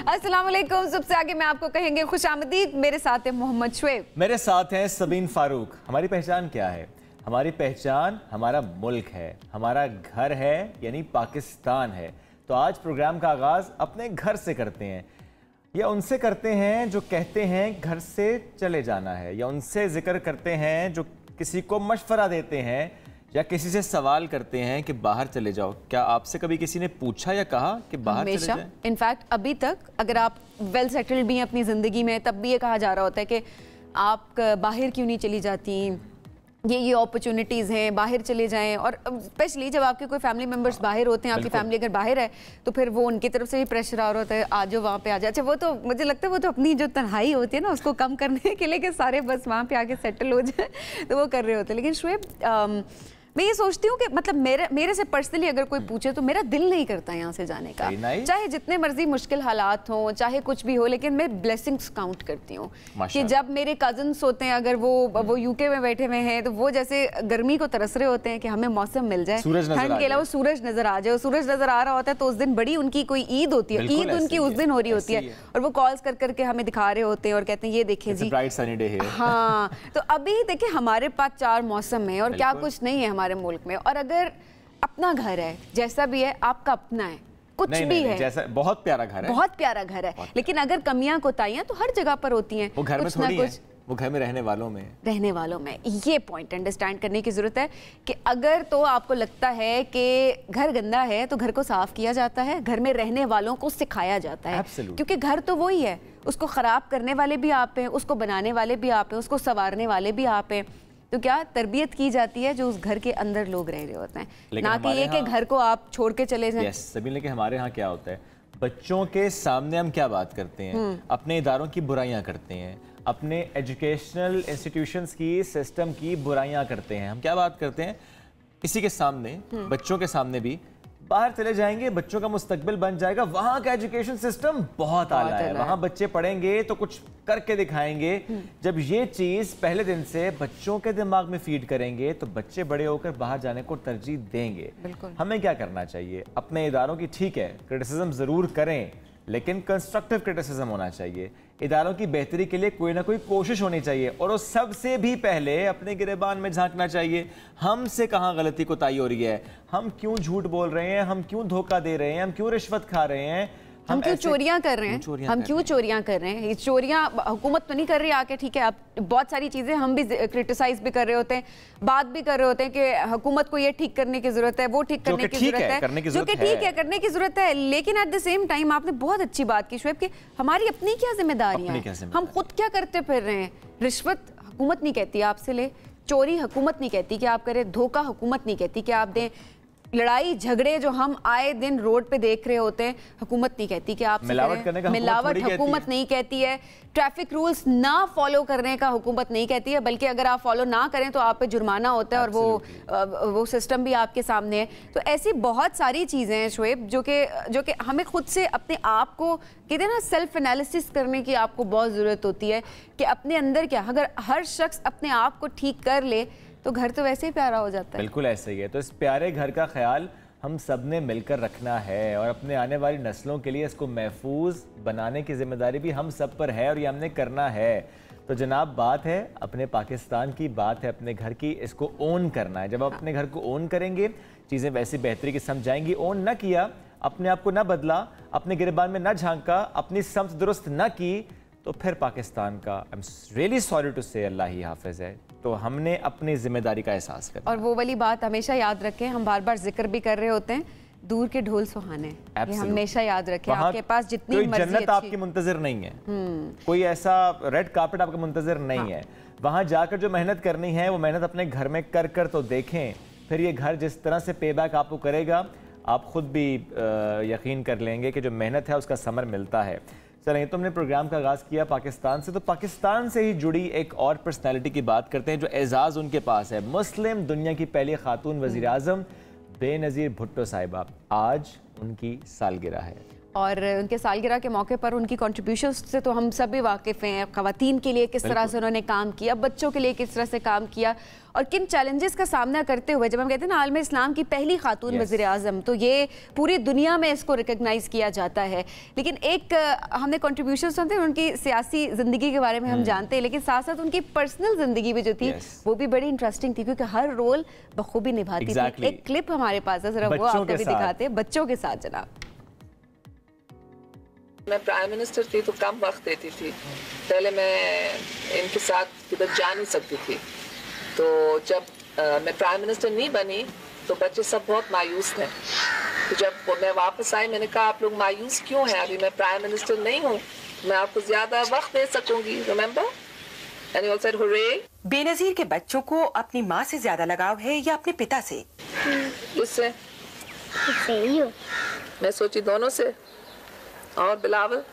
अस्सलाम वालेकुम। सबसे आगे मैं आपको कहेंगे खुशामदीद। मेरे साथ है मोहम्मद शुएब, मेरे साथ हैं सबीन फारूक। हमारी पहचान क्या है? हमारी पहचान हमारा मुल्क है, हमारा घर है, यानी पाकिस्तान है। तो आज प्रोग्राम का आगाज़ अपने घर से करते हैं, या उनसे करते हैं जो कहते हैं घर से चले जाना है, या उनसे जिक्र करते हैं जो किसी को मशवरा देते हैं, या किसी से सवाल करते हैं कि बाहर चले जाओ। क्या आपसे कभी किसी ने पूछा या कहा कि बाहर चले जाएं? इनफैक्ट अभी तक अगर आप वेल सेटल्ड भी हैं अपनी ज़िंदगी में, तब भी ये कहा जा रहा होता है कि आप बाहर क्यों नहीं चली जाती, ये अपॉर्चुनिटीज़ हैं, बाहर चले जाएं। और स्पेशली जब आपके कोई फैमिली मेम्बर्स बाहर होते हैं, आपकी फैमिली अगर बाहर है, तो फिर वो उनकी तरफ से भी प्रेशर आ रहा होता है, आ जाओ वहाँ पे आ जाए। अच्छा, वो तो मुझे लगता है वो तो अपनी जो तन्हाई होती है ना, उसको कम करने के लिए कि सारे बस वहाँ पे आके सेटल हो जाए, तो वो कर रहे होते हैं। लेकिन शुएब, मैं ये सोचती हूँ कि मतलब मेरे से पर्सनली अगर कोई पूछे तो मेरा दिल नहीं करता यहाँ से जाने का, चाहे जितने मर्जी मुश्किल हालात हों, चाहे कुछ भी हो। लेकिन मैं ब्लेसिंग्स काउंट करती हूँ कि जब मेरे कजन्स होते हैं, अगर वो यूके में बैठे हुए हैं, तो वो जैसे गर्मी को तरस रहे होते हैं कि हमें मौसम मिल जाए, ठंड के अलावा सूरज नजर आ जाए। सूरज नजर आ रहा होता है तो उस दिन बड़ी उनकी कोई ईद होती है, ईद उनकी उस दिन हो रही होती है, और वो कॉल्स कर करके हमें दिखा रहे होते हैं और कहते हैं ये देखें जी, हाँ। तो अभी देखिए हमारे पास 4 मौसम है और क्या कुछ नहीं है हमारे मुल्क में। और अगर अपना घर है, जैसा भी है आपका अपना है, कुछ भी है, जैसा बहुत प्यारा घर है, बहुत प्यारा घर है, लेकिन अगर कमियां कोताहियां तो हर जगह पर होती हैं। वो घर में थोड़ी है, वो घर में रहने वालों में ये पॉइंट अंडरस्टैंड करने की जरूरत है कि अगर तो आपको लगता है कि घर गंदा है तो घर को साफ किया जाता है, घर में रहने वालों को सिखाया जाता है, क्योंकि घर तो वही है, उसको खराब करने वाले भी आप हैं, उसको बनाने वाले भी आप हैं, उसको संवारने वाले भी आप हैं। तो क्या तरबियत की जाती है जो उस घर के अंदर लोग रह रहे होते हैं, ना कि ये कि घर को आप छोड़ के चले जाएं। सभी, लेकिन हमारे यहाँ क्या होता है, बच्चों के सामने हम क्या बात करते हैं, अपने इदारों की बुराइयां करते हैं, अपने एजुकेशनल इंस्टीट्यूशंस की, सिस्टम की बुराइयां करते हैं। हम क्या बात करते हैं किसी के सामने, बच्चों के सामने भी, बाहर चले जाएंगे बच्चों का मुस्तकबिल बन जाएगा, वहां का एजुकेशन सिस्टम बहुत आला है, वहां बच्चे पढ़ेंगे तो कुछ करके दिखाएंगे। जब ये चीज पहले दिन से बच्चों के दिमाग में फीड करेंगे तो बच्चे बड़े होकर बाहर जाने को तरजीह देंगे। हमें क्या करना चाहिए, अपने इदारों की ठीक है क्रिटिसिज्म जरूर करें, लेकिन कंस्ट्रक्टिव क्रिटिसिज्म होना चाहिए। इदारों की बेहतरी के लिए कोई ना कोई कोशिश होनी चाहिए, और उस सबसे भी पहले अपने गिरेबान में झांकना चाहिए। हमसे कहाँ गलती कोताही हो रही है, हम क्यों झूठ बोल रहे हैं, हम क्यों धोखा दे रहे हैं, हम क्यों रिश्वत खा रहे हैं, हम क्यों चोरियां कर रहे हैं, हम क्यों चोरियां कर रहे हैं। ये चोरियां हुकूमत तो नहीं कर रही आके, ठीक है, अब बहुत सारी चीजें हम भी क्रिटिसाइज भी कर रहे होते हैं, बात भी कर रहे होते हैं कि हुकूमत को ये ठीक करने की जरूरत है, वो ठीक करने की जरूरत है, जो कि ठीक है करने की जरूरत है। लेकिन एट द सेम टाइम आपने बहुत अच्छी बात की शुएब कि हमारी अपनी क्या जिम्मेदारियां हैं, हम खुद क्या करते फिर रहे हैं। रिश्वत हुकूमत नहीं कहती आपसे ले, चोरी हुकूमत नहीं कहती कि आप करें, धोखा हुकूमत नहीं कहती कि आप दें, लड़ाई झगड़े जो हम आए दिन रोड पे देख रहे होते हैं हुकूमत नहीं कहती कि आप मिलावट हुकूमत नहीं कहती है, ट्रैफिक रूल्स ना फॉलो करने का हुकूमत नहीं कहती है, बल्कि अगर आप फॉलो ना करें तो आप पे जुर्माना होता है, और वो सिस्टम भी आपके सामने है। तो ऐसी बहुत सारी चीज़ें हैं शुएब जो कि हमें खुद से अपने आप को कहते हैं ना, सेल्फ एनालिसिस करने की आपको बहुत ज़रूरत होती है कि अपने अंदर क्या, अगर हर शख्स अपने आप को ठीक कर ले तो घर तो वैसे ही प्यारा हो जाता है। बिल्कुल ऐसे ही है। तो इस प्यारे घर का ख्याल हम सब ने मिलकर रखना है, और अपने आने वाली नस्लों के लिए इसको महफूज बनाने की जिम्मेदारी भी हम सब पर है, और ये हमने करना है। तो जनाब, बात है अपने पाकिस्तान की, बात है अपने घर की, इसको ओन करना है। जब आप अपने घर को ओन करेंगे चीज़ें वैसी बेहतरी की समझाएंगी। ओन ना किया, अपने आप को ना बदला, अपने गिरबान में ना झांका, अपनी समझ दुरुस्त ना की, तो फिर पाकिस्तान का I am really sorry to say Allah ही हाफिज है। तो हमने अपनी जिम्मेदारी का एहसास करना, और वो वाली बात हमेशा याद रखें, हम बार बार जिक्र भी कर रहे होते हैं, दूर के ढोल सुहाने, ये हमेशा याद रखें। आपके पास जितनी मर्जी जन्नत आपकी मुंतजर नहीं है, कोई ऐसा रेड कार्पेट आपका मुंतजर नहीं है। वहां जाकर जो मेहनत करनी है वो मेहनत अपने घर में कर कर तो देखें, फिर ये घर जिस तरह से पे बैक आपको करेगा आप खुद भी यकीन कर लेंगे कि जो मेहनत है उसका समर मिलता है। चलेंगे, तो हमने प्रोग्राम का आगाज़ किया पाकिस्तान से, तो पाकिस्तान से ही जुड़ी एक और पर्सनैलिटी की बात करते हैं जो एजाज़ उनके पास है। मुस्लिम दुनिया की पहली खातून वज़ीर आज़म बेनज़ीर भुट्टो साहिबा, आज उनकी सालगिरह है। और उनके सालगिरह के मौके पर उनकी कंट्रीब्यूशंस से तो हम सब भी वाकिफ़ हैं। ख़वातीन के लिए किस तरह से उन्होंने काम किया, बच्चों के लिए किस तरह से काम किया और किन चैलेंजेस का सामना करते हुए, जब हम कहते हैं ना आलम इस्लाम की पहली खातून वज़ीर आज़म, तो ये पूरी दुनिया में इसको रिकग्नाइज़ किया जाता है। लेकिन एक हमने कंट्रीब्यूशन सुनते हैं, उनकी सियासी ज़िंदगी के बारे में हम जानते हैं, लेकिन साथ साथ उनकी पर्सनल ज़िंदगी भी जो थी वो भी बड़ी इंटरेस्टिंग थी, क्योंकि हर रोल बखूबी निभाती थी। एक क्लिप हमारे पास है, जरा वो आपको भी दिखाते हैं, बच्चों के साथ। जनाब, मैं प्राइम मिनिस्टर थी तो कम वक्त देती थी, पहले मैं इनके साथ किधर जा नहीं सकती थी। तो जब मैं प्राइम मिनिस्टर नहीं बनी तो बच्चे सब बहुत मायूस थे। तो जब मैं वापस आई मैंने कहा आप लोग मायूस क्यों हैं, अभी मैं प्राइम मिनिस्टर नहीं हूँ, मैं आपको ज़्यादा वक्त दे सकूँगी, remember? And he all said hurray. Benazir के बच्चों को अपनी माँ से ज़्यादा लगाव है या अपने पिता से? किससे? मैं सोची दोनों से। और बिलावल?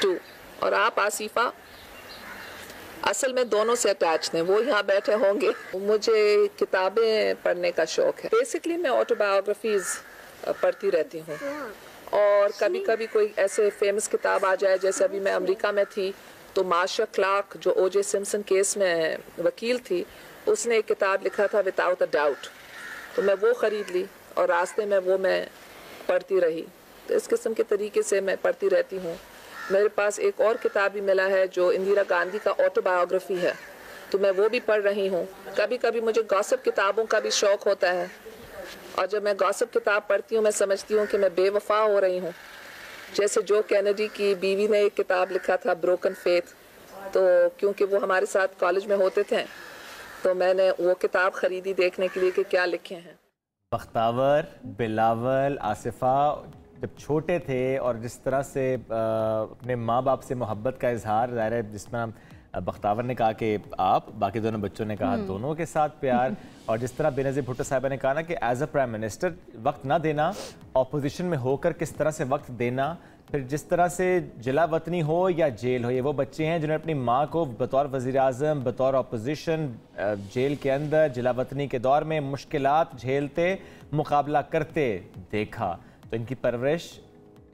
टू। और आप आसिफा? असल में दोनों से अटैच हैं, वो यहाँ बैठे होंगे। मुझे किताबें पढ़ने का शौक है। बेसिकली मैं ऑटोबायोग्राफीज पढ़ती रहती हूँ, और कभी कभी कोई ऐसे फेमस किताब आ जाए, जैसे अभी मैं अमेरिका में थी तो मार्शा क्लार्क जो ओजे सिम्पसन केस में वकील थी, उसने एक किताब लिखा था विदाउट अ डाउट, तो मैं वो ख़रीद ली और रास्ते में वो मैं पढ़ती रही। तो इस किस्म के तरीके से मैं पढ़ती रहती हूँ। मेरे पास एक और किताब भी मिला है जो इंदिरा गांधी का ऑटोबायोग्राफी है, तो मैं वो भी पढ़ रही हूँ। कभी कभी मुझे गॉसिप किताबों का भी शौक़ होता है, और जब मैं गॉसिप किताब पढ़ती हूँ मैं समझती हूँ कि मैं बेवफा हो रही हूँ। जैसे जो कैनेडी की बीवी ने एक किताब लिखा था ब्रोकन फेथ, तो क्योंकि वो हमारे साथ कॉलेज में होते थे तो मैंने वो किताब ख़रीदी देखने के लिए कि क्या लिखे हैं। बख्तावर, बिलावल, आसिफा जब छोटे थे और जिस तरह से अपने माँ बाप से मोहब्बत का इजहार, ज़ाहिर है जिसमें बख्तावर ने कहा कि आप, बाकी दोनों बच्चों ने कहा दोनों के साथ प्यार, और जिस तरह बेनज़ीर भुट्टो साहिबा ने कहा ना कि एज अ प्राइम मिनिस्टर वक्त ना देना, ऑपोजिशन में होकर किस तरह से वक्त देना, फिर जिस तरह से जिला वतनी हो या जेल हो, ये वो बच्चे हैं जिन्होंने अपनी माँ को बतौर वज़ीर आज़म, बतौर ऑपोजिशन जेल के अंदर जिला वतनी के दौर में मुश्किलात झेलते, मुकाबला करते देखा। तो इनकी परवरिश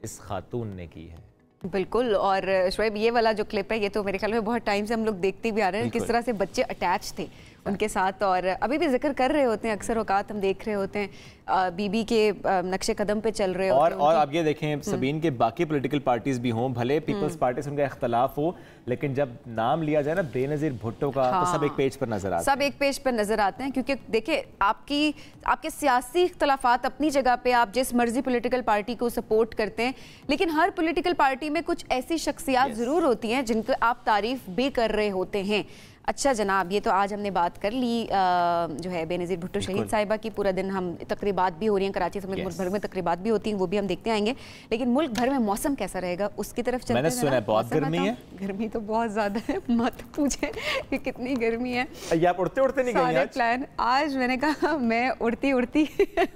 इस खातून ने की है। बिल्कुल। और शोएब, ये वाला जो क्लिप है ये तो मेरे ख्याल में बहुत टाइम से हम लोग देखते भी आ रहे हैं किस तरह से बच्चे अटैच थे उनके साथ, और अभी भी जिक्र कर रहे होते हैं, अक्सर औकात हम देख रहे होते हैं बीबी के नक्शे कदम पे चल रहे होते हैं। और आप ये देखें सबीन के बाकी पॉलिटिकल पार्टीज भी हों, भले पीपल्स पार्टी से उनका इख्तलाफ हो, लेकिन जब नाम लिया जाए ना बेनज़ीर भुट्टो का, तो सब एक पेज पर नजर आते हैं। सब एक पेज पर नजर आते हैं, क्योंकि देखिए आपके सियासी इख्तलाफात अपनी जगह पे, आप जिस मर्जी पॉलिटिकल पार्टी को सपोर्ट करते हैं, लेकिन हर पॉलिटिकल पार्टी में कुछ ऐसी शख्सियात जरूर होती हैं जिनकी आप तारीफ भी कर रहे होते हैं। अच्छा जनाब, ये तो आज हमने बात कर ली जो है बेनज़ीर भुट्टो शहीद साहिबा की। पूरा दिन हम तकरीबात भी हो रही हैं कराची समेत मुल्क भर में तकरीबात भी होती हैं, वो भी हम देखते आएंगे। लेकिन मुल्क भर में मौसम कैसा रहेगा उसकी तरफ चलते हैं। मैंने सुना है बहुत गर्मी है। गर्मी तो बहुत ज़्यादा है, मत पूछे कि कितनी गर्मी है। ये आप उड़ते उड़ते नहीं गई आज? प्लान आज मैंने कहा मैं उड़ती उड़ती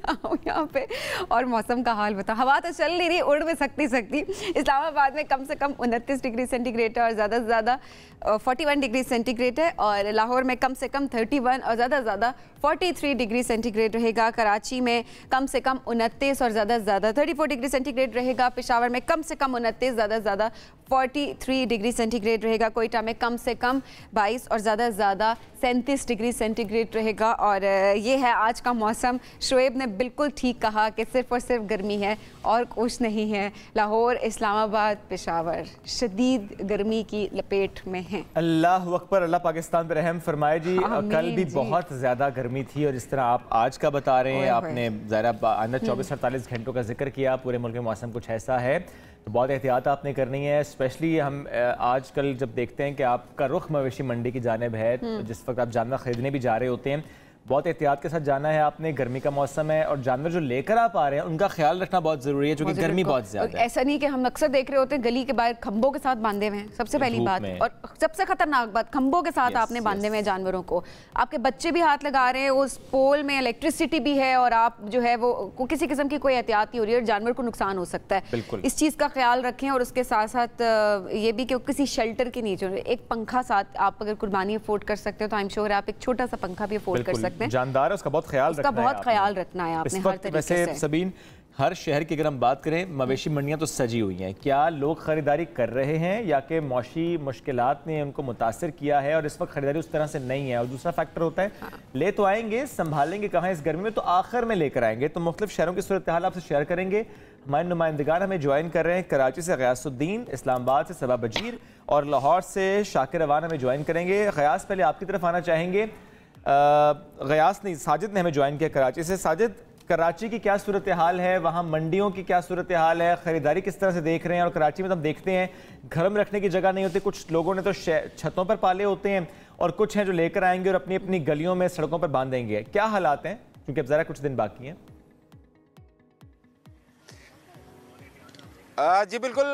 आऊँ यहाँ पे और मौसम का हाल बता। हवा तो चल नहीं रही, उड़ में सकती। इस्लामाबाद में कम से कम 29 डिग्री सेंटीग्रेड है और ज़्यादा से ज़्यादा 41 डिग्री सेंटीग्रेड है, और लाहौर में कम से कम 31 और ज़्यादा से ज़्यादा 43 डिग्री सेंटीग्रेड रहेगा। कराची में कम से कम 29 और ज़्यादा से ज़्यादा 34 डिग्री सेंटीग्रेड रहेगा। पेशावर में कम से कम 29, ज़्यादा से ज़्यादा 43 डिग्री सेंटीग्रेड रहेगा। कोयटा में कम से कम 22 और ज़्यादा से ज़्यादा 37 डिग्री सेंटीग्रेड रहेगा। और ये है आज का मौसम। शोएब ने बिल्कुल ठीक कहा कि सिर्फ और सिर्फ गर्मी है और कुछ नहीं है। लाहौर, इस्लामाबाद, पेशावर शदीद गर्मी की लपेट में हैं। अल्लाह अकबर, अल्लाह पाकिस्तान पर रहम फरमाए जी। कल भी बहुत ज़्यादा गर्मी थी, और जिस तरह आप आज का बता रहे हैं, आपने ज़रा अंदर 24-48 घंटों का जिक्र किया, पूरे मुल्क में मौसम कुछ ऐसा है, तो बहुत एहतियात आपने करनी है। स्पेशली हम आजकल जब देखते हैं कि आपका रुख मवेशी मंडी की जानिब है, तो जिस वक्त आप जानवर ख़रीदने भी जा रहे होते हैं, बहुत एहतियात के साथ जाना है आपने। गर्मी का मौसम है और जानवर जो लेकर आप आ रहे हैं उनका ख्याल रखना बहुत ज़रूरी है, क्योंकि गर्मी बहुत ज़्यादा है। ऐसा नहीं कि हम अक्सर देख रहे होते हैं गली के बाहर खंभों के साथ बांधे हुए हैं, सबसे पहली बात, और सबसे खतरनाक बात, खंभों के साथ आपने बांधे हुए हैं जानवरों को। आपके बच्चे भी हाथ लगा रहे हैं, उस पोल में इलेक्ट्रिसिटी भी है, और आप जो है वो किसी किस्म की कोई एहतियात नहीं हो रही है और जानवर को नुकसान हो सकता है। इस चीज़ का ख्याल रखें, और उसके साथ साथ ये भी कि किसी शेल्टर के नीचे एक पंखा साथ, आप अगर कुर्बानी अफोर्ड कर सकते हो तो आई एम श्योर आप एक छोटा सा पंखा भी अफोर्ड कर सकते हैं। जानदार है, उसका बहुत ख्याल रखना है आपने हर तरीके से। सबीन हर शहर की अगर हम बात करें, मवेशी मंडियाँ तो सजी हुई हैं, क्या लोग ख़रीदारी कर रहे हैं या कि मौशी मुश्किलात ने उनको मुतासर किया है और इस वक्त ख़रीदारी उस तरह से नहीं है? और दूसरा फैक्टर होता है, ले तो आएंगे, संभालेंगे कहाँ इस गर्मी में, तो आखिर में लेकर आएंगे। तो मुख्तलिफ शहरों की सूरत हाल आपसे शेयर करेंगे। हमारे नुमाइंदगान हमें ज्वाइन कर रहे हैं, कराची से गयासुद्दीन, इस्लामाबाद से सबा बजीर और लाहौर से शाकिर अवान हमें ज्वाइन करेंगे। गयास, पहले आपकी तरफ आना चाहेंगे। गयास नहीं, साजिद ने हमें ज्वाइन किया कराची से। साजिद, कराची की क्या सूरत हाल है, वहाँ मंडियों की क्या सूरत हाल है, ख़रीदारी किस तरह से देख रहे हैं? और कराची में तो हम देखते हैं घर में रखने की जगह नहीं होती, कुछ लोगों ने तो छतों पर पाले होते हैं और कुछ हैं जो लेकर आएंगे और अपनी अपनी गलियों में, सड़कों पर बांधेंगे। क्या हालात हैं, क्योंकि अब ज़रा कुछ दिन बाकी हैं? जी बिल्कुल,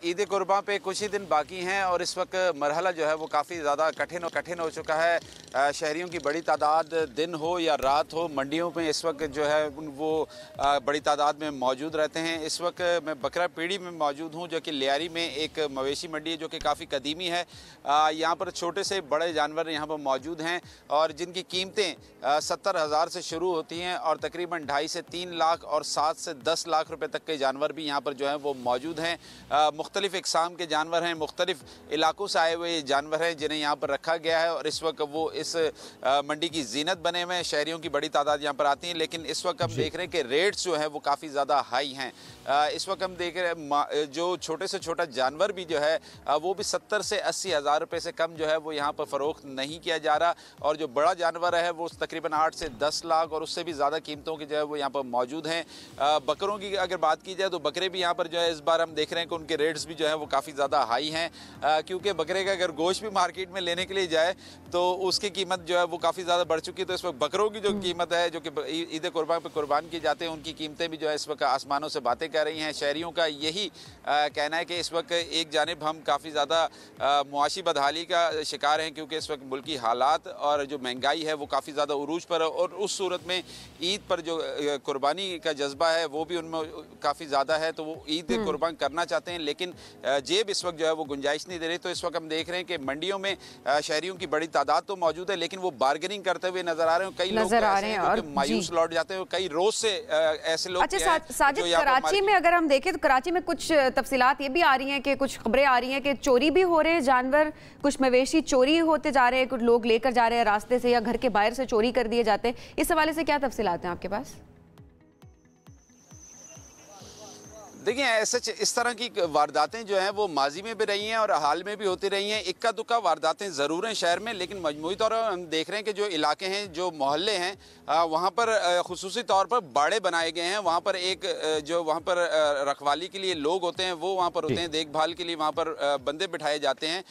ईद कुर्बान पे कुछ ही दिन बाकी हैं और इस वक्त मरहला जो है वो काफ़ी ज़्यादा कठिन हो चुका है। शहरियों की बड़ी तादाद दिन हो या रात हो, मंडियों में इस वक्त जो है वो बड़ी तादाद में मौजूद रहते हैं। इस वक्त मैं बकरा पीड़ी में मौजूद हूँ, जो कि लियारी में एक मवेशी मंडी है जो कि काफ़ी कदीमी है। यहाँ पर छोटे से बड़े जानवर यहाँ पर मौजूद हैं और जिनकी कीमतें 70,000 से शुरू होती हैं और तकरीबन 2.5 से 3 लाख और 7 से 10 लाख रुपए तक के जानवर भी यहाँ पर जो है वो मौजूद हैं। मुख्तलिफ इकसाम के जानवर हैं, मुख्तलिफ इलाकों से आए हुए जानवर हैं जिन्हें यहाँ पर रखा गया है और इस वक्त वो इस मंडी की जीनत बने हुए हैं। शहरियों की बड़ी तादाद यहाँ पर आती है, लेकिन इस वक्त हम देख रहे हैं कि रेट्स जो है वो काफ़ी ज़्यादा हाई हैं। इस वक्त हम देख रहे हैं जो छोटे से छोटा जानवर भी जो है वो भी 70 से 80 हज़ार रुपये से कम जो है वो यहाँ पर फ़रोख्त नहीं किया जा रहा और जो बड़ा जानवर है वो तकरीबन 8 से 10 लाख और उससे भी ज़्यादा कीमतों की जो है वो यहाँ पर मौजूद हैं। बकरों की अगर बात की जाए तो बकरे भी यहाँ पर जो है इस बार हम देख रहे हैं कि उनके रेट्स भी जो है वो काफ़ी ज़्यादा हाई हैं, क्योंकि बकरे का अगर गोश्त भी मार्केट में लेने के लिए जाए तो उसकी कीमत जो है वो काफ़ी ज़्यादा बढ़ चुकी है। तो इस वक्त बकरों की जो कीमत है जो कि ईद कुर्बान पे कुर्बान किए जाते हैं, उनकी कीमतें भी जो है इस वक्त आसमानों से बातें कर रही हैं। शहरियों का यही कहना है कि इस वक्त एक जानिब हम काफ़ी ज़्यादा मुआशी बदहाली का शिकार हैं, क्योंकि इस वक्त मुल्की हालात और जो महंगाई है वो काफ़ी ज़्यादा उरूज पर है और उस सूरत में ईद पर जो कुर्बानी का जज्बा है वो भी उनमें काफ़ी ज़्यादा है। तो वो ईद कुर्बान करना चाहते हैं, लेकिन जेब इस वक्त जो है वो गुंजाइश नहीं दे रही। तो इस वक्त हम देख रहे हैं कि मंडियों में शहरियों की बड़ी तादाद तो मौजूद है, लेकिन वो बार्गेनिंग करते हुए नजर आ रहे हैं। कई लोग और मायूस लौट जाते हैं, कई रोज से ऐसे लोग। अच्छा साजिद, कराची में अगर हम देखें तो कराची में कुछ तफसीलात ये भी आ रही हैं कि कुछ खबरें आ रही हैं कि चोरी भी हो रहे हैं जानवर, कुछ मवेशी चोरी होते जा रहे हैं, कुछ लोग लेकर जा रहे हैं रास्ते से या घर के बाहर से चोरी कर दिए जाते हैं। इस हवाले से क्या तफसीलात हैं आपके पास? देखिए, ऐसे इस तरह की वारदातें जो हैं वो माजी में भी रही हैं और हाल में भी होती रही हैं। इक्का दुक्का वारदातें ज़रूर हैं शहर में, लेकिन मजमूई तौर पर हम देख रहे हैं कि जो इलाके हैं, जो मोहल्ले हैं, वहाँ पर खुसूसी तौर पर बाड़े बनाए गए हैं। वहाँ पर एक जो वहाँ पर रखवाली के लिए लोग होते हैं वो वहाँ पर होते हैं, देखभाल के लिए वहाँ पर बंदे बिठाए जाते हैं,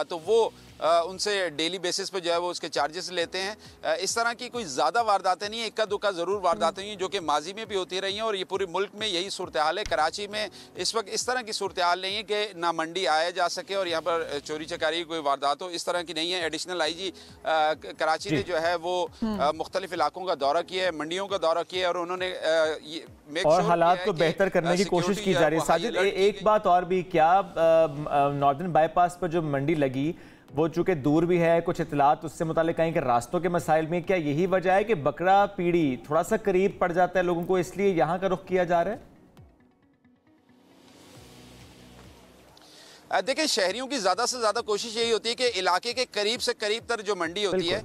तो वो उनसे डेली बेसिस पे जो है वो उसके चार्जेस लेते हैं। इस तरह की कोई ज़्यादा वारदातें नहीं है, इक्का दुक्का ज़रूर वारदातें हैं जो कि माजी में भी होती रही हैं और ये पूरे मुल्क में यही सूरत हाल है। कराची में इस वक्त इस तरह की सूरत हाल नहीं है कि ना मंडी आया जा सके और यहाँ पर चोरी चकारी कोई वारदात हो, इस तरह की नहीं है। एडिशनल IG कराची ने जो है वो मुख्तलिफ इलाकों का दौरा किया है, मंडियों का दौरा किया है और उन्होंने और हालात को बेहतर करने की कोशिश की जा रही है। साजिद, एक बात और भी, क्या नॉर्दर्न बाईपास पर जो मंडी लगी वो चूंकि दूर भी है, कुछ इतलात उससे मुतालिक कहीं कि रास्तों के मसाइल में, क्या यही वजह है कि बकरा पीड़ी थोड़ा सा करीब पड़ जाता है लोगों को, इसलिए यहाँ का रुख किया जा रहा है? देखिए, शहरियों की ज़्यादा से ज़्यादा कोशिश यही होती है कि इलाके के करीब से करीब तर जो मंडी होती है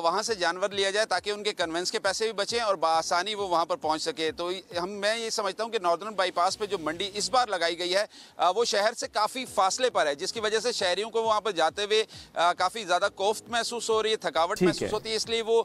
वहाँ से जानवर लिया जाए ताकि उनके कन्वेंस के पैसे भी बचें और बआसानी वो वहाँ पर पहुँच सके। तो मैं ये समझता हूँ कि नॉर्दर्न बाईपास पे जो मंडी इस बार लगाई गई है वो शहर से काफ़ी फासले पर है, जिसकी वजह से शहरियों को वहाँ पर जाते हुए काफ़ी ज़्यादा कोफ्त महसूस हो रही है, थकावट महसूस होती है। इसलिए वो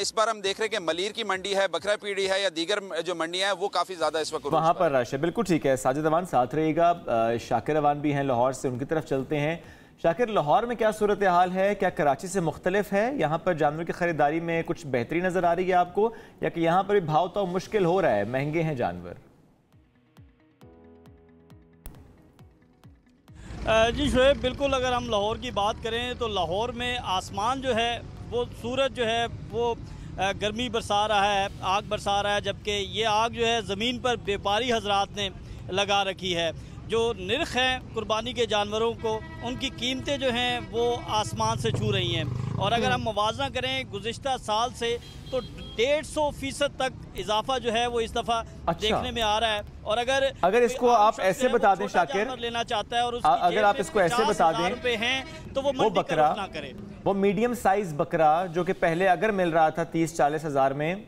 इस बार हम देख रहे हैं कि मलीर की मंडी है, बकरा पीड़ी है या दीगर जो मंडियाँ हैं वो काफ़ी ज़्यादा इस वक्त वहाँ पर रश है। बिल्कुल ठीक है। साजिद अवान साथ रहेगा, शाकिर अवान भी हैं लाहौर से, उनकी तरफ चलते हैं। शाकिर, लाहौर में क्या सूरत हाल है? क्या कराची से मुख्तलिफ है? यहाँ पर जानवर की खरीदारी में कुछ बेहतरी नजर आ रही है आपको, या कि यहाँ पर भी भाव तो मुश्किल हो रहा है, महंगे हैं जानवर? जी शुएब, बिल्कुल अगर हम लाहौर की बात करें तो लाहौर में आसमान जो है वो सूरज जो है वो गर्मी बरसा रहा है, आग बरसा रहा है, जबकि ये आग जो है ज़मीन पर व्यापारी हजरात ने लगा रखी है। जो निर्ख हैं कुर्बानी के जानवरों को, उनकी कीमतें जो हैं वो आसमान से छू रही हैं। और अगर हम मुवाजना करें गुज़िश्ता साल से तो 150% तक इजाफा जो है वो इस दफ़ा देखने में आ रहा है। और अगर इसको आप ऐसे बता दें शाकिर, लेना चाहता है और अगर आप इसको ऐसे बता दें हैं तो वो बकरा ना करे, वो मीडियम साइज बकरा जो कि पहले अगर मिल रहा था 30-40 हज़ार में,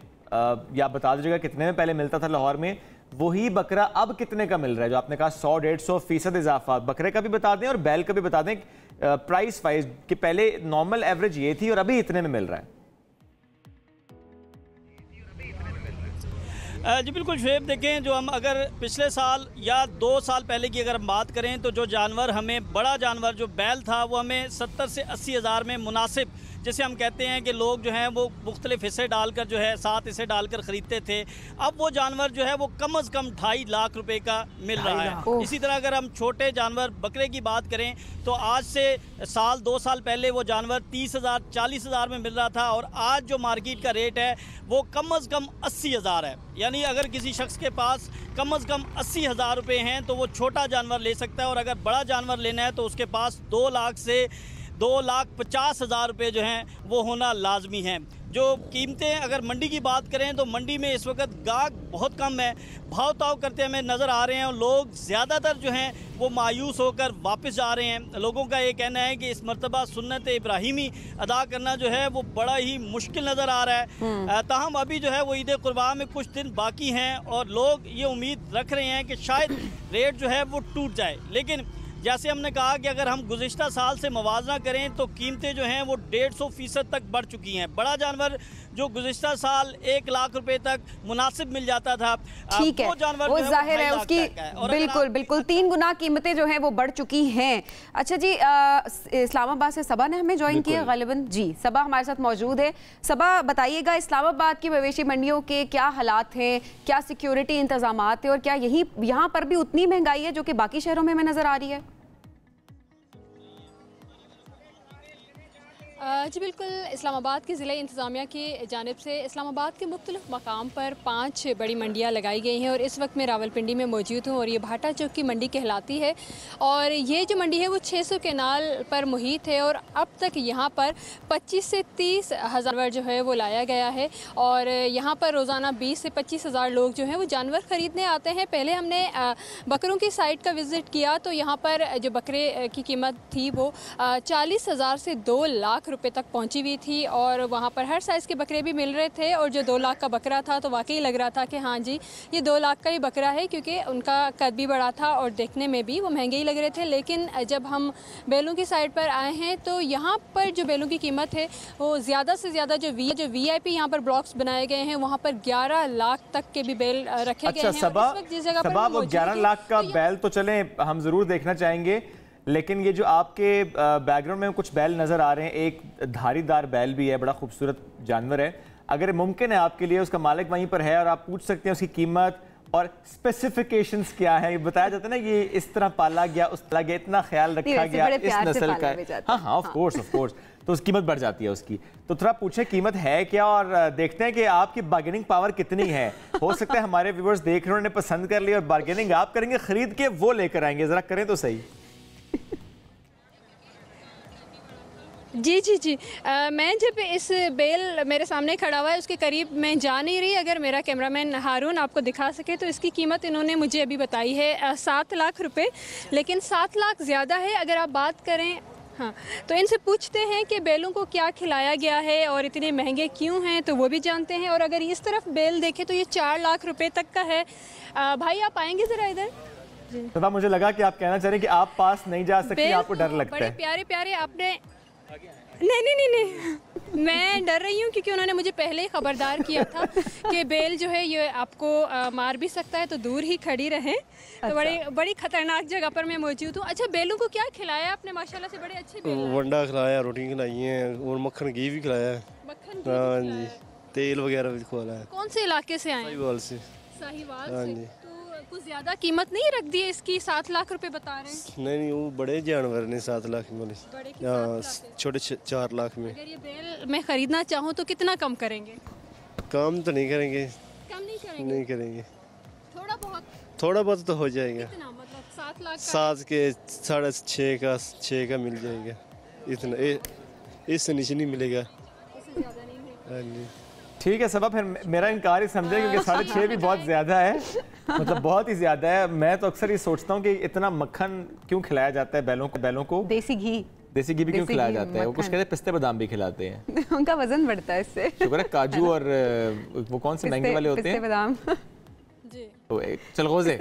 या बता दीजिएगा कितने में पहले मिलता था लाहौर में, वही बकरा अब कितने का मिल रहा है? जो आपने कहा 100-150% इजाफा, बकरे का भी बता दें और बैल का भी बता दें प्राइस वाइज, कि पहले नॉर्मल एवरेज ये थी और अभी इतने में मिल रहा है। जी बिल्कुल शुएब, देखें जो हम अगर पिछले साल या 2 साल पहले की अगर हम बात करें तो जो जानवर हमें, बड़ा जानवर जो बैल था वो हमें 70 से 80 हज़ार में मुनासिब, जैसे हम कहते हैं कि लोग जो हैं वो मुख्तलिफ हिस्से डालकर जो है 7 हिस्से डालकर ख़रीदते थे, अब वो जानवर जो है वो कम अज़ कम 2.5 लाख रुपए का मिल रहा है। इसी तरह अगर हम छोटे जानवर बकरे की बात करें तो आज से 2 साल पहले वो जानवर 30,000-40 हज़ार में मिल रहा था और आज जो मार्केट का रेट है वो कम अज़ कम 80 हज़ार है। यानी अगर किसी शख्स के पास कम अज़ कम 80 हज़ार रुपये हैं तो वो छोटा जानवर ले सकता है, और अगर बड़ा जानवर लेना है तो उसके पास 2 लाख से 2,50,000 रुपये जो हैं वो होना लाजमी है। जो कीमतें अगर मंडी की बात करें तो मंडी में इस वक्त गाहक बहुत कम है, भाव ताव करते हमें नज़र आ रहे हैं और लोग ज़्यादातर जो हैं वो मायूस होकर वापस जा रहे हैं। लोगों का ये कहना है कि इस मरतबा सुन्नत इब्राहिमी अदा करना जो है वो बड़ा ही मुश्किल नज़र आ रहा है। ताहम अभी जो है वो ईद कुर्बान में कुछ दिन बाकी हैं और लोग ये उम्मीद रख रहे हैं कि शायद रेट जो है वो टूट जाए, लेकिन जैसे हमने कहा कि अगर हम गुज़िश्ता साल से मुवाजना करें तो कीमतें जो हैं वो 150% तक बढ़ चुकी हैं। बड़ा जानवर जो गुज़िश्ता साल 1 लाख रुपए तक मुनासिब मिल जाता था, ठीक है, वो जाहिर है उसकी बिल्कुल 3 गुना कीमतें जो हैं वो बढ़ चुकी हैं। अच्छा जी, इस्लामाबाद से सबा ने हमें ज्वाइन किया गालिबन। जी सबा हमारे साथ मौजूद है। सबा बताइएगा, इस्लामाबाद की मवेशी मंडियों के क्या हालात हैं, क्या सिक्योरिटी इंतजाम है और क्या यहाँ पर भी उतनी महंगाई है जो कि बाकी शहरों में हमें नजर आ रही है? जी बिल्कुल, इस्लामाबाद की ज़िला इंतज़ामिया की जानिब से इस्लामाबाद के मुख्तलिफ़ मकाम पर 5 बड़ी मंडियाँ लगाई गई हैं और इस वक्त मैं रावलपिंडी में मौजूद हूँ और ये भाटा चौक की मंडी कहलाती है। और ये जो मंडी है वो 600 केनाल पर मुहित है और अब तक यहाँ पर 25 से 30 हज़ार जो है वो लाया गया है और यहाँ पर रोज़ाना 20 से 25 हज़ार लोग जो हैं वो जानवर ख़रीदने आते हैं। पहले हमने बकरों की साइट का विज़िट किया तो यहाँ पर जो बकरे की कीमत थी वो 40,000 से 2 लाख रुपए तक पहुंची हुई थी और वहाँ पर हर साइज़ के बकरे भी मिल रहे थे और जो 2 लाख का बकरा था तो वाकई लग रहा था कि हाँ जी ये 2 लाख का ही बकरा है, क्योंकि उनका कद भी बड़ा था और देखने में भी वो महंगे ही लग रहे थे। लेकिन जब हम बैलों की साइड पर आए हैं तो यहाँ पर जो बैलों की कीमत है वो ज़्यादा से ज़्यादा जो VIP यहाँ पर ब्लॉक्स बनाए गए हैं वहाँ पर 11 लाख तक के भी बैल रखे गए हैं। जिस जगह पर 11 लाख का बैल तो चले हम ज़रूर देखना चाहेंगे, लेकिन ये जो आपके बैकग्राउंड में कुछ बैल नज़र आ रहे हैं, एक धारीदार बैल भी है, बड़ा खूबसूरत जानवर है। अगर मुमकिन है आपके लिए, उसका मालिक वहीं पर है और आप पूछ सकते हैं उसकी कीमत और स्पेसिफिकेशंस क्या है। बताया जाता है ना ये इस तरह पाला गया, उस तरह गया, इतना ख्याल रखा गया, इस नस्ल का। हाँ ऑफ कोर्स तो उसकी कीमत बढ़ जाती है उसकी। तो थोड़ा पूछे कीमत है क्या और देखते हैं कि आपकी बार्गेनिंग पावर कितनी है। हो सकता है हमारे व्यूअर्स देख रहे उन्होंने पसंद कर लिया और बार्गेनिंग आप करेंगे, खरीद के वो लेकर आएंगे। जरा करें तो सही। जी मैं जब इस बेल मेरे सामने खड़ा हुआ है उसके करीब मैं जा नहीं रही। अगर मेरा कैमरामैन हारून आपको दिखा सके तो इसकी कीमत इन्होंने मुझे अभी बताई है 7 लाख रुपए, लेकिन 7 लाख ज़्यादा है। अगर आप बात करें हाँ तो इनसे पूछते हैं कि बैलों को क्या खिलाया गया है और इतने महंगे क्यों हैं, तो वो भी जानते हैं। और अगर इस तरफ बैल देखें तो ये 4 लाख रुपए तक का है। भाई आप आएंगे ज़रा इधर। तो मुझे लगा कि आप कहना चाह रहे हैं कि आप पास नहीं जा सकते, आपको डर लगता है। बड़े प्यारे आपने नहीं मैं डर रही हूँ क्योंकि उन्होंने मुझे पहले ही खबरदार किया था कि बेल जो है ये आपको मार भी सकता है, तो दूर ही खड़ी रहें। तो बड़ी खतरनाक जगह पर मैं मौजूद हूँ। अच्छा, बेलों को क्या खिलाया आपने? माशाल्लाह से बड़े अच्छे बेल। वंडा खिलाया, रोटी खिलाई है और मक्खन घी भी खिलाया है। मक्खन हाँ जी, तेल वगैरह भी खिलाया है। कौन से इलाके से आए? साहिवाल से। साहिवाल से। कुछ ज्यादा कीमत नहीं रख दी है इसकी, 7 लाख रुपए बता रहे हैं। नहीं वो बड़े जानवर ने 7 लाख में, छोटे 4 लाख में। अगर ये बेल मैं खरीदना चाहूँ तो कितना कम करेंगे? कम तो नहीं करेंगे। कम नहीं करेंगे? थोड़ा बहुत तो हो जाएगा। कितना मतलब 7 लाख? 7 के 6.5 का मिल जाएगा इतना। इससे नीचे नहीं मिलेगा। ठीक है सबा, फिर मेरा इनकार ही समझे क्योंकि 6.5 भी बहुत ज़्यादा है, मतलब बहुत ही ज़्यादा है। मैं तो अक्सर ये सोचता हूँ कि इतना मक्खन क्यों खिलाया जाता है बैलों को। देसी घी भी क्यों खिलाया जाता है? वो कुछ कहते हैं पिस्ते बादाम भी खिलाते हैं उनका वजन बढ़ता है इससे। शुक्र है काजू और वो कौन से महंगे वाले होते हैं बादाम तो चलगोजे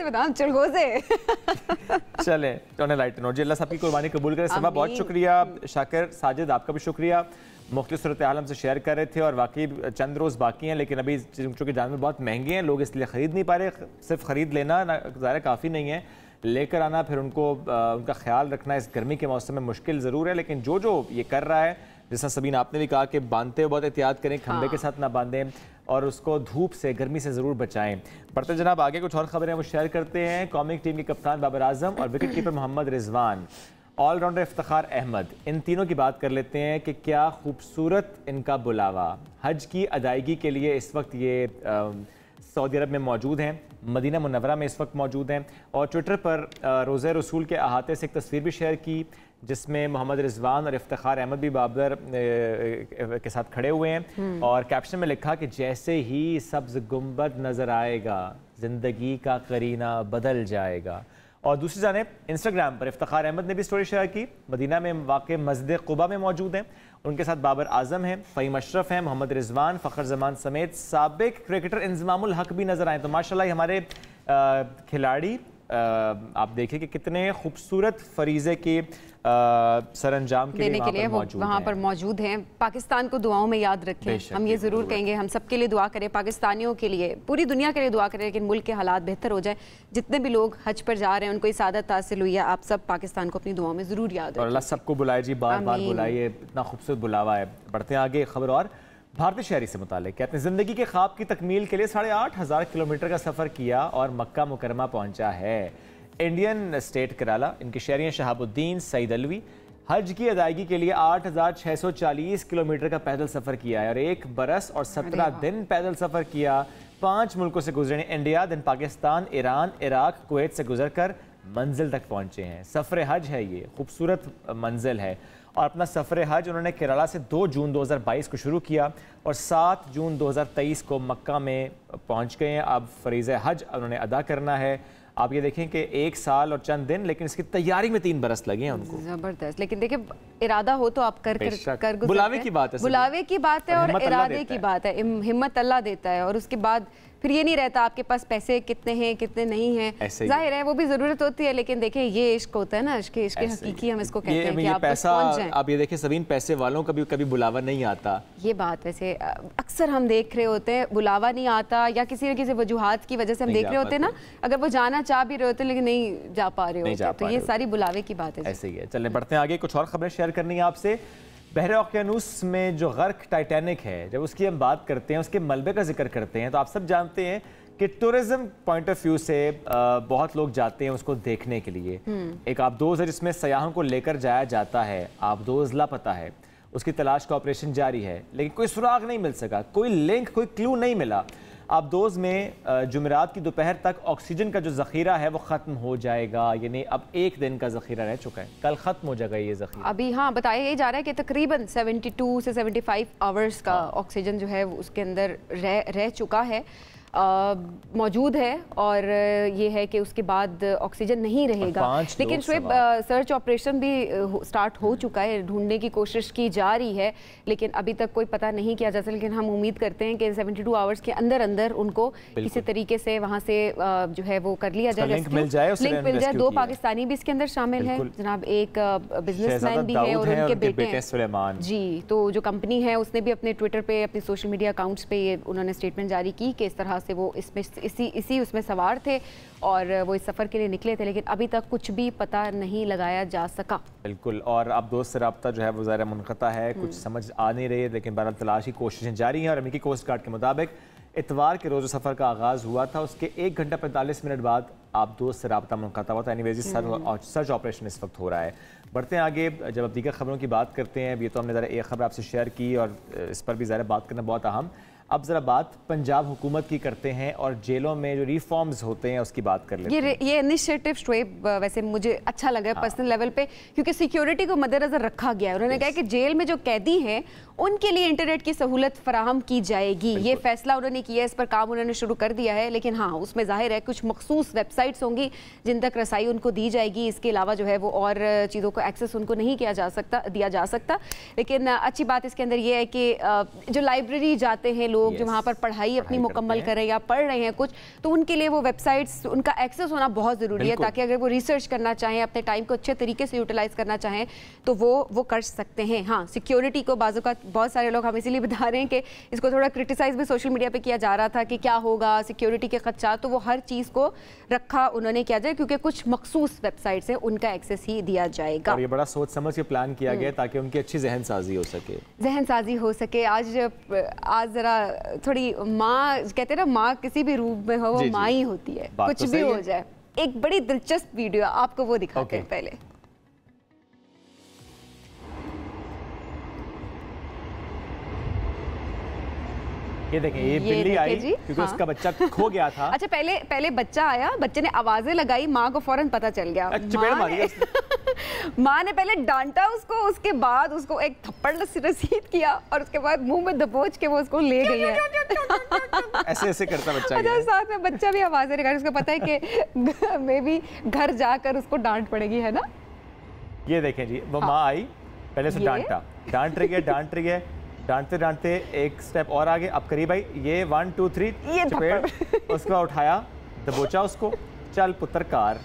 चले तो लाइट नोट जी। अल्लाह सबकी कुर्बानी कबूल करे। सबा बहुत शुक्रिया। शाकिर साजिद आपका भी शुक्रिया, मुख्तलिफ सूरत हाल हमसे शेयर कर रहे थे और वाकई चंद रोज़ बाकी हैं लेकिन अभी चूँकि जानवर बहुत महंगे हैं लोग इसलिए ख़रीद नहीं पा रहे। सिर्फ ख़रीद लेना ज़ाहिर काफ़ी नहीं है, लेकर आना फिर उनको उनका ख्याल रखना इस गर्मी के मौसम में मुश्किल ज़रूर है। लेकिन जो ये कर रहा है, जैसा सबीन आपने भी कहा कि बांधते हुए बहुत एहतियात करें, खंबे के साथ ना बांधें और उसको धूप से गर्मी से ज़रूर बचाएं। बढ़ते जनाब आगे कुछ और ख़बरें वो शेयर करते हैं। कॉमिक टीम के कप्तान बाबर आजम और wicket keeper Mohammad Rizwan, all rounder Iftikhar Ahmed, इन तीनों की बात कर लेते हैं कि क्या खूबसूरत इनका बुलावा। हज की अदायगी के लिए इस वक्त ये सऊदी अरब में मौजूद हैं, मदीना मुनव्वरा में इस वक्त मौजूद हैं और ट्विटर पर रोज़े रसूल के अहाते से एक तस्वीर भी शेयर की जिसमें मोहम्मद रिजवान और इफ्तिखार अहमद भी बाबर के साथ खड़े हुए हैं और कैप्शन में लिखा कि जैसे ही सब्ज़ गुंबद नज़र आएगा ज़िंदगी का करीना बदल जाएगा। और दूसरी जानिब इंस्टाग्राम पर इफ्तिखार अहमद ने भी स्टोरी शेयर की, मदीना में वाक़े मस्जिद क़ुबा में मौजूद हैं, उनके साथ बाबर आजम हैं, फ़हीम अशरफ हैं, मोहम्मद रिजवान, फ़खर जमान समेत साबिक क्रिकेटर इंज़मामुल हक भी नज़र आए। तो माशाल्लाह हमारे खिलाड़ी आप देखिए कि कितने खूबसूरत फरीज़े के सरंजाम के देने के लिए वो वहाँ पर मौजूद हैं। पाकिस्तान को दुआओं में याद रखें, हम ये ज़रूर कहेंगे, हम सबके लिए दुआ करें, पाकिस्तानियों के लिए, पूरी दुनिया के लिए दुआ करें, लेकिन मुल्क के हालात बेहतर हो जाए। जितने भी लोग हज पर जा रहे हैं उनको इसादत हासिल हुई है, आप सब पाकिस्तान को अपनी दुआओं में ज़रूर याद रखें। और अल्लाह सबको बुलाए जी, बार बार बुलाइए, इतना खूबसूरत बुलावा है। बढ़ते हैं आगे खबर और भारतीय शहरी से मुतालिक, कहते हैं ज़िंदगी के ख्वाब की तकमील के लिए 8,500 किलोमीटर का सफ़र किया और मक्का मुकरमा पहुँचा है इंडियन स्टेट केरला। इनके शहरी हैं शहाबुद्दीन सईद अलवी। हज की अदायगी के लिए 8,640 किलोमीटर का पैदल सफ़र किया है और 1 बरस और 17 दिन पैदल सफ़र किया। 5 मुल्कों से गुजरे, इंडिया, दिन पाकिस्तान, ईरान, इराक, कुवैत से गुजर कर मंजिल तक पहुँचे हैं। सफ़र हज है ये, खूबसूरत मंजिल है और अपना सफ़र हज उन्होंने केरला से 2 जून 2022 को शुरू किया और 7 जून 2023 को मक्का में पहुँच गए हैं। अब फरीज़ हज उन्होंने अदा करना है। आप ये देखें कि 1 साल और चंद दिन, लेकिन इसकी तैयारी में 3 बरस लगे हैं उनको। जबरदस्त। लेकिन देखिए इरादा हो तो आप कर बुलावे की बात है, बुलावे की बात है और इरादे की बात है। हिम्मत अल्लाह देता है और उसके बाद फिर ये नहीं रहता आपके पास पैसे कितने हैं कितने नहीं हैं, जाहिर है वो भी ज़रूरत होती है। लेकिन देखें ये इश्क होता है ना, इश्क हकीकी हम इसको कहते हैं कि आप पैसा, आप ये देखें सबीन, पैसे वालों का भी कभी बुलावा नहीं आता। ये बात वैसे अक्सर हम देख रहे होते हैं, बुलावा नहीं आता या किसी न किसी वजूहात की वजह से हम देख रहे होते हैं ना, अगर वो जाना चाह भी रहे होते लेकिन नहीं जा पा रहे होते, तो ये सारी बुलावे की बात है। ऐसे ही है। चलें बढ़ते हैं आगे, कुछ और खबरें शेयर करनी है आपसे। बहरे ओकियानूस में जो गर्क टाइटैनिक है, जब उसकी हम बात करते हैं, उसके मलबे का जिक्र करते हैं, तो आप सब जानते हैं कि टूरिज्म पॉइंट ऑफ व्यू से बहुत लोग जाते हैं उसको देखने के लिए। एक आबदोज़ है जिसमें सयाहों को लेकर जाया जाता है। आबदोज़ लापता है, उसकी तलाश का ऑपरेशन जारी है, लेकिन कोई सुराग नहीं मिल सका, कोई लिंक, कोई क्लू नहीं मिला। आबदोज़ में जुमेरात की दोपहर तक ऑक्सीजन का जो ज़ख़ीरा है वो ख़त्म हो जाएगा, यानी अब 1 दिन का ज़ख़ीरा रह चुका है, कल ख़त्म हो जाएगा ये ज़ख़ीरा। अभी हाँ बताया ये जा रहा है कि तकरीबन 72 से 75 आवर्स का ऑक्सीजन जो है उसके अंदर रह चुका है, मौजूद है और ये है कि उसके बाद ऑक्सीजन नहीं रहेगा। लेकिन शुएब सर्च ऑपरेशन भी स्टार्ट हो चुका है, ढूंढने की कोशिश की जा रही है, लेकिन अभी तक कोई पता नहीं किया जा सकता। लेकिन हम उम्मीद करते हैं कि 72 आवर्स के अंदर अंदर उनको किसी तरीके से वहाँ से जो है वो कर लिया जाए, लिंक मिल जाए। 2 पाकिस्तानी भी इसके अंदर शामिल है जनाब, एक बिजनेसमैन भी है और उनके बेटे सुलेमान जी। तो जो कंपनी है उसने भी अपने ट्विटर पे, अपने सोशल मीडिया अकाउंट्स पे ये उन्होंने स्टेटमेंट जारी की कि इस तरह से वो इसमें इसी उसमें सवार थे और वो इस सफ़र के लिए निकले थे, लेकिन अभी तक कुछ भी पता नहीं लगाया जा सका। बिल्कुल। और अब दोस्त से रब्ता जो है वो ज़रा मुनक़ता है, कुछ समझ आ नहीं रही है, लेकिन बहरहाल तलाश की कोशिशें जारी हैं। और अमेरिकी कोस्ट गार्ड के मुताबिक इतवार के रोज़ सफ़र का आगाज़ हुआ था, उसके 1 घंटा 45 मिनट बाद आप दोस्त से रब्ता मुनक़ता हुआ था। एनीवेज़ सर्च ऑपरेशन इस वक्त हो रहा है। बढ़ते हैं आगे, जब अब दीगर खबरों की बात करते हैं, ये तो हमने ज़रा एक खबर आपसे शेयर की और इस पर भी ज़रा बात करना बहुत अहम। अब ज़रा बात पंजाब हुकूमत की करते हैं और जेलों में जो रिफॉर्म्स होते हैं उसकी बात कर लेते हैं। ये इनिशिएटिव शोएब वैसे मुझे अच्छा लगा है पर्सनल लेवल पे, क्योंकि सिक्योरिटी को मद्देनजर रखा गया है। उन्होंने कहा कि जेल में जो कैदी हैं उनके लिए इंटरनेट की सहूलत फराहम की जाएगी। ये फैसला उन्होंने किया, इस पर काम उन्होंने शुरू कर दिया है। लेकिन हाँ, उसमें जाहिर है कुछ मखसूस वेबसाइट्स होंगी जिन तक रसाई उनको दी जाएगी। इसके अलावा जो है वो और चीज़ों को एक्सेस उनको नहीं दिया जा सकता। लेकिन अच्छी बात इसके अंदर ये है कि जो लाइब्रेरी जाते हैं लोग, जो वहाँ पर पढ़ाई अपनी मुकम्मल कर रहे हैं या पढ़ रहे हैं कुछ, तो उनके लिए वो वेबसाइट्स, उनका एक्सेस होना बहुत ज़रूरी है, ताकि अगर वो रिसर्च करना चाहें, अपने टाइम को अच्छे तरीके से यूटिलाइज करना चाहें तो वो कर सकते हैं। हाँ, सिक्योरिटी को बाजू का बहुत सारे लोग हम इसीलिए बता रहे हैं कि इसको थोड़ा क्रिटिसाइज भी सोशल मीडिया पे किया जा रहा था कि क्या होगा, सिक्योरिटी के खदशात, तो वो हर चीज़ को रखा उन्होंने किया जाए, क्योंकि कुछ मखसूस वेबसाइट्स हैं उनका एक्सेस ही दिया जाएगा। और ये बड़ा सोच समझ के प्लान किया गया ताकि उनकी अच्छी जहन साजी हो सके। आज ज़रा थोड़ी माँ कहते हैं ना, माँ किसी भी रूप में हो वो माँ ही होती है, कुछ भी हो जाए। एक बड़ी दिलचस्प वीडियो आपको वो दिखाते हैं पहले। ये देखें, ये बिल्ली आई क्योंकि उसका बच्चा खो गया था। अच्छा, पहले बच्चा आया, बच्चे ने आवाजें लगाई, माँ को फौरन पता चल गया। माँ ने पहले डांटा उसको, उसके बाद उसको एक थप्पड़ रसीद किया और उसके बाद मुंह में दबोच के वो उसको ले गई है। ऐसे करता बच्चा। अच्छा, साथ में बच्चा भी आवाजें लगा, उसको पता है कि मे बी घर जाकर उसको डांट पड़ेगी, है ना। ये देखें जी, वो माँ आई, पहले से डांट रही है, डांटते डांटते एक स्टेप और आगे, अब करीब आई, ये 1 2 3 चपेट, उसको उठाया, दबोचा उसको, चल पुत्र कार,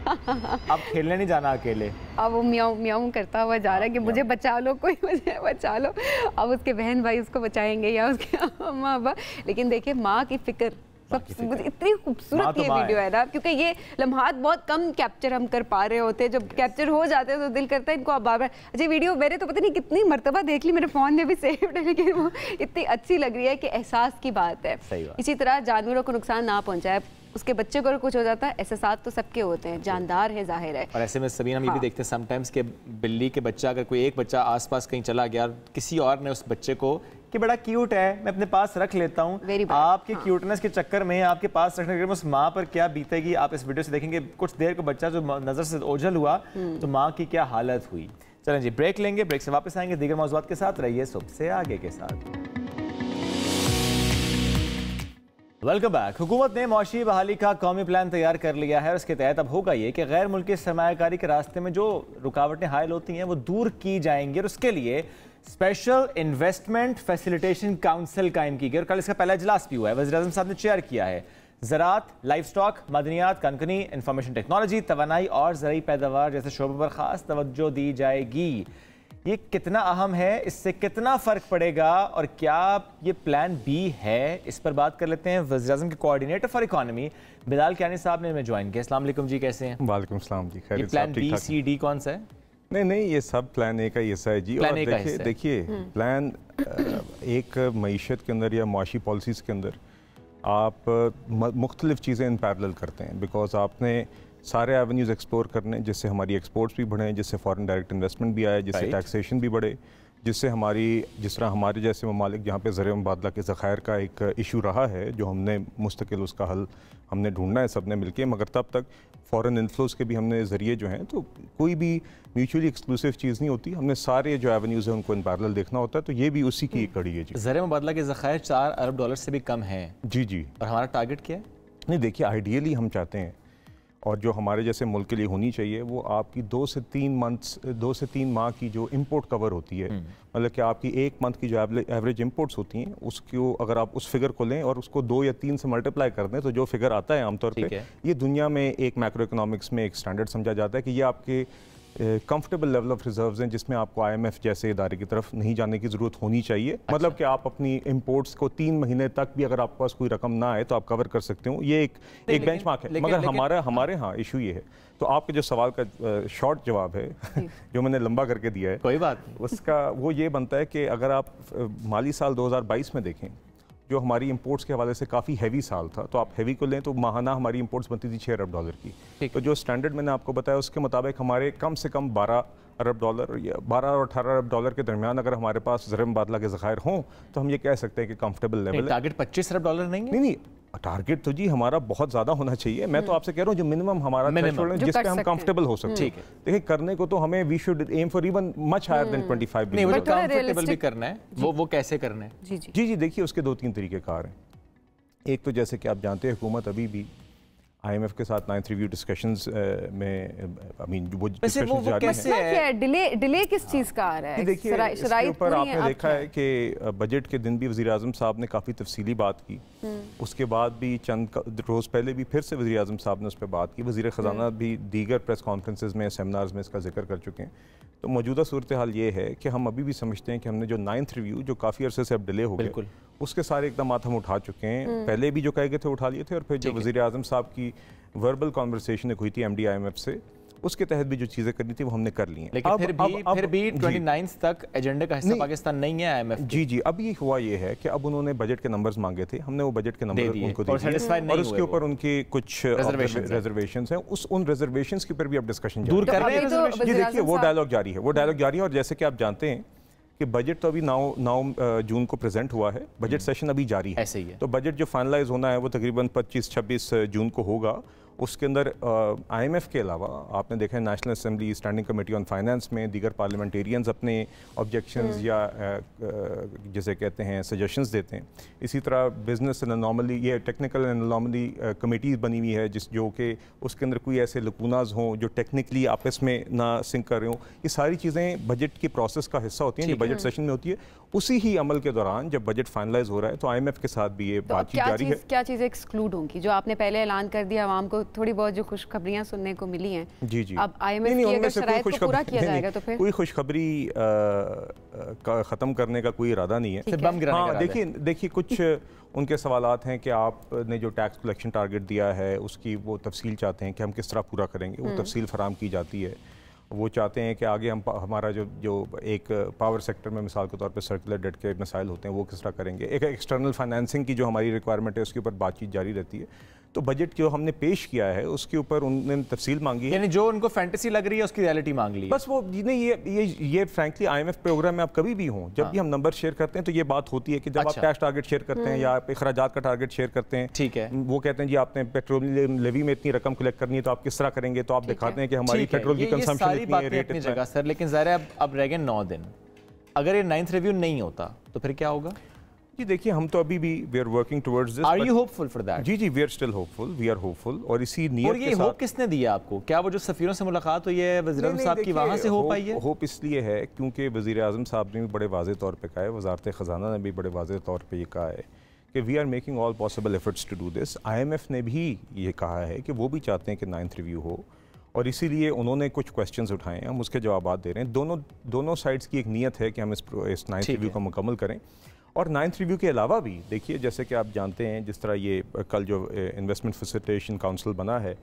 अब खेलने नहीं जाना अकेले। अब वो म्याऊं म्याऊं करता हुआ जा रहा है कि मुझे बचा लो, कोई मुझे बचा लो। अब उसके बहन भाई उसको बचाएंगे या उसके माँ बाप। लेकिन देखिए, माँ की फिक्र, इतनी खूबसूरत ये वीडियो है ना, क्योंकि ये लम्हात बहुत कम कैप्चर हम कर पा रहे होते। जब कैप्चर हो जाते हैं तो दिल करता है इनको अब बार बार। अच्छा, वीडियो मैंने तो पता नहीं कितनी मरतबा देख ली, मेरे फ़ोन में भी सेव्ड है, लेकिन वो इतनी अच्छी लग रही है कि एहसास की बात है। इसी तरह जानवरों को नुकसान ना पहुँचाए, उसके बच्चे को कुछ हो जाता है, एहसास तो सबके होते हैं, जानदार है, जाहिर है। और ऐसे में सभी हम ये भी देखते हैं समटाइम्स कि बिल्ली के बच्चा, अगर कोई एक बच्चा आसपास कहीं चला गया, किसी और ने उस बच्चे को कि बड़ा क्यूट है, मैं अपने पास रख लेता हूँ, आपके क्यूटनेस के चक्कर में आपके पास रखने के उस माँ पर क्या बीतेगी, आप इस वीडियो से देखेंगे। कुछ देर को बच्चा जो नज़र से ओझल हुआ तो माँ की क्या हालत हुई। चलें जी, ब्रेक लेंगे, ब्रेक से वापस आएंगे दीगर मौज़ूआत के साथ। रहिए सुबह से आगे के साथ। Welcome back. हुकूमत ने मौशी बहाली का कौमी प्लान तैयार कर लिया है और इसके तहत अब होगा ये कि गैर मुल्की सरमायाकारी के रास्ते में जो रुकावटें हायल होती हैं वो दूर की जाएंगी, और उसके लिए स्पेशल इन्वेस्टमेंट फैसिलिटेशन काउंसिल कायम की गई और कल इसका पहला इजलास भी हुआ है। वज़ीर आज़म साहब ने चेयर किया है। ज़राअत, लाइफ स्टॉक, मदनियात, कनकनी, इंफॉर्मेशन टेक्नोलॉजी, तवानाई और ज़रूरी पैदावार जैसे शोबों पर ख़ास तवज्जो दी जाएगी। ये कितना अहम है, इससे कितना फ़र्क पड़ेगा और क्या ये प्लान बी है, इस पर बात कर लेते हैं। वज़ीर आज़म के coordinator for economy Bilal Kiani साहब ने हमें ज्वाइन किया। अस्सलाम वालेकुम जी, कैसे हैं? वालेकुम सलाम जी, खैरियत? प्लान बी सी डी कौन सा है? नहीं, ये सब प्लान ए का हिस्सा है जी। और देखिए प्लान एक मईशत के अंदर या मुआशी पॉलिसीज़ के अंदर आप मुख्तलिफ चीज़ें इन पैरेलल करते हैं, बिकॉज आपने सारे एवेन्यूज़ एक्सप्लोर करने, जिससे हमारी एक्सपोर्ट्स भी बढ़ें, जिससे फॉरेन डायरेक्ट इन्वेस्टमेंट भी आए, जिससे टैक्सेशन भी बढ़े, जिससे जिस तरह हमारे जैसे ममालिक जहाँ पे ज़र मुबादला के ज़खायर का एक इशू रहा है, जो हमने मुस्तकिल उसका हल हमने ढूंढना है सब ने मिलके, मगर तब तक फॉरेन इन्फ्लोज के भी हमने ज़रिए जो हैं, तो कोई भी म्यूचुअली एक्सक्लूसिव चीज़ नहीं होती, हमने सारे जो एवेन्यूज़ हैं उनको इन पैरेलल देखना होता है। तो ये भी उसी की एक कड़ी है जी। ज़र मुबादला के ज़खायर $4 अरब से भी कम हैं। जी। और हमारा टारगेट क्या है? नहीं, देखिए आइडियली हम चाहते हैं, और जो हमारे जैसे मुल्क के लिए होनी चाहिए, वो आपकी 2 से 3 माह की जो इंपोर्ट कवर होती है, मतलब कि आपकी 1 मंथ की जो एवरेज इंपोर्ट्स होती हैं, उसको अगर आप उस फिगर को लें और उसको 2 या 3 से मल्टीप्लाई कर दें, तो जो फिगर आता है आमतौर पे, ये दुनिया में एक मैक्रो इकोनॉमिक्स में एक स्टैंडर्ड समझा जाता है कि ये आपके कंफर्टेबल लेवल ऑफ रिजर्व्स हैं, जिसमें आपको IMF जैसे इदारे की तरफ नहीं जाने की ज़रूरत होनी चाहिए। अच्छा। मतलब कि आप अपनी इंपोर्ट्स को 3 महीने तक भी अगर आपके पास कोई रकम ना आए तो आप कवर कर सकते हो। ये एक बेंचमार्क है। मगर हमारे यहाँ इशू ये है, तो आपके जो सवाल का शॉर्ट जवाब है जो मैंने लंबा करके दिया है, कोई बात उसका वो ये बनता है कि अगर आप माली साल 2022 में देखें, जो हमारी इंपोर्ट्स के हवाले से काफ़ी हैवी साल था, तो आप हैवी को लें तो माहाना हमारी इंपोर्ट्स बनती थी $6 अरब की। तो जो स्टैंडर्ड मैंने आपको बताया उसके मुताबिक हमारे कम से कम 12 अरब डॉलर या 12 और 18 अरब डॉलर के दरमियान अगर हमारे पास ज़र मुबादला के ज़खायर हों तो हम ये कह सकते हैं कि कंफर्टेबल लेवल है। टारगेट 25 अरब डॉलर नहीं है? नहीं, टारगेट तो जी हमारा बहुत ज़्यादा होना चाहिए। मैं तो आपसे कह रहा हूँ जो मिनिमम हमारा थ्रेशोल्ड है जिस पे हम कंफर्टेबल हो सकते हैं। देखिए करने को तो हमें we should aim for even much higher than 25 नहीं, वो जो कंफर्टेबल भी करना है वो कैसे करना है? जी देखिए उसके 2-3 तरीक़ेकार हैं। एक तो जैसे कि आप जानते हैं हुकूमत अभी भी IMF के साथ 9th रिव्यू डिस्कशंस में वो डिस्कशंस जारी हैं। डिले किस चीज़ का आ रहा है? देखिए इसके ऊपर आपने देखा है कि बजट के दिन भी वज़ीर आज़म साहब ने काफ़ी तफसीली बात की, उसके बाद भी चंद रोज़ पहले भी फिर से वज़ीर आज़म साहब ने उस पर बात की, वज़ीर ख़जाना भी दीगर प्रेस कॉन्फ्रेंसेज में सेमिनार्स में इसका जिक्र कर चुके हैं। तो मौजूदा सूरत हाल ये है कि हम अभी भी समझते हैं कि हमने जो 9th रिव्यू जो काफ़ी अरसे से अब डिले हो गए उसके सारे इकदाम हम उठा चुके हैं। पहले भी जो कहे गए थे उठा लिए थे, और फिर जो वज़ीर आज़म साहब की वर्बल कॉन्वर्सेशन हुई थी MD IMF से उसके तहत भी जो चीज़ें करनी थी वो हमने कर ली हैं। लेकिन फिर भी 29 तक एजेंडे का हिस्सा पाकिस्तान नहीं है IMF। जी अब ये हुआ ये है कि अब उन्होंने बजट के नंबर्स मांगे थे, हमने वो बजट के नंबर उनको दे दिए और उसके ऊपर उनके कुछ रिजर्वेशंस हैं। उन रिजर्वेशंस के ऊपर भी अब डिस्कशन दूर कर रहे हैं। जी देखिए वो डायलॉग जारी है, और जैसे कि आप जानते हैं कि बजट तो अभी 9 जून को प्रेजेंट हुआ है, बजट सेशन अभी जारी है। ऐसे ही है। तो बजट जो फाइनलाइज होना है वो तकरीबन 25-26 जून को होगा। उसके अंदर IMF के अलावा आपने देखा है national assembly standing committee on finance में दीगर पार्लियामेंटेरियंस अपने ऑब्जेक्शंस या जैसे कहते हैं सजेशंस देते हैं। इसी तरह बिजनेस एंड अनॉमली ये टेक्निकल एंड अनॉमली कमेटीज़ बनी हुई है जो कि उसके अंदर कोई ऐसे लकूनाज हों जो टेक्निकली आपस में ना सिंक कर रहे हों। ये सारी चीज़ें बजट की प्रोसेस का हिस्सा होती हैं जो बजट सेशन में होती है। उसी ही अमल के दौरान जब बजट फाइनलाइज हो रहा है तो IMF के साथ भी ये बातचीत जारी है। क्या चीज़ें एक्सक्लूड होंगी जो आपने पहले ऐलान कर दिया, आवाम को थोड़ी बहुत जो खुशखबरियां सुनने को मिली हैं? जी अब IMF की अगर शराइत को पूरा किया जाएगा तो फिर कोई खुशखबरी ख़त्म करने का कोई इरादा नहीं है। हाँ देखिए कुछ उनके सवालात हैं कि आपने जो टैक्स कलेक्शन टारगेट दिया है उसकी वो तफसील चाहते हैं कि हम किस तरह पूरा करेंगे, वो तफसील फराम की जाती है। वो चाहते हैं कि आगे हम हमारा जो एक पावर सेक्टर में मिसाल के तौर पे सर्कुलर डेट के मसाइल होते हैं वो किस तरह करेंगे। एक एक्सटर्नल फाइनेंसिंग की जो हमारी रिक्वायरमेंट है उसके ऊपर बातचीत जारी रहती है। तो बजट जो हमने पेश किया है उसके ऊपर उन्होंने तफसील मांगी है, यानी जो उनको फैंटेसी लग रही है उसकी रियलिटी मांग ली। बस वो नहीं ये फ्रैंकली IMF प्रोग्राम में आप कभी भी हों जब भी हम नंबर शेयर करते हैं तो ये बात होती है कि जब आप टैक्स टारगेट शेयर करते हैं या आप अखराजात का टारगेट शेयर करते हैं, ठीक है, वो कहते हैं जी आपने पेट्रोलियम लेवी में इतनी रकम कलेक्ट करनी है तो आप किस तरह करेंगे, तो आप दिखाते हैं कि हमारी पेट्रोल की कंजम्पशन इतनी है, रेट इतना है। सर लेकिन ज़ाहिर है अब रह गए 9 दिन, अगर ये 9th रिव्यू नहीं होता तो फिर क्या होगा? जी देखिए हम तो अभी भी we are working towards this. Are you hopeful for that? जी we are still hopeful, we are hopeful. और इसी नियत और ये के साथ होप किसने दिया आपको? क्या वो जो सफीरों से मुलाकात हुई है वज़ीर आज़म साहब की वहाँ से हो पाई है? होप इसलिए है क्योंकि वज़ीर आज़म साहब ने भी बड़े वाज़ेह तौर पे कहा है, वज़ारत ख़जाना ने भी बड़े वाज़ेह तौर पे ये कहा है कि we are making all possible efforts to do this. IMF ने भी ये कहा है कि वो भी चाहते हैं कि 9th रिव्यू हो और इसीलिए उन्होंने कुछ क्वेश्चंस उठाए हैं, हम उसके जवाब दे रहे हैं। दोनों साइड्स की एक नीयत है कि हम इस 9th रिव्यू को मुकम्मल करें। और 9th रिव्यू के अलावा भी देखिए जैसे कि आप जानते हैं जिस तरह ये कल जो इन्वेस्टमेंट फैसिलिटेशन काउंसिल बना है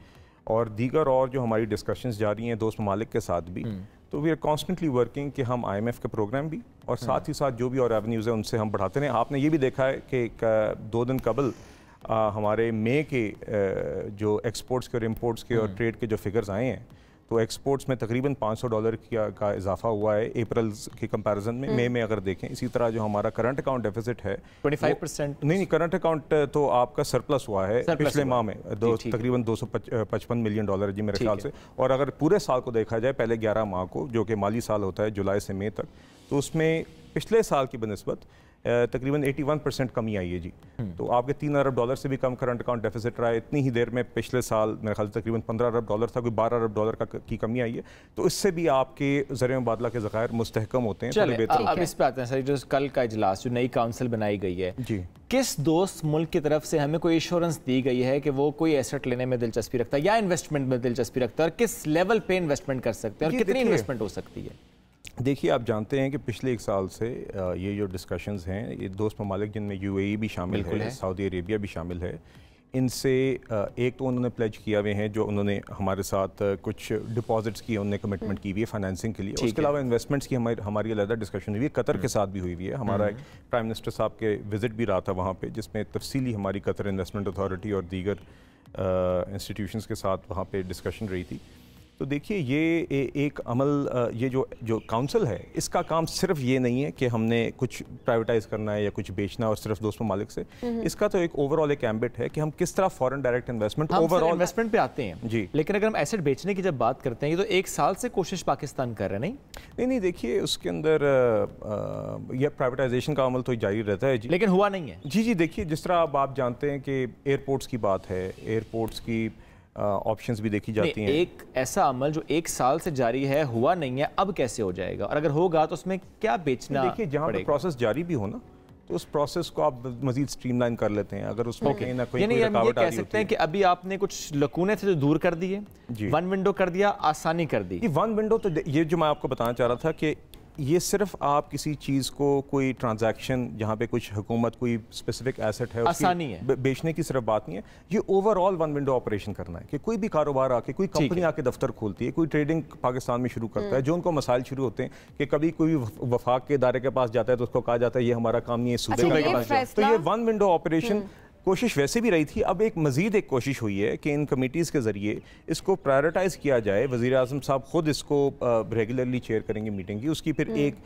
और दीगर और जो हमारी डिस्कशंस जारी हैं दोस्त ममालिक के साथ भी, तो वी आर कॉन्स्टेंटली वर्किंग कि हम IMF के प्रोग्राम भी और साथ ही साथ जो भी और एवेन्यूज़ है उनसे हम बढ़ाते रहें। आपने ये भी देखा है कि 2 दिन कबल हमारे मई के जो एक्सपोर्ट्स के और इम्पोर्ट्स के और ट्रेड के जो फिगर्स आए हैं तो एक्सपोर्ट्स में तकरीबन $500 का इजाफा हुआ है अप्रैल के कंपैरिजन में। मई में अगर देखें इसी तरह जो हमारा करंट अकाउंट डेफिसिट है 25%। नहीं करंट अकाउंट तो आपका सरप्लस हुआ है पिछले माह में तकरीबन $255 मिलियन जी मेरे ख्याल से। और अगर पूरे साल को देखा जाए पहले 11 माह को जो कि माली साल होता है जुलाई से मई तक, तो उसमें पिछले साल की बनस्बत तकरीबन 81% कमी आई है जी। तो आपके $3 अरब से भी कम करंट अकाउंट डेफिसिट रहा है। इतनी ही देर में पिछले साल मेरे ख्याल से तकरीबन $15 अरब था, कोई $12 अरब की कमी आई है। तो इससे भी आपके ज़रिए मुबादला के ज़खायर मुस्तहकम होते हैं। चलिए अब इस पे आते हैं सर, जो कल का इजलास जो नई काउंसिल बनाई गई है जी, किस दोस्त मुल्क की तरफ से हमें कोई एश्योरेंस दी गई है कि वो कोई एसेट लेने में दिलचस्पी रखता है या इन्वेस्टमेंट में दिलचस्पी रखता है और किस लेवल पे इन्वेस्टमेंट कर सकते हैं और कितनी इन्वेस्टमेंट हो सकती है? देखिए आप जानते हैं कि पिछले 1 साल से ये जो डिस्कशंस हैं ये दोस्त ममालिक जिनमें UAE भी शामिल है, सऊदी अरेबिया भी शामिल है, इनसे एक तो उन्होंने प्लेज किया हुए हैं जो उन्होंने हमारे साथ कुछ डिपॉजिट्स किए, उन्होंने कमिटमेंट की हुई है फाइनेंसिंग के लिए। उसके अलावा इन्वेस्टमेंट्स की हमारी अलग डिस्कशन हुई है, कतर के साथ भी हुई है। हमारा एक प्राइम मिनिस्टर साहब के विजिट भी रहा था वहाँ पे, जिसमें तफसीली हमारी कतर इन्वेस्टमेंट अथॉरिटी और दीगर इंस्टीट्यूशंस के साथ वहाँ पे डिस्कशन रही थी। तो देखिए ये एक अमल, ये जो काउंसिल है इसका काम सिर्फ ये नहीं है कि हमने कुछ प्राइवेटाइज करना है या कुछ बेचना और सिर्फ दोस्त ममालिक से। इसका तो एक ओवरऑल एक एम्बिट है कि हम किस तरह foreign direct investment overall investment पे आते हैं जी। लेकिन अगर हम एसेट बेचने की जब बात करते हैं, ये तो 1 साल से कोशिश पाकिस्तान कर रहे हैं। नहीं देखिए उसके अंदर यह प्राइवेटाइजेशन का अमल तो जारी रहता है जी, लेकिन हुआ नहीं है। जी देखिए जिस तरह अब आप जानते हैं कि एयरपोर्ट्स की बात है, एयरपोर्ट्स की ऑप्शंस भी देखी जाती हैं। एक ऐसा अमल जो 1 साल से जारी है, हुआ नहीं है, अब कैसे हो जाएगा? और अगर होगा तो उसमें क्या बेचना? देखिए जहाँ पे प्रोसेस जारी भी हो ना, तो उस प्रोसेस को आप मजीद स्ट्रीमलाइन कर लेते हैं। अगर उसमें कहीं ना कोई रकावट आ रही होती है कि अभी आपने कुछ लकूने थे जो दूर कर दिए, वन विंडो कर दिया, आसानी कर दी। वन विंडो तो ये जो मैं आपको बताना चाह रहा था कि ये सिर्फ आप किसी चीज़ को, कोई ट्रांजैक्शन जहाँ पे कुछ हुकूमत कोई स्पेसिफिक एसेट है आसानी है बेचने की सिर्फ बात नहीं है, ये ओवरऑल वन विंडो ऑपरेशन करना है कि कोई भी कारोबार आके, कोई कंपनी आके दफ्तर खोलती है, कोई ट्रेडिंग पाकिस्तान में शुरू करता है, जो उनको मसाइल शुरू होते हैं कि कभी कोई वफाक के इदारे के पास जाता है तो उसको कहा जाता है ये हमारा काम नहीं है, सूबे के पास जाओ। तो ये वन विंडो ऑपरेशन कोशिश वैसे भी रही थी। अब एक मज़ीद एक कोशिश हुई है कि इन कमेटीज़ के ज़रिए इसको प्रायोरिटाइज़ किया जाए। वज़ीर आज़म साहब ख़ुद इसको रेगुलरली चेयर करेंगे मीटिंग की, उसकी फिर एक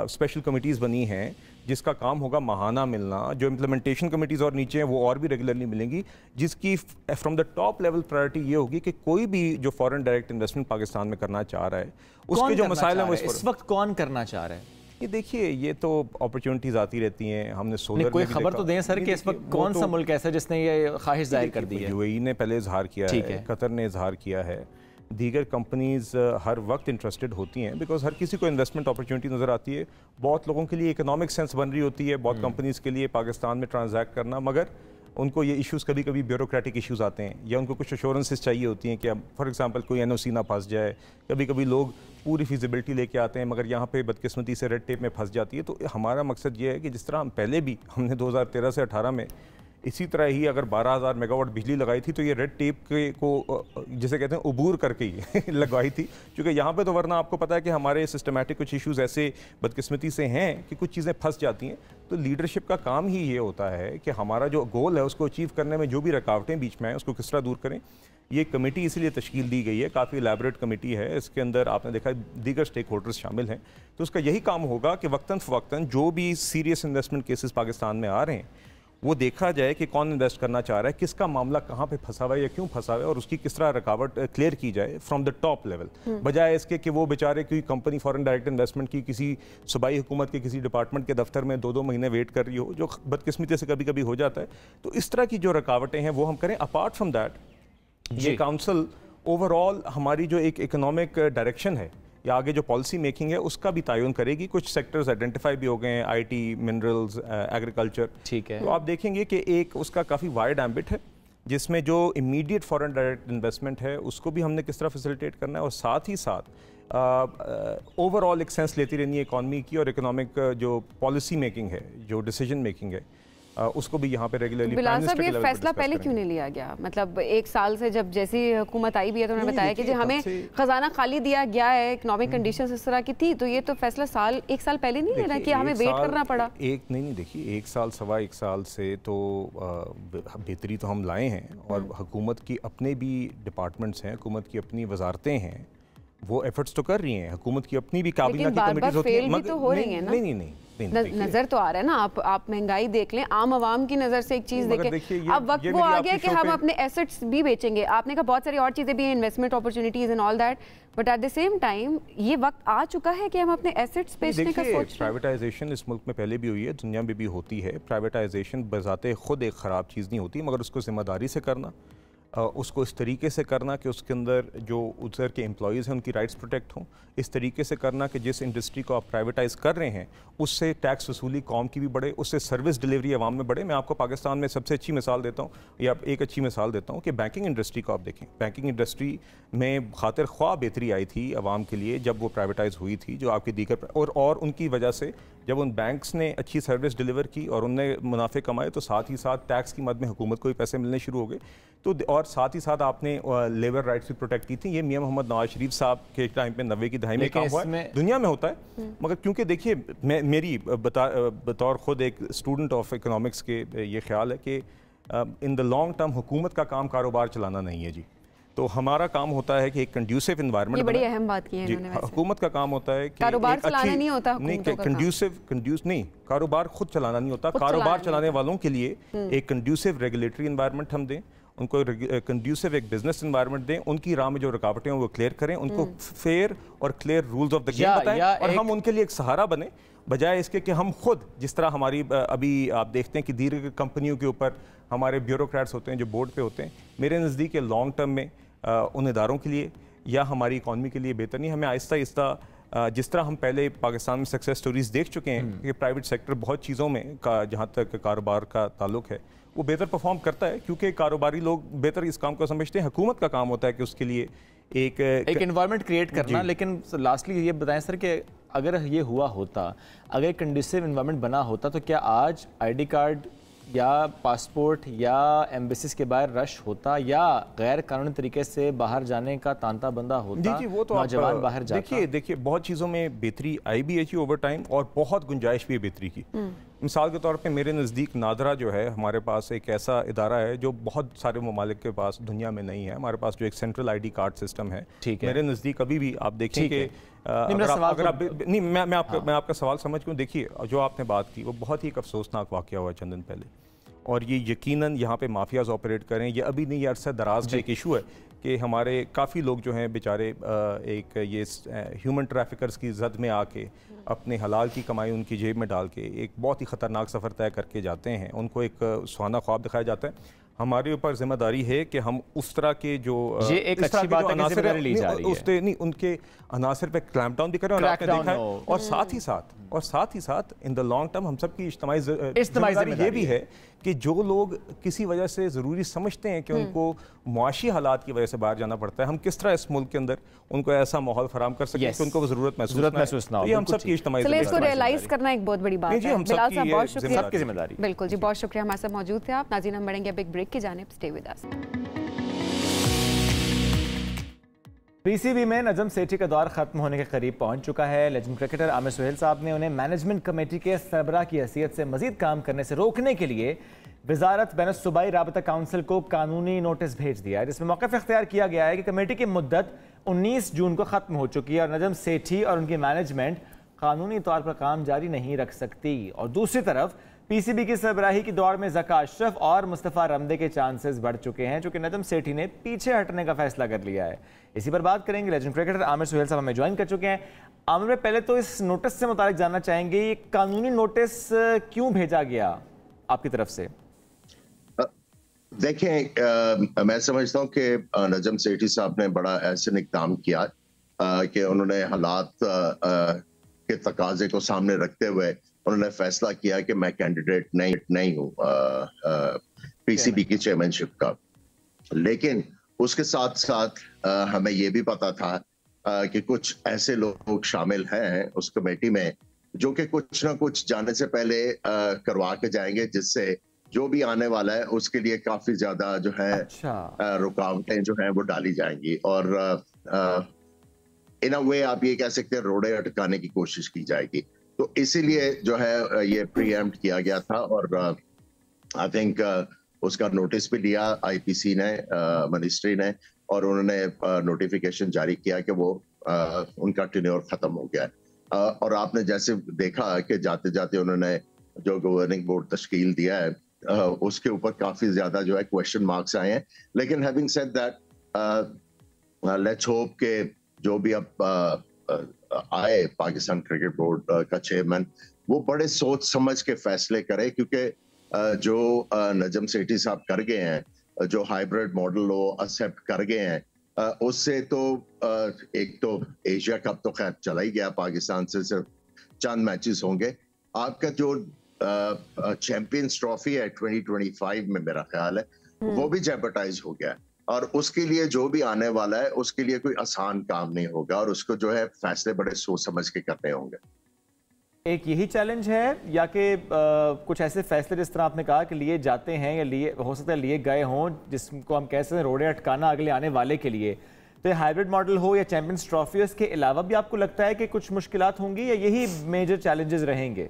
स्पेशल कमेटीज़ बनी हैं जिसका काम होगा माहाना मिलना। जो इम्प्लीमेंटेशन कमेटीज़ और नीचे हैं वो और भी रेगुलरली मिलेंगी, जिसकी from the top level priority ये होगी कि कोई भी जो फॉरेन डायरेक्ट इन्वेस्टमेंट पाकिस्तान में करना चाह रहा है उसके जो मसाइल हैं वो इस वक्त कौन करना चाह रहा है? ये देखिए ये तो अपॉर्चुनिटीज आती रहती हैं। हमने सोलर कोई खबर तो दें सर कि इस वक्त कौन सा मुल्क ऐसा जिसने ये ख्वाहिश जाहिर कर दी है? यूएई ने पहले इजहार किया है, कतर ने इजहार किया है, दीगर कंपनीज हर वक्त इंटरेस्टेड होती हैं बिकॉज हर किसी को इन्वेस्टमेंट अपॉर्चुनिटी नज़र आती है। बहुत लोगों के लिए इकोनॉमिक सेंस बन रही होती है, बहुत कंपनीज़ के लिए पाकिस्तान में ट्रांजैक्ट करना, मगर उनको ये इश्यूज़ कभी कभी ब्यूरोक्रेटिक इश्यूज़ आते हैं या उनको कुछ अश्योरेंसेस चाहिए होती हैं कि अब फॉर एग्जांपल कोई एनओसी ना फंस जाए। कभी कभी लोग पूरी फिजिबिलिटी लेके आते हैं मगर यहाँ पे बदकिस्मती से रेड टेप में फंस जाती है। तो हमारा मकसद ये है कि जिस तरह हम पहले भी हमने 2013 से 18 में इसी तरह ही अगर 12,000 मेगावाट बिजली लगाई थी तो ये रेड टेप को जिसे कहते हैं उबूर करके ही लगवाई थी, क्योंकि यहाँ पे तो वरना आपको पता है कि हमारे सिस्टमेटिक कुछ इश्यूज़ ऐसे बदकिस्मती से हैं कि कुछ चीज़ें फंस जाती हैं। तो लीडरशिप का काम ही ये होता है कि हमारा जो गोल है उसको अचीव करने में जो भी रुकावटें बीच में आए उसको किस तरह दूर करें। ये कमेटी इसीलिए तश्कील दी गई है, काफ़ी एलैबोरेट कमेटी है। इसके अंदर आपने देखा दीगर स्टेक होल्डर्स शामिल हैं। तो उसका यही काम होगा कि वक्तन फ़वक्तन जो भी सीरियस इन्वेस्टमेंट केसेस पाकिस्तान में आ रहे हैं वो देखा जाए कि कौन इन्वेस्ट करना चाह रहा है, किसका मामला कहाँ पे फंसा हुआ है या क्यों फंसा हुआ है, और उसकी किस तरह रुकावट क्लियर की जाए फ्रॉम द टॉप लेवल, बजाय इसके कि वो बेचारे कोई कंपनी फॉरेन डायरेक्ट इन्वेस्टमेंट की किसी सूबाई हुकूमत के किसी डिपार्टमेंट के दफ्तर में 2-2 महीने वेट कर रही हो, जो बदकिस्मती से कभी कभी हो जाता है। तो इस तरह की जो रुकावटें हैं वो हम करें। अपार्ट फ्रॉम दैट ये काउंसिल ओवरऑल हमारी जो एक इकोनॉमिक डायरेक्शन है या आगे जो पॉलिसी मेकिंग है उसका भी तयन करेगी। कुछ सेक्टर्स आइडेंटिफाई भी हो गए हैं, आईटी, मिनरल्स, एग्रीकल्चर। ठीक है। तो आप देखेंगे कि एक उसका काफ़ी वाइड एम्बिट है जिसमें जो इमीडिएट फॉरेन डायरेक्ट इन्वेस्टमेंट है उसको भी हमने किस तरह फैसिलिटेट करना है, और साथ ही साथ ओवरऑल एक सेंस लेती रहनी है इकॉनमी की, और इकोनॉमिक जो पॉलिसी मेकिंग है, जो डिसीजन मेकिंग है, उसको भी यहाँ पे रेगुलरली। बिलाल साहब ये फैसला पहले क्यों नहीं लिया गया? मतलब 1 साल से जब जैसी हुकूमत आई भी है तो उन्होंने बताया कि जो हमें खजाना खाली दिया गया है, इकोनॉमिक कंडीशंस इस तरह की थी, तो ये तो फैसला 1 साल पहले नहीं लेना कि हमें वेट करना पड़ा। नहीं देखिए 1 साल सवा 1 साल से तो बेहतरी तो हम लाए हैं, और हुकूमत की अपने भी डिपार्टमेंट्स हैं, हुकूमत की अपनी वजारतें हैं, वो एफर्ट्स तो कर रही हैं। हुकूमत की अपनी भी काबिना की कमेटीज होती हैं, मगर तो हो रही है ना। नहीं नजर तो आ रहा है ना। आप महंगाई देख लें, आम आवाम की नजर से एक चीज देखें। अब वक्त वो आ गया कि हम अपने एसेट्स भी बेचेंगे। आपने कहा बहुत सारी और चीजें भी हैं, investment opportunities and all that, but at the same time ये वक्त आ चुका है कि हम अपने एसेट्स बेचने का सोच रहे हैं। प्राइवेटाइजेशन इस मुल्क में पहले भी हुई है, दुनिया में भी होती है। प्राइवेटाइजेशन बजाते खुद एक ख़राब चीज़ नहीं होती, मगर उसको जिम्मेदारी से करना, उसको इस तरीके से करना कि उसके अंदर जो उधर के एम्प्लॉयज़ हैं उनकी राइट्स प्रोटेक्ट हों, इस तरीके से करना कि जिस इंडस्ट्री को आप प्राइवेटाइज़ कर रहे हैं उससे टैक्स वसूली कौम की भी बढ़े, उससे सर्विस डिलीवरी आवाम में बढ़े। मैं आपको पाकिस्तान में सबसे अच्छी मिसाल देता हूँ, या एक अच्छी मिसाल देता हूँ कि बैंकिंग इंडस्ट्री को आप देखें। बैंकिंग इंडस्ट्री में खातिर ख्वाह बेहतरी आई थी आवाम के लिए जब वो प्राइवेटाइज़ हुई थी, जो आपकी दीगर और उनकी वजह से जब उन बैंक्स ने अच्छी सर्विस डिलीवर की और उनने मुनाफे कमाए, तो साथ ही साथ टैक्स की मद में हुकूमत को भी पैसे मिलने शुरू हो गए। तो और साथ ही साथ आपने लेबर राइट्स भी प्रोटेक्ट की थी। ये मियां मोहम्मद नवाज शरीफ साहब के टाइम पे 90 की दहाई में काम हुआ है, दुनिया में होता है। मगर क्योंकि देखिए मेरी बतौर खुद एक स्टूडेंट ऑफ इकोनॉमिक्स के ये ख्याल है कि इन द लॉन्ग टर्म हुकूमत का काम कारोबार चलाना नहीं है जी। तो हमारा काम होता है कि एक कंड्यूसिव एनवायरनमेंट, ये बड़ी अहम बात की है इन्होंने। हुकूमत का काम होता है कि कारोबार चलाना नहीं होता, नहीं, कारोबार खुद चलाना नहीं होता, कारोबार चलाने वालों के लिए एक कंड्यूसिव रेगुलेटरी एनवायरनमेंट हम दें, उनको कंड्यूसिव एक बिजनेस एनवायरनमेंट दें, उनकी राह में जो रुकावटें हैं वो क्लियर करें, उनको फेयर और clear rules of the game बताएं और हम उनके लिए एक सहारा बने, बजाय इसके कि हम खुद, जिस तरह हमारी अभी आप देखते हैं कि दीर्घ कंपनियों के ऊपर हमारे ब्यूरोक्रेट्स होते हैं जो बोर्ड पे होते हैं, मेरे नज़दीक लॉन्ग टर्म में उन इदारों के लिए या हमारी इकॉनमी के लिए बेहतर नहीं। हमें आहिस्ता आहिस्ता, जिस तरह हम पहले पाकिस्तान में सक्सेस स्टोरीज देख चुके हैं कि प्राइवेट सेक्टर बहुत चीज़ों में जहाँ तक कारोबार का ताल्लुक है वो बेहतर परफॉर्म करता है, क्योंकि कारोबारी लोग बेहतर इस काम को समझते हैं। हुकूमत का काम होता है कि उसके लिए एक एनवायरनमेंट क्रिएट करना। लेकिन लास्टली ये बताएं सर कि अगर ये हुआ होता, अगर कंडीसिव एनवायरनमेंट बना होता, तो क्या आज आईडी कार्ड या पासपोर्ट या एम्बेसीज के बाहर रश होता या गैर कानूनी तरीके से बाहर जाने का तांता बंदा होता? वो तो नौजवान बाहर जाता। देखिए बहुत चीज़ों में बेहतरी आई भी है ओवर टाइम और बहुत गुंजाइश भी है बेहतरी की। मिसाल के तौर पे मेरे नज़दीक नादरा जो है, हमारे पास एक ऐसा इदारा है जो बहुत सारे ममालिक के पास दुनिया में नहीं है। हमारे पास जो एक सेंट्रल आईडी कार्ड सिस्टम है, मेरे नज़दीक अभी भी आप देखें कि मैं आपका सवाल समझ क्यों, देखिए जो आपने बात की वो बहुत ही एक अफसोसनाक वाक़या हुआ चंद दिन पहले, और ये यकीनन यहाँ पे माफियाज ऑपरेट करें, ये अभी नहीं, ये अरसा दराज का एक इशू है कि हमारे काफ़ी लोग जो हैं बेचारे एक ये ह्यूमन ट्रैफिकर्स की जद में आके अपने हलाल की कमाई उनकी जेब में डाल के एक बहुत ही ख़तरनाक सफ़र तय करके जाते हैं। उनको एक सुहाना ख्वाब दिखाया जाता है। हमारे ऊपर जिम्मेदारी है कि हम उस तरह के जो एक अच्छी बात है कि जिम्मेदारी ली जा रही है, उससे नहीं उनके अनासर पे क्लैंप डाउन भी करें, और आपने देखा है, और साथ ही साथ इन द लॉन्ग टर्म हम सब की इज्तिमाई जिम्मेदारी ये भी है कि जो लोग किसी वजह से ज़रूरी समझते हैं कि उनको मुआशी हालात की वजह से बाहर जाना पड़ता है, हम किस तरह इस मुल्क के अंदर उनको ऐसा माहौल फराहम कर सकते हैं कि उनको ज़रूरत महसूस ना हो। ये हम सब की इज्तिमाई जिम्मेदारी, इसको रियलाइज करना एक बहुत बड़ी बात है। बिलाल साहब बहुत शुक्रिया, सबकी जिम्मेदारी। बिल्कुल जी, बहुत शुक्रिया हमारे साथ मौजूद थे आप। नाज़रीन, हम बढ़ेंगे अब एक ब्रेक की जानिब, स्टे विद अस। पीसीबी में नजम सेठी का दौर खत्म होने के करीब पहुंच चुका है। लेजेंड क्रिकेटर आमिर सुहेल साहब ने उन्हें मैनेजमेंट कमेटी के सरबराह की हैसियत से मजीद काम करने से रोकने के लिए वजारत बैन सूबाई राबता काउंसिल को कानूनी नोटिस भेज दिया है, जिसमें मौक़िफ़ इख्तियार किया गया है कि कमेटी की मुद्दत 19 जून को ख़त्म हो चुकी है और नजम सेठी और उनकी मैनेजमेंट कानूनी तौर पर काम जारी नहीं रख सकती। और दूसरी तरफ पीसीबी की सरबराही की दौड़ में ज़का अशरफ और मुस्तफ़ा रमदे के चांसेस बढ़ चुके हैं, चूँकि नजम सेठी ने पीछे हटने का फैसला कर लिया है। इसी पर बात करेंगे। लेजेंड क्रिकेटर आमिर सुहेल साहब हमें ज्वाइन कर चुके हैं। आमिर में पहले तो इस नोटिस से मुतालिक जानना चाहेंगे, ये कानूनी नोटिस क्यों भेजा गया आपकी तरफ से? देखें, मैं समझता हूँ कि नजम सेठी साहब ने बड़ा ऐसे इक़दाम किया कि उन्होंने हालात के तकाजे को सामने रखते हुए उन्होंने फैसला किया कि मैं कैंडिडेट नहीं हूँ पीसीबी की चेयरमैनशिप का। लेकिन उसके साथ साथ हमें ये भी पता था कि कुछ ऐसे लोग शामिल हैं उस कमेटी में जो कि कुछ ना कुछ जाने से पहले करवा के जाएंगे, जिससे जो भी आने वाला है उसके लिए काफी ज्यादा जो है रुकावटें जो हैं वो डाली जाएंगी, और इन अ वे आप ये कह सकते हैं रोड़े अटकाने की कोशिश की जाएगी। तो इसीलिए जो है ये प्रीएम्प्ट किया गया था, और आई थिंक उसका नोटिस भी लिया आईपीसी ने, मिनिस्ट्री ने, और उन्होंने नोटिफिकेशन जारी किया कि वो उनका टेन्योर खत्म हो गया है। और आपने जैसे देखा कि जाते जाते उन्होंने जो गवर्निंग बोर्ड तश्कील दिया है उसके ऊपर काफी ज्यादा जो है क्वेश्चन मार्क्स आए हैं। लेकिन having said that, let's hope के जो भी अब आए पाकिस्तान क्रिकेट बोर्ड का चेयरमैन वो बड़े सोच समझ के फैसले करे, क्योंकि जो नजम सेठी साहब कर गए हैं, जो हाइब्रिड मॉडल वो एक्सेप्ट कर गए हैं, उससे तो एक तो एशिया कप तो खैर चला ही गया, पाकिस्तान से सिर्फ चंद मैचेस होंगे। आपका जो चैंपियंस ट्रॉफी है 2025 में मेरा ख्याल है वो भी जेपरटाइज हो गया, और उसके लिए जो भी आने वाला है उसके लिए कोई आसान काम नहीं होगा, और उसको जो है फैसले बड़े सोच समझ के करने होंगे। एक यही चैलेंज है या कि कुछ ऐसे फैसले जिस तरह आपने कहा कि लिए जाते हैं या लिए हो सकता है लिए गए हों, जिसको हम कह सकते हैं रोड़े अटकाना अगले आने वाले के लिए, तो ये हाइब्रिड मॉडल हो या चैंपियंस ट्रॉफी, इसके अलावा भी आपको लगता है कि कुछ मुश्किलात होंगी या यही मेजर चैलेंजेस रहेंगे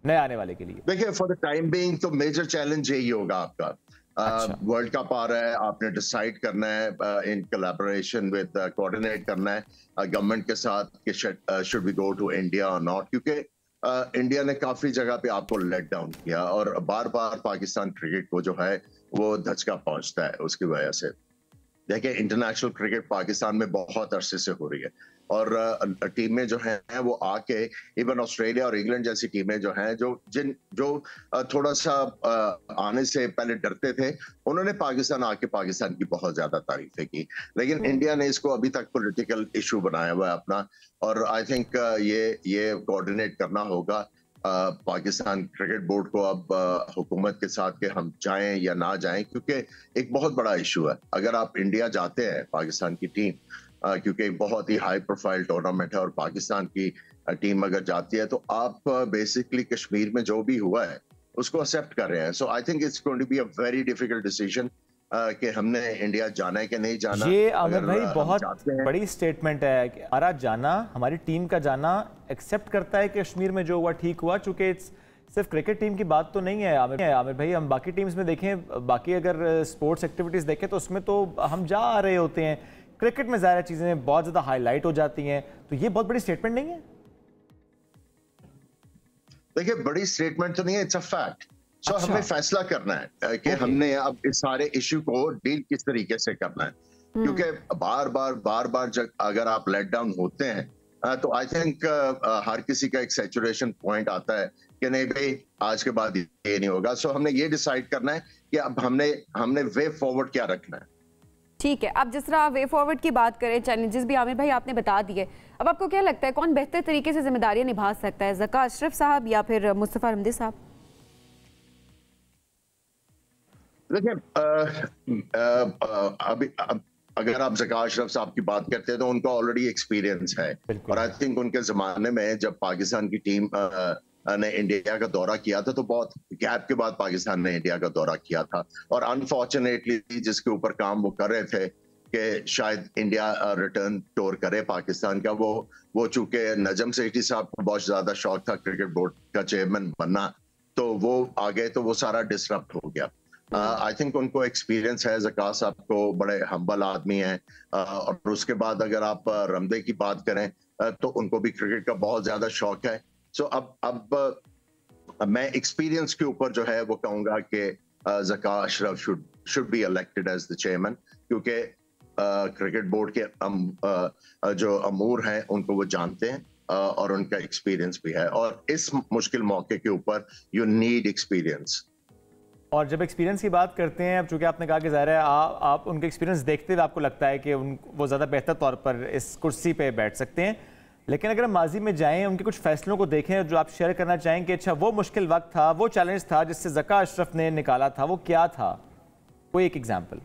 नए आने वाले के लिए? देखिए, फॉर द टाइम बीइंग तो मेजर चैलेंज यही होगा आपका। वर्ल्ड कप आ रहा है, आपने डिसाइड करना है इन कोलैबोरेशन विद, कोऑर्डिनेट करना है गवर्नमेंट के साथ कि should we go to India और नॉट, क्योंकि इंडिया ने काफी जगह पे आपको लेट डाउन किया और बार बार पाकिस्तान क्रिकेट को जो है वो धचका पहुंचता है उसकी वजह से। देखिए इंटरनेशनल क्रिकेट पाकिस्तान में बहुत अरसे से हो रही है और टीमें जो हैं वो आके इवन ऑस्ट्रेलिया और इंग्लैंड जैसी टीमें जो हैं जो थोड़ा सा आने से पहले डरते थे, उन्होंने पाकिस्तान आके पाकिस्तान की बहुत ज्यादा तारीफें की, लेकिन इंडिया ने इसको अभी तक पॉलिटिकल इशू बनाया हुआ है अपना। और आई थिंक ये कोऑर्डिनेट करना होगा पाकिस्तान क्रिकेट बोर्ड को अब हुकूमत के साथ कि हम जाएं या ना जाएं, क्योंकि एक बहुत बड़ा इशू है। अगर आप इंडिया जाते हैं पाकिस्तान की टीम, क्योंकि एक बहुत ही हाई प्रोफाइल टूर्नामेंट है और पाकिस्तान की टीम अगर जाती है तो आप बेसिकली कश्मीर में जो भी हुआ है उसको एक्सेप्ट कर रहे हैं। So I think it's going to be a very difficult decision कि हमने इंडिया जाना है कि नहीं जाना। ये आमिर भाई बहुत बड़ी स्टेटमेंट है कि हमारा जाना, हमारी टीम का जाना एक्सेप्ट करता है कि कश्मीर में जो हुआ ठीक हुआ, चूंकि इट्स सिर्फ क्रिकेट टीम की बात तो नहीं है आमिर भाई। हम बाकी टीम्स में देखें, बाकी अगर स्पोर्ट्स एक्टिविटीज़ देखें तो उसमें तो हम जा आ रहे होते हैं, क्रिकेट में ज़्यादा चीज़ें बहुत ज़्यादा हाईलाइट हो जाती हैं, तो ये बहुत बड़ी स्टेटमेंट नहीं है? देखिए बड़ी स्टेटमेंट तो नहीं है, इट्स अ फैक्ट। सो हमें फैसला करना है कि हमने अब इस सारे इश्यू को डील किस तरीके से करना है, क्योंकि बार बार जब अगर आप लेट डाउन होते हैं तो आई थिंक हर किसी का एक सैचुरेशन पॉइंट आता है कि नहीं भाई आज के बाद ये नहीं होगा। सो हमने ये डिसाइड करना है कि अब हमने वे फॉरवर्ड क्या रखना है। ठीक है, अब जिस तरह वे फॉरवर्ड की बात करें, चैलेंजेस भी आमिर भाई आपने बता दिए, अब आपको क्या लगता है कौन बेहतर तरीके से जिम्मेदारियां निभा सकता है, ज़का अशरफ साहब या फिर मुस्तफ़ा रमदी साहब? देखिए अभी अगर आप ज़का अशरफ साहब की बात करते हैं तो उनका ऑलरेडी एक्सपीरियंस है और आई थिंक उनके जमाने में जब पाकिस्तान की टीम ने इंडिया का दौरा किया था तो बहुत गैप के बाद पाकिस्तान ने इंडिया का दौरा किया था और अनफॉर्चुनेटली जिसके ऊपर काम वो कर रहे थे कि शायद इंडिया रिटर्न टूर करे पाकिस्तान का, वो चूंकि नजम सेठी साहब को बहुत ज्यादा शौक था क्रिकेट बोर्ड का चेयरमैन बनना, तो वो आ गए तो वो सारा डिसरप्ट हो गया। आई थिंक उनको एक्सपीरियंस है, ज़का साहब को बड़े हम्बल आदमी हैं और उसके बाद अगर आप रमदे की बात करें तो उनको भी क्रिकेट का बहुत ज्यादा शौक है। सो अब मैं एक्सपीरियंस के ऊपर जो है वो कहूंगा कि Zaka Ashraf should be elected as the chairman, क्योंकि क्रिकेट बोर्ड के जो अमूर हैं उनको वो जानते हैं और उनका एक्सपीरियंस भी है और इस मुश्किल मौके के ऊपर यू नीड एक्सपीरियंस। और जब एक्सपीरियंस की बात करते हैं, अब चूंकि आपने कहा कि ज़ाहिर है आप उनके एक्सपीरियंस देखते हुए आपको लगता है कि वो ज़्यादा बेहतर तौर पर इस कुर्सी पे बैठ सकते हैं, लेकिन अगर हम माजी में जाएं, उनके कुछ फैसलों को देखें जो आप शेयर करना चाहें कि अच्छा वो मुश्किल वक्त था, वो चैलेंज था जिससे ज़का अशरफ ने निकाला था, वो क्या था, कोई एक एग्जाम्पल?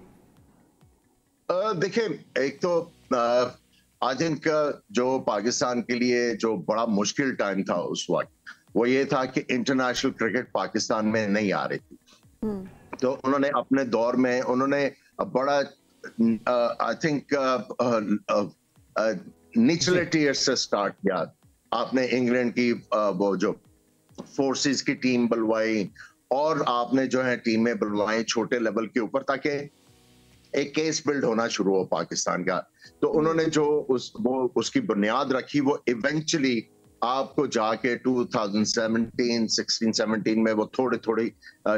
देखिए एक तो आई थिंक जो पाकिस्तान के लिए जो बड़ा मुश्किल टाइम था उस वक्त वो ये था कि इंटरनेशनल क्रिकेट पाकिस्तान में नहीं आ रही थी, तो उन्होंने अपने दौर में उन्होंने बड़ा आई थिंक निचले टीयर से स्टार्ट किया। आपने इंग्लैंड की वो जो फोर्सेस की टीम बुलवाई और आपने जो है टीमें बुलवाई छोटे लेवल के ऊपर ताकि एक केस बिल्ड होना शुरू हो पाकिस्तान का। तो उन्होंने जो उसकी बुनियाद रखी वो इवेंचुअली आपको जाके 2016-17 में वो थोड़ी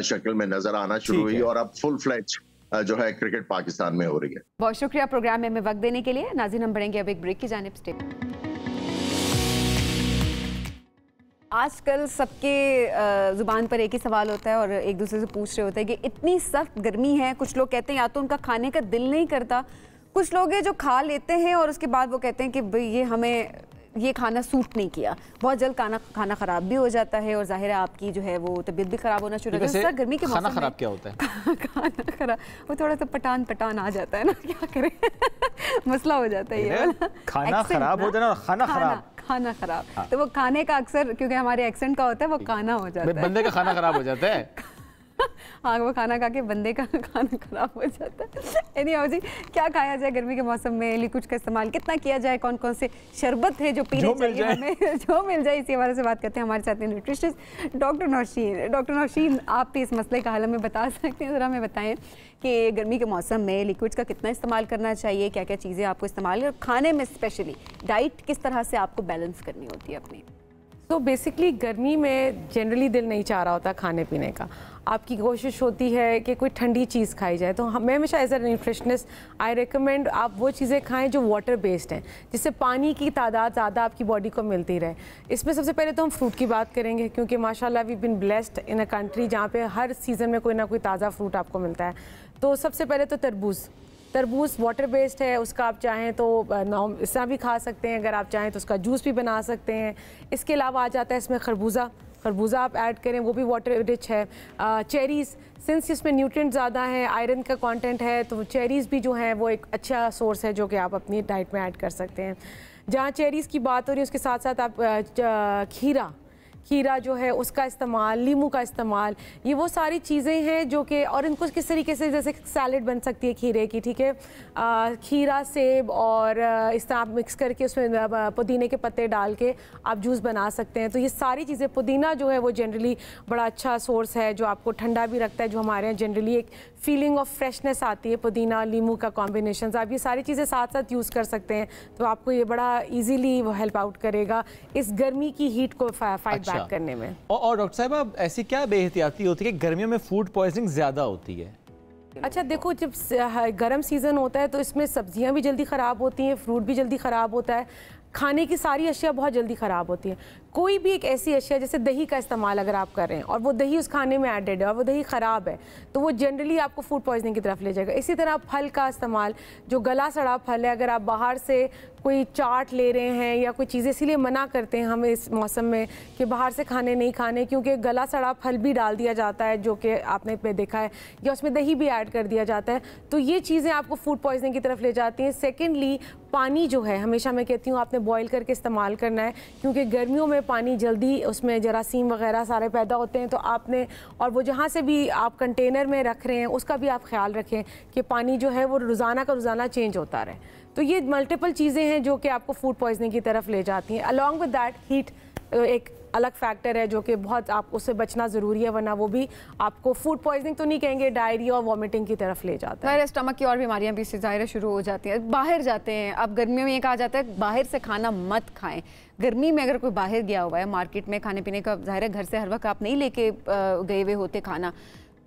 शक्ल में नजर आना शुरू हुई और अब फुल फ्लेज जो है क्रिकेट पाकिस्तान में हो रही है। बहुत शुक्रिया प्रोग्राम में वक्त देने के लिए। नाज़रीन हम बढ़ेंगे अब एक ब्रेक की जानिब। स्टे आजकल सबके ज़ुबान पर एक ही सवाल होता है और एक दूसरे से पूछ रहे होते हैं कि इतनी सख्त गर्मी है, कुछ लोग कहते हैं या तो उनका खाने का दिल नहीं करता, कुछ लोग हैं जो खा लेते हैं और उसके बाद वो कहते हैं कि भाई ये हमें ये खाना सूट नहीं किया, बहुत जल्द खाना खराब भी हो जाता है और जाहिर है आपकी जो है वो तबीयत भी खराब होना शुरू हो जाती है। गर्मी के मौसम में खाना खराब क्या होता है? खाना खराब वो थोड़ा सा पटान आ जाता है ना, क्या करें मसला हो जाता है ये खाना खराब हो जाना और खाना खराब। हाँ। तो वो खाने का अक्सर क्योंकि हमारे एक्सेंट का होता है वो खाना हो जाता है, बंदे का खाना खराब हो जाता है हाँ, वो खाना खा के बंदे का खाना खराब हो जाता है। एनीहाउ जी, क्या खाया जाए गर्मी के मौसम में, लिक्विड का इस्तेमाल कितना किया जाए, कौन कौन से शरबत है जो पीने चाहिए हमें, जो मिल जाए, इसी हमारे से बात करते हैं हमारे साथ nutritionist doctor Naushin. Doctor Naushin, आप भी इस मसले का हल हमें बता सकते हैं, ज़रा हमें बताएं कि गर्मी के मौसम में लिक्विड्स का कितना इस्तेमाल करना चाहिए, क्या क्या चीज़ें आपको इस्तेमाल और खाने में स्पेशली डाइट किस तरह से आपको बैलेंस करनी होती है अपनी। तो बेसिकली गर्मी में जनरली दिल नहीं चाह रहा होता खाने पीने का, आपकी कोशिश होती है कि कोई ठंडी चीज़ खाई जाए। तो मैं हमेशा as a nutritionist I recommend आप वो चीज़ें खाएं जो वाटर बेस्ड हैं, जिससे पानी की तादाद ज़्यादा आपकी बॉडी को मिलती रहे। इसमें सबसे पहले तो हम फ्रूट की बात करेंगे, क्योंकि माशाल्लाह we been blessed in a country जहाँ पे हर सीज़न में कोई ना कोई ताज़ा फ्रूट आपको मिलता है। तो सबसे पहले तो तरबूज वाटर बेस्ड है, उसका आप चाहें तो इसका भी खा सकते हैं, अगर आप चाहें तो उसका जूस भी बना सकते हैं। इसके अलावा आ जाता है इसमें खरबूजा आप ऐड करें, वो भी वाटर रिच है। चेरीज़, सिंस इसमें न्यूट्रिएंट ज़्यादा है, आयरन का कंटेंट है, तो चेरीज़ भी जो है वो एक अच्छा सोर्स है जो कि आप अपनी डाइट में ऐड कर सकते हैं। जहाँ चेरीज़ की बात हो रही है उसके साथ साथ आप खीरा जो है उसका इस्तेमाल, नींबू का इस्तेमाल, ये वो सारी चीज़ें हैं जो कि, और इनको किस तरीके से जैसे सैलेड बन सकती है खीरे की, ठीक है, खीरा, सेब और इस तरह आप मिक्स करके उसमें पुदीने के पत्ते डाल के आप जूस बना सकते हैं। तो ये सारी चीज़ें, पुदीना जो है वो जनरली बड़ा अच्छा सोर्स है जो आपको ठंडा भी रखता है, जो हमारे यहाँ जनरली एक फीलिंग ऑफ फ्रेशनेस आती है, पुदीना नींबू का कॉम्बिनेशन। आप ये सारी चीज़ें साथ साथ यूज़ कर सकते हैं, तो आपको ये बड़ा ईजीली वो हेल्प आउट करेगा इस गर्मी की हीट को फाइट बैक करने में। और डॉक्टर साहब, अब ऐसी क्या बेहतियाती होती है कि गर्मियों में फूड पॉइजनिंग ज़्यादा होती है? अच्छा देखो, जब गर्म सीज़न होता है तो इसमें सब्जियां भी जल्दी ख़राब होती हैं, फ्रूट भी जल्दी ख़राब होता है, खाने की सारी अशिया बहुत जल्दी ख़राब होती है। कोई भी एक ऐसी अशिया, जैसे दही का इस्तेमाल अगर आप कर रहे हैं और वो दही उस खाने में एडेड है और वो दही ख़राब है, तो वो जनरली आपको फूड पॉइजनिंग की तरफ ले जाएगा। इसी तरह फल का इस्तेमाल, जो गला सड़ा फल है, अगर आप बाहर से कोई चाट ले रहे हैं या कोई चीज़ें, इसीलिए मना करते हैं हम इस मौसम में कि बाहर से खाने नहीं खाने, क्योंकि गला सड़ा फल भी डाल दिया जाता है जो कि आपने देखा है, या उसमें दही भी ऐड कर दिया जाता है, तो ये चीज़ें आपको फूड पॉइजनिंग की तरफ ले जाती हैं। सेकेंडली, पानी जो है हमेशा मैं कहती हूँ आपने बॉयल करके इस्तेमाल करना है, क्योंकि गर्मियों में पानी जल्दी उसमें जरासीम वगैरह सारे पैदा होते हैं, तो आपने, और वो जहाँ से भी आप कंटेनर में रख रहे हैं उसका भी आप ख्याल रखें कि पानी जो है वो रोज़ाना का रोज़ाना चेंज होता रहे। तो ये मल्टीपल चीज़ें हैं जो कि आपको फूड पॉइजनिंग की तरफ ले जाती हैं। अलॉन्ग विद दैट हीट एक अलग फैक्टर है जो कि बहुत आप उससे बचना ज़रूरी है, वरना वो भी आपको फूड पॉइजनिंग तो नहीं कहेंगे, डायरिया और वॉमिटिंग की तरफ ले जाता है। स्टमक की और बीमारियां भी इससे ज़ाहिर शुरू हो जाती हैं। बाहर जाते हैं, अब गर्मियों में ये कहा जाता है बाहर से खाना मत खाएं। गर्मी में अगर कोई बाहर गया हुआ है मार्केट में खाने पीने का, ज़ाहिर है घर से हर वक्त आप नहीं लेके गए हुए होते खाना,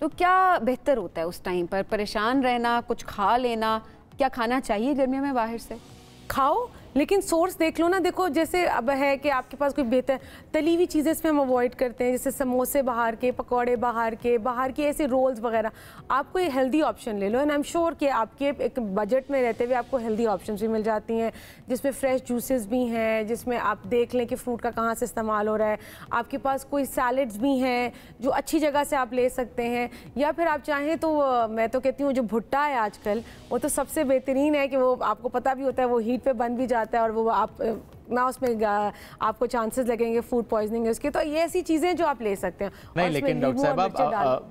तो क्या बेहतर होता है उस टाइम पर? परेशान रहना, कुछ खा लेना, क्या खाना चाहिए गर्मियों में बाहर से? खाओ, लेकिन सोर्स देख लो ना। देखो जैसे अब है कि आपके पास कोई बेहतर तली हुई चीज़ें इसमें हम अवॉइड करते हैं, जैसे समोसे बाहर के, पकौड़े बाहर के ऐसे रोल्स वगैरह। आप कोई हेल्दी ऑप्शन ले लो, एंड आई एम श्योर कि आपके एक बजट में रहते हुए आपको हेल्दी ऑप्शन भी मिल जाती हैं, जिसमें फ्रेश जूसेस भी हैं, जिसमें आप देख लें कि फ्रूट का कहाँ से इस्तेमाल हो रहा है। आपके पास कोई सैलड्स भी हैं जो अच्छी जगह से आप ले सकते हैं, या फिर आप चाहें तो मैं तो कहती हूँ जो भुट्टा है आजकल, वो तो सबसे बेहतरीन है कि वो आपको पता भी होता है वो हीट पे बन भी जाता है, और वो आप ना उसमें आपको चांसेस लगेंगे फूड पॉइजनिंग है उसके। तो ये ऐसी चीज़ें जो आप ले सकते हैं। नहीं, लेकिन डॉक्टर साहब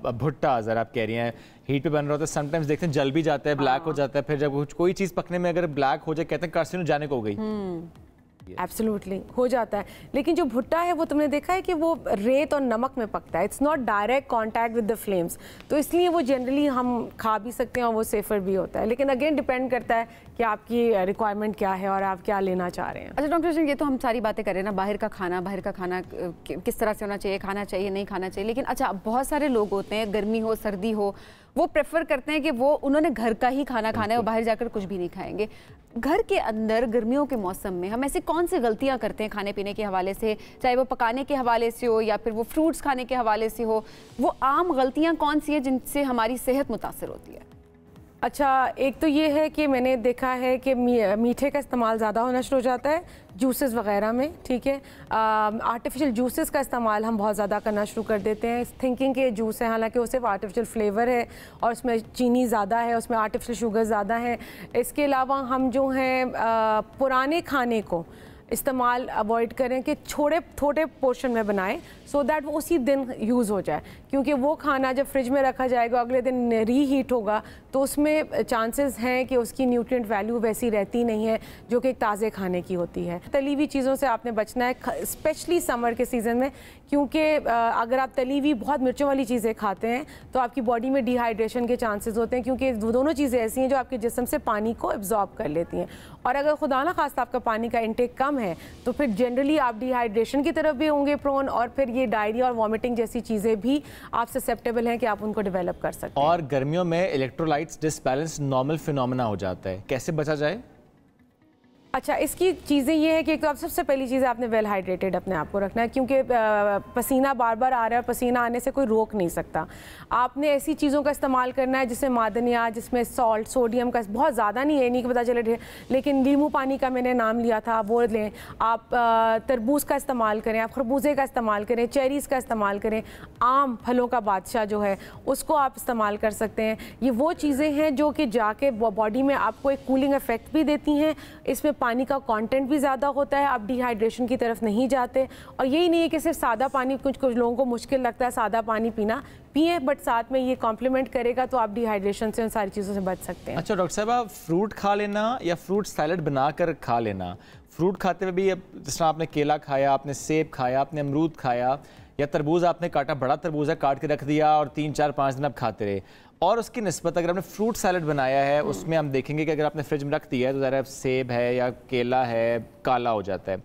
आप भुट्टा अगर आप कह रही हैं हीट पे बन रहा होता है, समटाइम्स देखते हैं जल भी जाता है, ब्लैक हो जाता है, फिर जब कोई चीज़ पकने में अगर ब्लैक हो जाए कहते हैं कार्सिनोजेनिक हो गई। एब्सोल्युटली हो जाता है, लेकिन जो भुट्टा है वो तुमने देखा है कि वो रेत और नमक में पकता है, it's not direct contact with the flames, तो इसलिए वो जनरली हम खा भी सकते हैं और वो सेफर भी होता है। लेकिन अगेन डिपेंड करता है कि आपकी रिक्वायरमेंट क्या है और आप क्या लेना चाह रहे हैं। अच्छा डॉक्टर सिंह, ये तो हम सारी बातें कर रहे हैं ना, बाहर का खाना किस तरह से होना चाहिए, खाना चाहिए नहीं खाना चाहिए, लेकिन अच्छा बहुत सारे लोग होते हैं गर्मी हो सर्दी हो, वो प्रेफर करते हैं कि वो उन्होंने घर का ही खाना खाना है और बाहर जाकर कुछ भी नहीं खाएंगे। घर के अंदर गर्मियों के मौसम में हम ऐसी कौन सी गलतियां करते हैं खाने पीने के हवाले से, चाहे वो पकाने के हवाले से हो या फिर वो फ्रूट्स खाने के हवाले से हो, वो आम गलतियां कौन सी है जिनसे हमारी सेहत मुतासर होती है? अच्छा, एक तो ये है कि मैंने देखा है कि मीठे का इस्तेमाल ज़्यादा होना शुरू हो जाता है जूसेस वगैरह में, ठीक है। आर्टिफिशियल जूसेस का इस्तेमाल हम बहुत ज़्यादा करना शुरू कर देते हैं, थिंकिंग के जूस है, हालांकि वो सिर्फ आर्टिफिशियल फ्लेवर है और उसमें चीनी ज़्यादा है, उसमें आर्टिफिशियल शुगर ज़्यादा है। इसके अलावा हम जो हैं पुराने खाने को इस्तेमाल अवॉइड करें कि छोटे पोर्शन में बनाएं सो दैट वो उसी दिन यूज़ हो जाए, क्योंकि वो खाना जब फ्रिज में रखा जाएगा अगले दिन रीहीट होगा तो उसमें चांसेस हैं कि उसकी न्यूट्रिएंट वैल्यू वैसी रहती नहीं है जो कि एक ताज़े खाने की होती है। तली हुई चीज़ों से आपने बचना है, स्पेशली समर के सीज़न में, क्योंकि अगर आप तली हुई बहुत मिर्चों वाली चीज़ें खाते हैं तो आपकी बॉडी में डिहाइड्रेशन के चांसेस होते हैं, क्योंकि वो दोनों चीज़ें ऐसी हैं जो आपके जिस्म से पानी को एब्जॉर्ब कर लेती हैं। और अगर खुदा ना खास्ता आपका पानी का इंटेक कम है तो फिर जनरली आप डिहाइड्रेशन की तरफ भी होंगे प्रोन, और फिर ये डायरिया और वॉमिटिंग जैसी चीज़ें भी आप ससेप्टेबल हैं कि आप उनको डेवलप कर सकते हैं। और गर्मियों में इलेक्ट्रोलाइट्स डिसबैलेंस नॉर्मल फिनोमेना हो जाता है, कैसे बचा जाए? अच्छा, इसकी चीज़ें ये है कि एक तो आप सबसे पहली चीज़ आपने वेल हाइड्रेटेड अपने आप को रखना है, क्योंकि पसीना बार बार आ रहा है, पसीना आने से कोई रोक नहीं सकता। आपने ऐसी चीज़ों का इस्तेमाल करना है जिसमें मादनियात, जिसमें सॉल्ट, सोडियम का बहुत ज़्यादा नहीं है, नहीं कि पता चले, लेकिन नींबू पानी का मैंने नाम लिया था वो लें। आप तरबूज का इस्तेमाल करें, आप खरबूजे का इस्तेमाल करें, चेरीज़ का इस्तेमाल करें, आम फलों का बादशाह जो है उसको आप इस्तेमाल कर सकते हैं। ये वो चीज़ें हैं जो कि जाके बॉडी में आपको एक कूलिंग इफेक्ट भी देती हैं, इसमें पानी का कंटेंट भी ज़्यादा होता है, आप डिहाइड्रेशन की तरफ नहीं जाते। और यही नहीं है कि सिर्फ सादा पानी, कुछ लोगों को मुश्किल लगता है सादा पानी पीना, पिए, बट साथ में ये कॉम्प्लीमेंट करेगा तो आप डिहाइड्रेशन से उन सारी चीज़ों से बच सकते हैं। अच्छा डॉक्टर साहब, फ्रूट खा लेना या फ्रूट सैलड बनाकर खा लेना, फ्रूट खाते हुए भी जिस तरह आपने केला खाया, आपने सेब खाया, आपने अमरूद खाया या तरबूज आपने काटा, बड़ा तरबूज है काट के रख दिया और 3, 4, 5 दिन आप खाते रहे, और उसकी निस्बत अगर आपने फ्रूट सैलड बनाया है उसमें हम देखेंगे कि अगर आपने फ्रिज में रख दिया है तो ज़रा सेब है या केला है काला हो जाता है,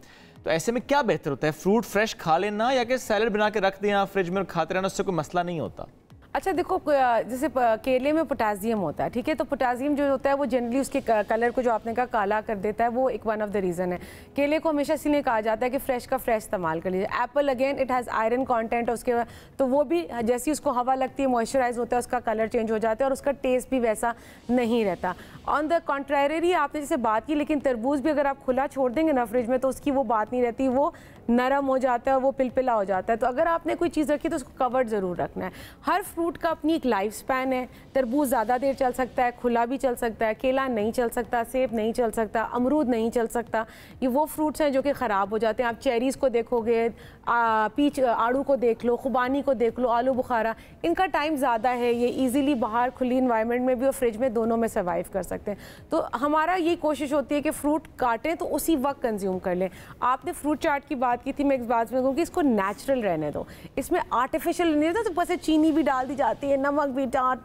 तो ऐसे में क्या बेहतर होता है, फ्रूट फ्रेश खा लेना या कि सैलड बना के रख दिया फ्रिज में और खाते रहना, उससे कोई मसला नहीं होता? अच्छा देखो, जैसे केले में पोटेशियम होता है, ठीक है, तो पोटेशियम जो होता है वो जनरली उसके कलर को जो आपने कहा काला कर देता है, वो एक वन ऑफ द रीज़न है। केले को हमेशा इसलिए कहा जाता है कि फ्रेश का फ्रेश इस्तेमाल कर लीजिए। Apple again it has iron content, उसके तो वो भी जैसी उसको हवा लगती है, मॉइस्चराइज होता है, उसका कलर चेंज हो जाता है और उसका टेस्ट भी वैसा नहीं रहता। ऑन द कॉन्ट्रेरी आपने जैसे बात की, लेकिन तरबूज भी अगर आप खुला छोड़ देंगे ना फ्रिज में तो उसकी वो बात नहीं रहती, वो नरम हो जाता है, वो पिलपिला हो जाता है। तो अगर आपने कोई चीज़ रखी तो उसको कवर्ड ज़रूर रखना है। हर फ्रूट का अपनी एक लाइफ स्पैन है, तरबूज ज़्यादा देर चल सकता है, खुला भी चल सकता है, केला नहीं चल सकता, सेब नहीं चल सकता, अमरूद नहीं चल सकता। ये वो फ्रूट्स हैं जो कि ख़राब हो जाते हैं। आप चेरीज़ को देखोगे, पीच आड़ू को देख लो, खुबानी को देख लो, आलू बुखारा, इनका टाइम ज़्यादा है, ये ईजिली बाहर खुली इन्वायरमेंट में भी और फ्रिज में दोनों में सर्वाइव कर सकते हैं। तो हमारा ये कोशिश होती है कि फ्रूट काटें तो उसी वक्त कंज्यूम कर लें। आपने फ्रूट चाट की बात की थी, मैं इस बात में कहूँ कि इसको नेचुरल रहने दो, इसमें आर्टिफिशियल नहीं रहता, तो बस चीनी भी डाल दी जाती है, नमक भी डाल,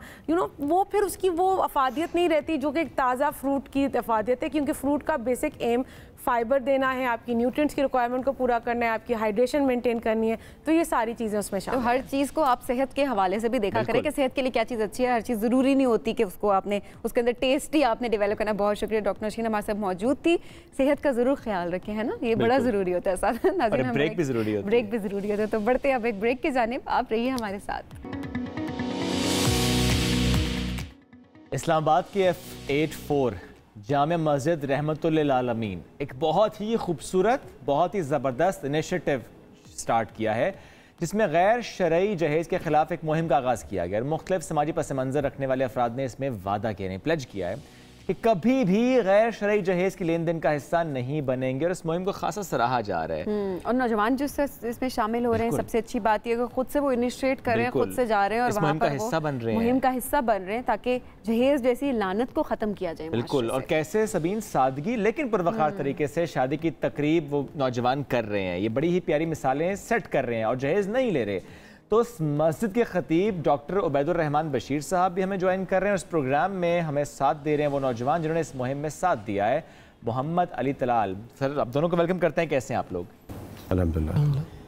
वो फिर उसकी वो अफादियत नहीं रहती जो कि एक ताज़ा फ्रूट की अफादियत है, क्योंकि फ्रूट का बेसिक एम फाइबर देना है, आपकी न्यूट्रिएंट्स की रिक्वायरमेंट को पूरा करना है, आपकी हाइड्रेशन मेंटेन करनी है, तो ये सारी चीज़ें उसमें शामिल तो हर चीज़ को आप सेहत के हवाले से भी देखा करें कि सेहत के लिए क्या चीज़ अच्छी है। हर चीज़ ज़रूरी नहीं होती कि उसको आपने उसके अंदर टेस्ट ही आपने डेवलप करना। बहुत शुक्रिया, डॉक्टर नौशीन हमारे साथ मौजूद थी। सेहत का ज़रूर ख्याल रखें, है ना, ये बड़ा ज़रूरी होता है। साथ ब्रेक भी ज़रूरी होता है, ब्रेक भी ज़रूरी होता है। तो बढ़ते अब एक ब्रेक की जानिब, आप रहिए हमारे साथ। इस्लामाबाद के F84 जामिया मस्जिद रहमतुल्लिल आलमीन एक बहुत ही खूबसूरत, बहुत ही ज़बरदस्त इनिशिएटिव स्टार्ट किया है, जिसमें गैर शरई जहेज़ के ख़िलाफ़ एक मुहिम का आगाज़ किया गया। मुख्तलिफ समाजी पस मंज़र रखने वाले अफराद ने इसमें वादा किया, प्लेज किया है कि कभी भी गैर शरई जहेज़ की लेन देन का हिस्सा नहीं बनेंगे, और इस मुहिम को खासा सराहा जा रहा है। और नौजवान जो इसमें शामिल हो रहे हैं, सबसे अच्छी बात यह है कि खुद से वो इनिशिएट कर रहे हैं, खुद से जा रहे हैं और वहाँ पर हिस्सा बन रहे हैं, मुहिम का हिस्सा बन रहे हैं, ताकि जहेज़ जैसी लानत को ख़त्म किया जाए। बिल्कुल। और कैसे सबीन सादगी लेकिन पुरवकार तरीके से शादी की तकरीब वो नौजवान कर रहे हैं, ये बड़ी ही प्यारी मिसालें सेट कर रहे हैं और जहेज़ नहीं ले रहे। तो इस मस्जिद के खतीब डॉक्टर उबैदुर रहमान बशीर साहब भी हमें ज्वाइन कर रहे हैं। इस प्रोग्राम में हमें साथ दे रहे हैं वो नौजवान जिन्होंने इस मुहिम में साथ दिया है, मोहम्मद अली तलाल। सर, आप दोनों को वेलकम करते हैं, कैसे हैं आप लोग? अल्हम्दुलिल्लाह।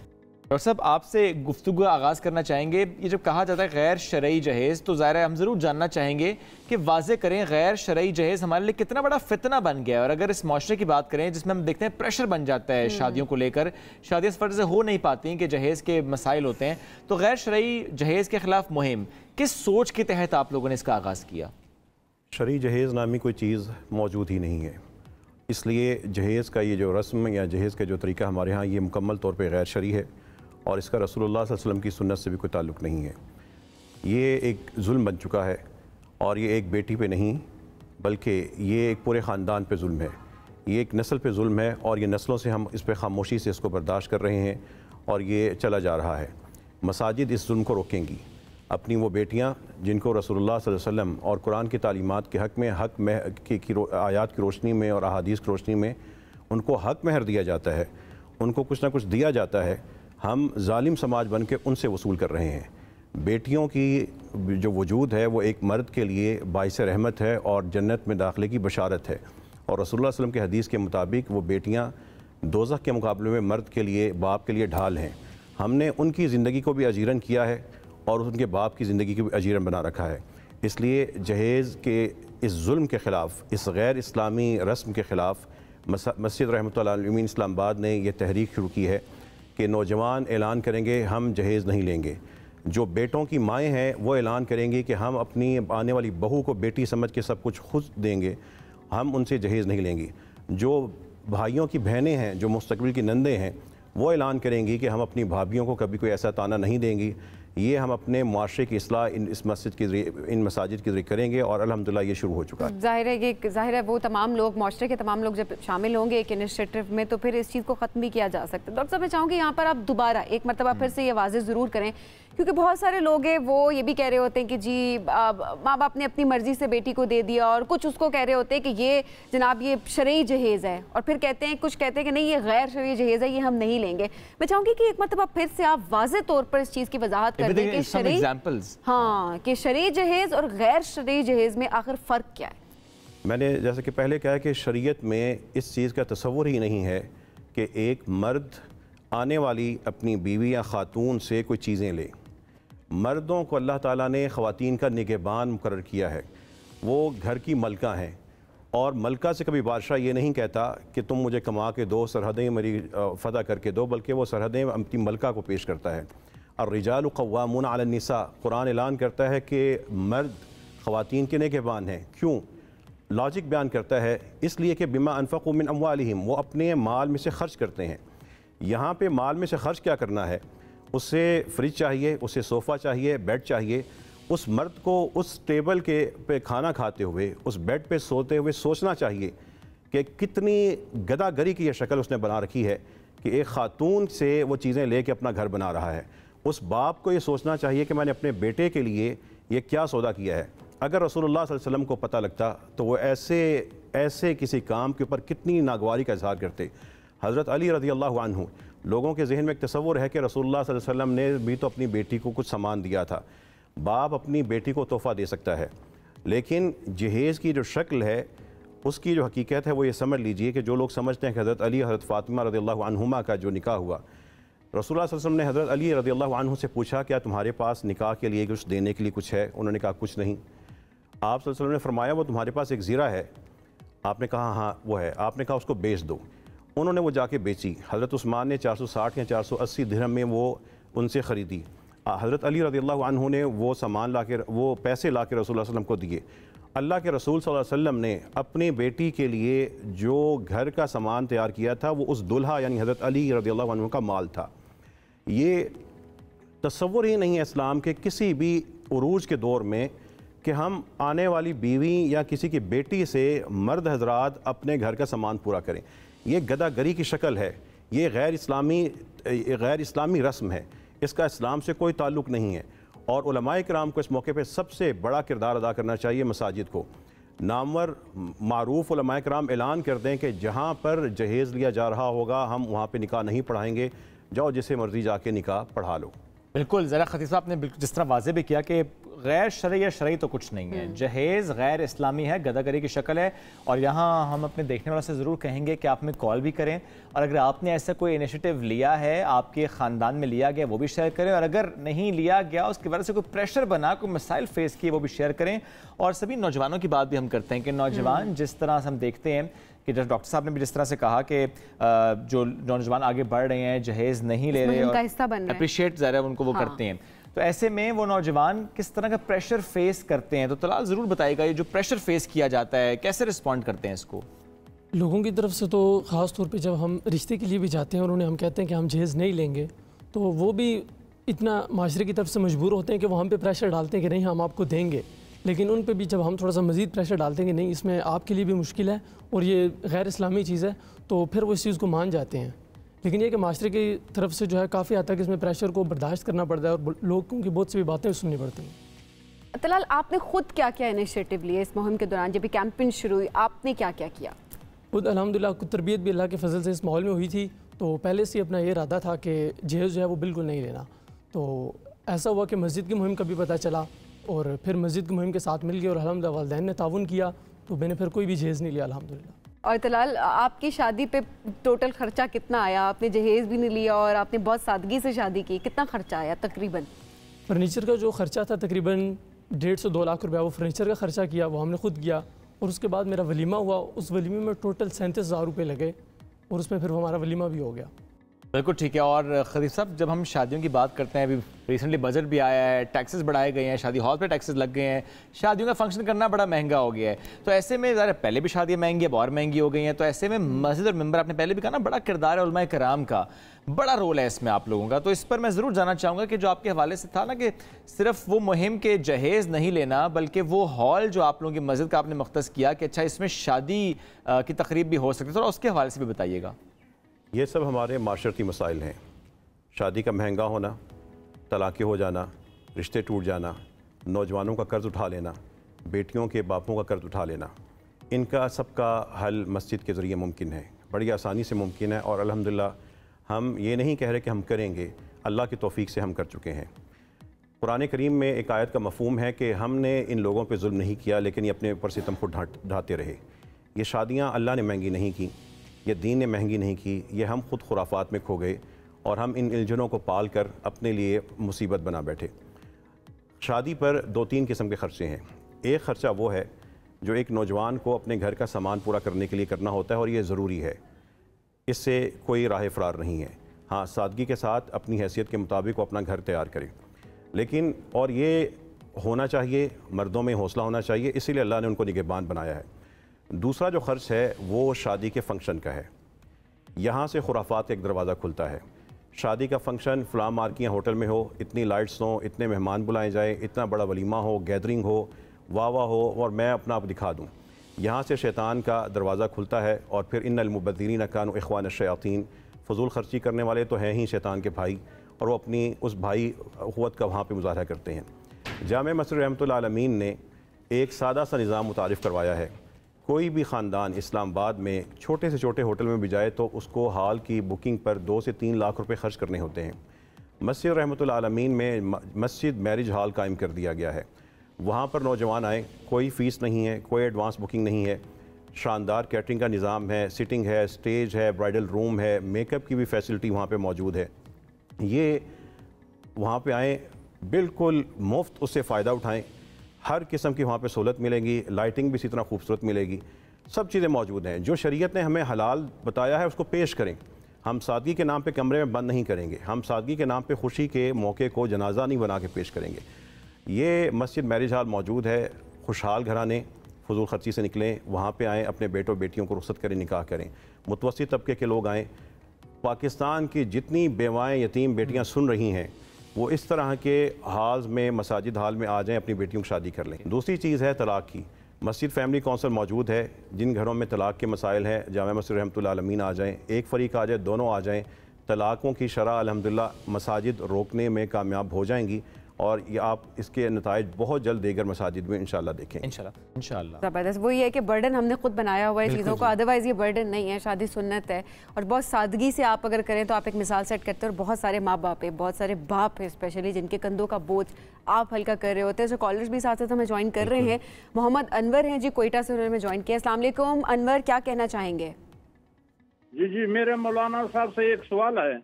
डॉक्टर साहब, आपसे गुफ्तगू आगाज़ करना चाहेंगे। ये जब कहा जाता है गैर शरई जहेज़, तो ज़ाहिर है हम ज़रूर जानना चाहेंगे कि वाज़े करें गैर शरई जहेज़ हमारे लिए कितना बड़ा फितना बन गया है। और अगर इस माशरे की बात करें जिसमें हम देखते हैं प्रेशर बन जाता है शादियों को लेकर, शादियाँ इस फर्ज से हो नहीं पाती कि जहेज़ के मसाइल होते हैं, तो गैर शरई जहेज़ के ख़िलाफ़ मुहिम किस सोच के तहत आप लोगों ने इसका आगाज़ किया? शरई जहेज़ नामी कोई चीज़ मौजूद ही नहीं है, इसलिए जहेज़ का ये जो रस्म या जहेज़ का जो तरीका हमारे यहाँ ये मुकम्मल तौर पर गैर शरई है और इसका रसूलुल्लाह सल्लल्लाहु अलैहि वसल्लम की सुन्नत से भी कोई ताल्लुक़ नहीं है। ये एक जुल्म बन चुका है और ये एक बेटी पे नहीं बल्कि ये एक पूरे ख़ानदान पे जुल्म है ये एक नस्ल पे जुल्म है और ये नस्लों से हम इस पर खामोशी से इसको बर्दाश्त कर रहे हैं और ये चला जा रहा है। मसाजिद इस जुल्म को रोकेंगी। अपनी वो बेटियां जिनको रसूलुल्लाह सल्लल्लाहु अलैहि वसल्लम और कुरान की तालीमात के हक़ में आयात की रोशनी में और अहादीस की रोशनी में उनको हक़ महर दिया जाता है, उनको कुछ ना कुछ दिया जाता है, हम जालिम समाज बन के उनसे वसूल कर रहे हैं। बेटियों की जो वजूद है वो एक मर्द के लिए बाइस रहमत है और जन्नत में दाखिले की बशारत है। और रसूलुल्लाह सल्लल्लाहु अलैहि वसल्लम के हदीस के मुताबिक वो बेटियां दोज़ख के मुकाबले में मर्द के लिए, बाप के लिए ढाल हैं। हमने उनकी ज़िंदगी को भी अजीरन किया है और उनके बाप की ज़िंदगी को भी अजीरन बना रखा है। इसलिए जहेज़ के इस जुल्म के ख़िलाफ़, इस गैर इस्लामी रस्म के ख़िलाफ़ मस्जिद रहमतुल्लाह अलैहि इस्लामाबाद ने यह तहरीक शुरू की है कि नौजवान ऐलान करेंगे हम जहेज़ नहीं लेंगे। जो बेटों की माएँ हैं वो ऐलान करेंगी कि हम अपनी आने वाली बहू को बेटी समझ के सब कुछ खुद देंगे, हम उनसे जहेज़ नहीं लेंगी। जो भाइयों की बहनें हैं, जो मुस्तकबिल की नंदे हैं, वो ऐलान करेंगी कि हम अपनी भाभियों को कभी कोई ऐसा ताना नहीं देंगी। ये हम अपने मुआशरे की इस्लाह इस मस्जिद की इन मसाजिद के ज़रिए करेंगे और अल्हम्दुलिल्लाह ये शुरू हो चुका है। ज़ाहिर है वो तमाम लोग, मुआशरे के तमाम लोग जब शामिल होंगे एक इनिशिएटिव में तो फिर इस चीज़ को ख़त्म भी किया जा सकता है। डॉक्टर साहब मैं चाहूँगी यहाँ पर आप दोबारा एक मरतबा फिर से ये वाज़ेह ज़रूर करें, क्योंकि बहुत सारे लोग हैं वो ये भी कह रहे होते हैं कि जी माँ बाप ने अपनी मर्ज़ी से बेटी को दे दिया, और कुछ उसको कह रहे होते हैं कि ये जनाब ये शरई जहेज़ है, और फिर कहते हैं कुछ कहते हैं कि नहीं ये गैर शरई जहेज़ है, ये हम नहीं लेंगे। मैं चाहूँगी कि एक मरतबा फिर से आप वाज़ेह तौर पर इस चीज़ की वजाहत कर दें कि शरई, हाँ, कि शरई जहेज़ और गैर शरई जहेज़ में आखिर फ़र्क क्या है। मैंने जैसे कि पहले कहा कि शरीयत में इस चीज़ का तसव्वुर ही नहीं है कि एक मर्द आने वाली अपनी बीवी या ख़ातून से कोई चीज़ें ले। मर्दों को अल्लाह ताला ने ख़वातीन का निगहबान मुकर्रर किया है, वो घर की मलका हैं, और मलका से कभी बादशाह ये नहीं कहता कि तुम मुझे कमा के दो, सरहदें मेरी फ़तह करके दो, बल्कि वो सरहदें अपनी मलका को पेश करता है। और रिजालु क़व्वामून अला निसा, कुरान ऐलान करता है कि मर्द ख़वातीन के निगहबान हैं। क्यों? लॉजिक बयान करता है, इसलिए कि बिमा अनफ़क़ू मिन अम्वालिहिम, वो अपने माल में से खर्च करते हैं। यहाँ पे माल में से खर्च क्या करना है? उससे फ्रिज चाहिए, उसे सोफ़ा चाहिए, बेड चाहिए। उस मर्द को उस टेबल के पे खाना खाते हुए, उस बेड पे सोते हुए सोचना चाहिए कि कितनी गदागरी की यह शक्ल उसने बना रखी है कि एक ख़ातून से वो चीज़ें ले कर अपना घर बना रहा है। उस बाप को ये सोचना चाहिए कि मैंने अपने बेटे के लिए ये क्या सौदा किया है। अगर रसूलुल्लाह सल्लल्लाहु अलैहि वसल्लम को पता लगता तो वो ऐसे किसी काम के ऊपर कितनी नागवारी का इज़हार करते। हज़रत अली रज़ियल्लाहु अन्हु, लोगों के जहन में एक तसव्वुर है कि रसूलुल्लाह सल्लल्लाहु अलैहि वसल्लम ने भी तो अपनी बेटी को कुछ सामान दिया था। बाप अपनी बेटी को तोहफ़ा दे सकता है, लेकिन जहेज़ की जो शक्ल है उसकी जो हकीकत है वो ये समझ लीजिए कि जो लोग समझते हैं कि हज़रत अली हज़रत फ़ातिमा रज़ियल्लाहु अन्हुमा का जो निकाह हुआ, रसूलुल्लाह सल्लल्लाहु अलैहि वसल्लम ने हज़रत अली रज़ियल्लाहु अन्हु से पूछा क्या तुम्हारे पास निकाह के लिए कुछ देने के लिए कुछ है? उन्होंने कहा कुछ नहीं। आप सल्लल्लाहु अलैहि वसल्लम ने फरमाया वो तुम्हारे पास एक ज़ीरा है? आपने कहा हाँ वो है। आपने कहा उसको बेच दो। उन्होंने वो जाके बेची। हज़रत उस्मान ने 460 या 480 दिरहम में वो उनसे ख़रीदी। हज़रत अली रज़ियल्लाहु अन्हु ने वो सामान ला के, वो पैसे ला के रसूलुल्लाह सल्लल्लाहु अलैहि वसल्लम को दिए। अल्लाह के रसूल सल्लल्लाहु अलैहि वसल्लम ने अपनी बेटी के लिए जो घर का सामान तैयार किया था वो उस दुल्हा यानी हज़रत अली रज़ियल्लाहु अन्हु का माल था। ये तसव्वुर ही नहीं है इस्लाम के किसी भी उरूज के दौर में कि हम आने वाली बीवी या किसी की बेटी से मर्द हजरात अपने घर का सामान पूरा करें। ये गदागरी की शक्ल है, ये गैर इस्लामी रस्म है, इसका इस्लाम से कोई ताल्लुक़ नहीं है। और उलमाए किराम को इस मौके पे सबसे बड़ा किरदार अदा करना चाहिए। मसाजिद को नामवर मारूफ उलमाए किराम ऐलान कर दें कि जहाँ पर जहेज़ लिया जा रहा होगा हम वहाँ पे निकाह नहीं पढ़ाएंगे, जाओ जिसे मर्जी जाके निकाह पढ़ा लो। बिल्कुल, ज़रा खतीब साहब ने जिस तरह वाज़े भी किया कि गैर शरई या शरई तो कुछ नहीं है, जहेज़ गैर इस्लामी है, गदागरी की शक्ल है। और यहाँ हम अपने देखने वालों से ज़रूर कहेंगे कि आप हमें कॉल भी करें, और अगर आपने ऐसा कोई इनिशिएटिव लिया है, आपके ख़ानदान में लिया गया, वो भी शेयर करें, और अगर नहीं लिया गया उसकी वजह से कोई प्रेशर बना, कोई मसाइल फेस किए, वो भी शेयर करें। और सभी नौजवानों की बात भी हम करते हैं कि नौजवान जिस तरह से हम देखते हैं कि जब डॉक्टर साहब ने भी जिस तरह से कहा कि जो नौजवान आगे बढ़ रहे हैं, जहेज़ नहीं ले रहे और अप्रिशिएट ज़रा उनको वो करते हैं, तो ऐसे में वो नौजवान किस तरह का प्रेशर फेस करते हैं? तो तलाल ज़रूर बताइएगा, ये जो प्रेशर फेस किया जाता है कैसे रिस्पॉन्ड करते हैं इसको? लोगों की तरफ से तो ख़ास तौर पे जब हम रिश्ते के लिए भी जाते हैं और उन्हें हम कहते हैं कि हम जहेज़ नहीं लेंगे, तो वो भी इतना माशरे की तरफ से मजबूर होते हैं कि वो हम पे प्रेशर डालते हैं कि नहीं हम आपको देंगे। लेकिन उन पे भी जब हम थोड़ा सा मज़ीद प्रेशर डालते हैं कि नहीं इसमें आपके लिए भी मुश्किल है और ये गैर इस्लामी चीज़ है, तो फिर वो इस चीज़ को मान जाते हैं। लेकिन ये कि माशरे की तरफ से जो है काफ़ी हद तक इसमें प्रेशर को बर्दाश्त करना पड़ता है और लोगों की बहुत सी भी बातें सुननी पड़ती हैं। तलाल, आपने ख़ुद क्या क्या इनिशिएटिव लिए इस मुहिम के दौरान? जब भी कैंपेन शुरू हुई आपने क्या क्या किया? खुद अल्हम्दुलिल्लाह कुछ तरबियत भी अल्लाह के फजल से इस माहौल में हुई थी, तो पहले से अपना ये इरादा था कि जहेज़ जो है वो बिल्कुल नहीं लेना। तो ऐसा हुआ कि मस्जिद की मुहिम का भी पता चला और फिर मस्जिद की मुहिम के साथ मिल गए और अल्हम्दुलिल्लाह वालिदैन ने ताउन किया, तो मैंने फिर कोई भी जहेज़ नहीं लिया अल्हम्दुलिल्लाह। और तलाल, आपकी शादी पे टोटल खर्चा कितना आया? आपने जहेज़ भी नहीं लिया और आपने बहुत सादगी से शादी की, कितना खर्चा आया तकरीबन? फर्नीचर का जो खर्चा था तकरीबन 1.5 से 2 लाख रुपया वो फर्नीचर का खर्चा किया, वो हमने खुद किया। और उसके बाद मेरा वलीमा हुआ, उस वलीमे में टोटल 37,000 रुपये लगे और उसमें फिर हमारा वलीमा भी हो गया। बिल्कुल ठीक है। और खदीब साहब, जब हम शादियों की बात करते हैं, अभी रिसेंटली बजट भी आया है, टैक्सेस बढ़ाए गए हैं, शादी हॉल पे टैक्सेस लग गए हैं, शादियों का फंक्शन करना बड़ा महंगा हो गया है। तो ऐसे में ज़रा पहले भी शादियाँ महंगी, अब और महंगी हो गई हैं, तो ऐसे में मस्जिद और मिंबर, आपने पहले भी कहा ना, बड़ा किरदार है उलमाए कराम का, बड़ा रोल है इसमें आप लोगों का। तो इस पर मैं ज़रूर जानना चाहूँगा कि जो आपके हवाले से था ना कि सिर्फ वो मुहिम के जहेज़ नहीं लेना, बल्कि वो हॉल जो आप लोगों की मस्जिद का आपने मुख्तस किया कि अच्छा इसमें शादी की तकरीब भी हो सकती है, तो उसके हवाले से भी बताइएगा। ये सब हमारे माशरती मसाइल हैं। शादी का महंगा होना, तलाक़ें हो जाना, रिश्ते टूट जाना, नौजवानों का कर्ज़ उठा लेना, बेटियों के बापों का कर्ज़ उठा लेना, इनका सबका हल मस्जिद के ज़रिए मुमकिन है, बड़ी आसानी से मुमकिन है। और अल्हम्दुलिल्लाह हम ये नहीं कह रहे कि हम करेंगे, अल्लाह की तौफ़ीक से हम कर चुके हैं। कुरान करीम में एक आयत का मफ़हूम है कि हमने इन लोगों पे जुल्म नहीं किया, लेकिन ये अपने ऊपर सितम को ढाते रहे। ये शादियाँ अल्लाह ने महंगी नहीं की, ये दीन ने महंगी नहीं की, ये हम खुद खुराफात में खो गए और हम इन इल्झनों को पाल कर अपने लिए मुसीबत बना बैठे। शादी पर 2-3 किस्म के ख़र्चे हैं। एक ख़र्चा वो है जो एक नौजवान को अपने घर का सामान पूरा करने के लिए करना होता है और ये ज़रूरी है, इससे कोई राह फ़रार नहीं है। हाँ, सादगी के साथ अपनी हैसियत के मुताबिक वो अपना घर तैयार करे, लेकिन और ये होना चाहिए, मर्दों में हौसला होना चाहिए, इसीलिए अल्लाह ने उनको निगहबान बनाया है। दूसरा जो ख़र्च है वो शादी के फंक्शन का है। यहाँ से खुराफात का एक दरवाज़ा खुलता है। शादी का फंक्शन फ़लाँ मार्कियाँ होटल में हो, इतनी लाइट्स हों, इतने मेहमान बुलाए जाए, इतना बड़ा वलीमा हो, गैदरिंग हो, वाह वाह हो और मैं अपना आप दिखा दूँ। यहाँ से शैतान का दरवाज़ा खुलता है और फिर इन्नल मुबद्दिरीन कानू इख्वान अश-शयातीन, फ़ुज़ूल ख़र्ची करने वाले तो हैं ही शैतान के भाई, और वो अपनी उस भाई क़ुव्वत का वहाँ पर मुज़ाहरा करते हैं। जामे मस्जिद रहमतुल्लाह आलमीन ने एक सादा सा निज़ाम मुतारिफ़ करवाया है। कोई भी ख़ानदान इस्लामाबाद में छोटे से छोटे होटल में भी जाए तो उसको हाल की बुकिंग पर 2 से 3 लाख रुपए खर्च करने होते हैं। मस्जिद रहमतुल्लाह आलमीन में मस्जिद मैरिज हॉल कायम कर दिया गया है। वहाँ पर नौजवान आए, कोई फ़ीस नहीं है, कोई एडवांस बुकिंग नहीं है, शानदार कैटरिंग का निज़ाम है, सिटिंग है, स्टेज है, ब्राइडल रूम है, मेकअप की भी फैसिलिटी वहाँ पर मौजूद है। ये वहाँ पर आएँ, बिल्कुल मुफ्त उससे फ़ायदा उठाएँ, हर किस्म की वहाँ पे सहूलत मिलेगी, लाइटिंग भी इसी तरह खूबसूरत मिलेगी, सब चीज़ें मौजूद हैं। जो शरीयत ने हमें हलाल बताया है उसको पेश करें। हम सादगी के नाम पे कमरे में बंद नहीं करेंगे, हम सादगी के नाम पे खुशी के मौके को जनाजा नहीं बना के पेश करेंगे। ये मस्जिद मैरिज हॉल मौजूद है। खुशहाल घराने फजूल खर्ची से निकलें, वहाँ पर आएँ, अपने बेटों बेटियों को रुखसत करें, निकाह करें। मुतवस्सित तबके के लोग आएँ। पाकिस्तान की जितनी बेवाएँ यतीम बेटियाँ सुन रही हैं वो इस तरह के हाल्स में, मसाजिद हाल में आ जाएं, अपनी बेटियों की शादी कर लें। दूसरी चीज़ है तलाक़ की। मस्जिद फैमिली कौंसिल मौजूद है। जिन घरों में तलाक़ के मसाइल हैं, जामे मस्जिद रहमतुल्लाह आलमीन आ जाएं, एक फ़रीक़ आ जाए, दोनों आ जाएं, तलाक़ों की शरह अल्हम्दुलिल्लाह मसाजिद रोकने में कामयाब हो जाएंगी और ये आप इसके नताइज बहुत जल्द दीगर मसाजिद में इंशाल्लाह देखेंगे। इंशाल्लाह ज़बरदस्त। वही है कि बर्डन हमने खुद बनाया हुआ है चीज़ों को, अदरवाइज़ ये बर्डन नहीं है, शादी सुन्नत है और बहुत सादगी से आप अगर करें तो आप एक मिसाल सेट करते हैं। और बहुत सारे माँ बाप है, बहुत सारे बाप है स्पेशली, जिनके कंधों का बोझ आप हल्का कर रहे होते हैं। जो कॉलर्स भी साथ साथ हमें ज्वाइन कर रहे हैं। मोहम्मद अनवर हैं जी, कोयटा से उन्होंने ज्वाइन किया। अस्सलाम वालेकुम अनवर, क्या कहना चाहेंगे? जी, मेरे मौलाना साहब से एक सवाल है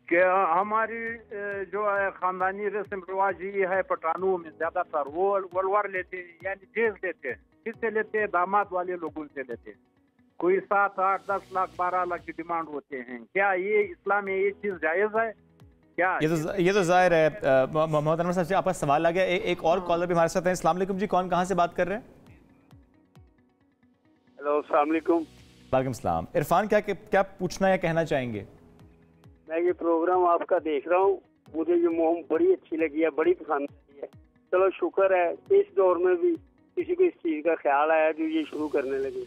कि हमारी जो है ख़ानदानी रस्म रिवाज ये है पठानों में ज़्यादातर वो वलवार लेते हैं, यानी जेज लेते हैं। किससे लेते हैं? दामाद वाले लोगों से लेते हैं। कोई 7, 8, 10 लाख 12 लाख की डिमांड होते हैं। क्या ये इस्लाम में ये चीज़ जायज़ है? क्या ये तो जाहिर है। मोहम्मद अनवर साहब से आपका सवाल आ गया। एक और कॉलर भी हमारे साथ हैं। अस्सलाम वालेकुम जी, कौन कहाँ से बात कर रहे हैं? हेलो, अस्सलाम वालेकुम। वालेकुम सलाम। इरफान, क्या पूछना या कहना चाहेंगे? मैं ये प्रोग्राम आपका देख रहा हूँ, मुझे ये मुहिम बड़ी अच्छी लगी है, बड़ी पसंद आई है। चलो शुक्र है इस दौर में भी किसी को इस चीज़ का ख्याल आया जो ये शुरू करने लगे।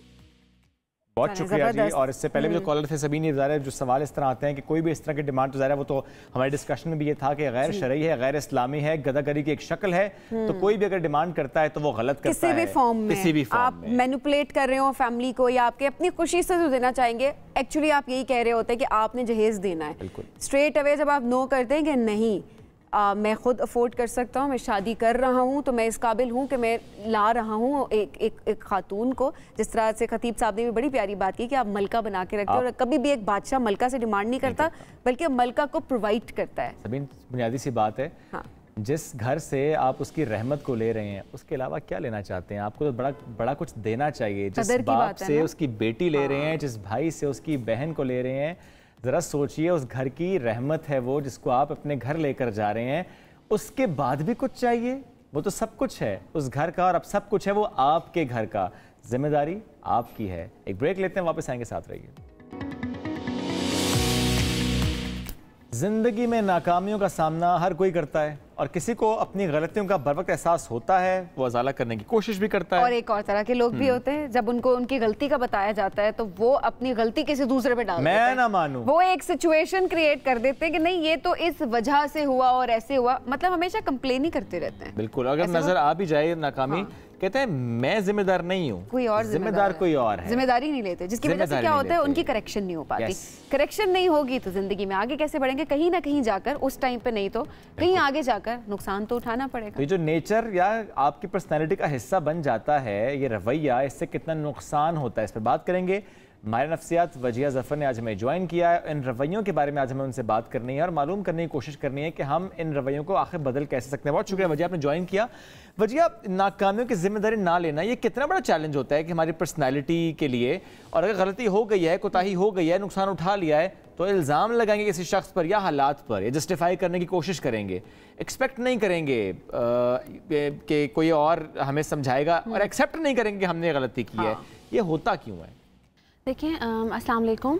बहुत शुक्रिया जी। और इससे पहले भी जो कॉलर थे सबीन, ज़ाहिर जो सवाल इस तरह आते हैं कि कोई भी इस तरह की डिमांड, तो ज़ाहिर वो तो हमारे डिस्कशन में भी ये था कि गैर शरई है, गैर इस्लामी है, गदागरी की एक शक्ल है, तो कोई भी अगर डिमांड करता है तो वो गलत करता है। किसी भी फॉर्म आप मैनिपुलेट कर रहे हो फैमिली को या आपके अपनी खुशी से जो देना चाहेंगे, एक्चुअली आप यही कह रहे होते हैं कि आपने जहेज देना है। स्ट्रेट अवे जब आप नो करते हैं कि नहीं मैं खुद अफोर्ड कर सकता हूँ, मैं शादी कर रहा हूँ, तो मैं इस काबिल हूँ कि मैं ला रहा हूँ एक खातून को। जिस तरह से खतीब साहब ने भी बड़ी प्यारी बात की कि आप मलका बना के रखते हो, और कभी भी एक बादशाह मलका से डिमांड नहीं करता बल्कि मलका को प्रोवाइड करता है। सबीन, बुनियादी सी बात है, हाँ। जिस घर से आप उसकी रहमत को ले रहे हैं उसके अलावा क्या लेना चाहते हैं? आपको तो बड़ा कुछ देना चाहिए। जिस बाप से उसकी बेटी ले रहे हैं, जिस भाई से उसकी बहन को ले रहे हैं, ज़रा सोचिए उस घर की रहमत है वो, जिसको आप अपने घर लेकर जा रहे हैं, उसके बाद भी कुछ चाहिए? वो तो सब कुछ है उस घर का, और अब सब कुछ है वो आपके घर का। जिम्मेदारी आपकी है। एक ब्रेक लेते हैं, वापस आएंगे, साथ रहिए। जिंदगी में नाकामियों का सामना हर कोई करता है, और किसी को अपनी गलतियों का बर वक्त एहसास होता है, वो अजाला करने की कोशिश भी करता है। और एक और तरह के लोग भी होते हैं, जब उनको उनकी गलती का बताया जाता है तो वो अपनी गलती किसी दूसरे पे डाल देते हैं। मैं ना मानूं, वो एक सिचुएशन क्रिएट कर देते हैं कि नहीं ये तो इस वजह से हुआ और ऐसे हुआ, मतलब हमेशा कंप्लेन ही करते रहते हैं। बिल्कुल, अगर नजर आ भी जाए नाकामी, कहते हैं मैं जिम्मेदार नहीं हूँ, कोई और जिम्मेदार कोई और है। जिम्मेदारी नहीं लेते, जिसकी वजह से क्या होता है उनकी करेक्शन नहीं हो पाती। करेक्शन नहीं होगी तो जिंदगी में आगे कैसे बढ़ेंगे? कहीं ना कहीं जाकर, उस टाइम पे नहीं तो कहीं आगे जाकर नुकसान तो उठाना पड़ेगा। तो ये जो नेचर या आपकी पर्सनैलिटी का हिस्सा बन जाता है, ये रवैया, इससे कितना नुकसान होता है, इस पर बात करेंगे। माहिर नफ्सियात वजिया ज़फ़र ने आज हमें ज्वाइन किया है। इन रवैयों के बारे में आज हमें उनसे बात करनी है और मालूम करने की कोशिश करनी है कि हम इन रवैयों को आखिर बदल कैसे सकते हैं। बहुत शुक्रिया वजिया, आपने ज्वाइन किया। वजिया, नाकामियों की जिम्मेदारी ना लेना ये कितना बड़ा चैलेंज होता है कि हमारी पर्सनैलिटी के लिए, और अगर गलती हो गई है, कोताही हो गई है, नुकसान उठा लिया है, तो इल्ज़ाम लगाएंगे किसी शख्स पर या हालात पर, या जस्टिफाई करने की कोशिश करेंगे, एक्सपेक्ट नहीं करेंगे कि कोई और हमें समझाएगा, और एक्सेप्ट नहीं करेंगे कि हमने गलती की है। ये होता क्यों है? देखिए, अस्सलाम वालेकुम।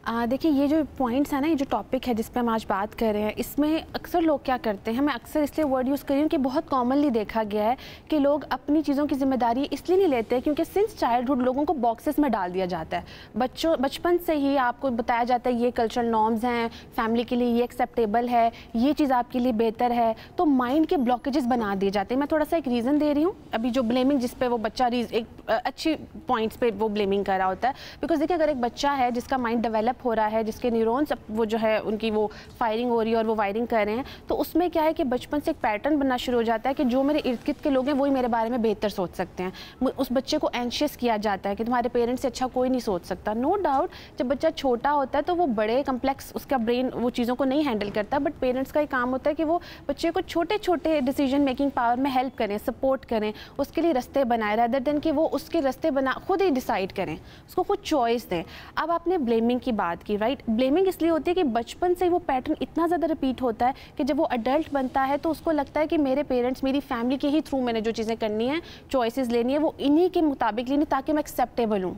देखिए, ये जो पॉइंट्स है ना, ये जो टॉपिक है जिस पे हम आज बात कर रहे हैं, इसमें अक्सर लोग क्या करते हैं, मैं अक्सर इसलिए वर्ड यूज़ कर रही हूँ कि बहुत कॉमनली देखा गया है कि लोग अपनी चीज़ों की जिम्मेदारी इसलिए नहीं लेते क्योंकि सिंस चाइल्डहुड लोगों को बॉक्सेस में डाल दिया जाता है। बचपन से ही आपको बताया जाता है ये कल्चरल नॉर्म्स हैं, फैमिली के लिए ये एक्सेप्टेबल है, ये चीज़ आपके लिए बेहतर है, तो माइंड के ब्लॉकेजेस बना दिए जाते हैं। मैं थोड़ा सा एक रीज़न दे रही हूँ अभी, जो ब्लेमिंग जिस पे वो बच्चा एक अच्छी पॉइंट्स पे वो ब्लेमिंग कर रहा होता है। बिकॉज देखिए, अगर एक बच्चा है जिसका माइंड डेवलप हो रहा है, जिसके न्यूरॉन्स वो जो है उनकी वो फायरिंग हो रही है और वो वायरिंग कर रहे हैं, तो उसमें क्या है कि बचपन से एक पैटर्न बनना शुरू हो जाता है कि जो मेरे इर्द गिर्द के लोग हैं वही मेरे बारे में बेहतर सोच सकते हैं। उस बच्चे को एंशियस किया जाता है कि तुम्हारे पेरेंट्स से अच्छा कोई नहीं सोच सकता। नो डाउट, जब बच्चा छोटा होता है तो वो बड़े कम्प्लेक्स, उसका ब्रेन वो चीज़ों को नहीं हैंडल करता, बट पेरेंट्स का ही काम होता है कि वो बच्चे को छोटे छोटे डिसीजन मेकिंग पावर में हेल्प करें, सपोर्ट करें, उसके लिए रास्ते बनाए, रैदर देन कि वो उसके रास्ते खुद ही डिसाइड करें, उसको खुद चॉइस दें। अब आपने ब्लेमिंग की बात की, राइट? ब्लेमिंग इसलिए होती है कि बचपन से वो पैटर्न इतना ज़्यादा रिपीट होता है कि जब वो अडल्ट बनता है तो उसको लगता है कि मेरे पेरेंट्स, मेरी फैमिली के ही थ्रू मैंने जो चीज़ें करनी है, चॉइसेस लेनी है, वो इन्हीं के मुताबिक लेनी ताकि मैं एक्सेप्टेबल हूँ।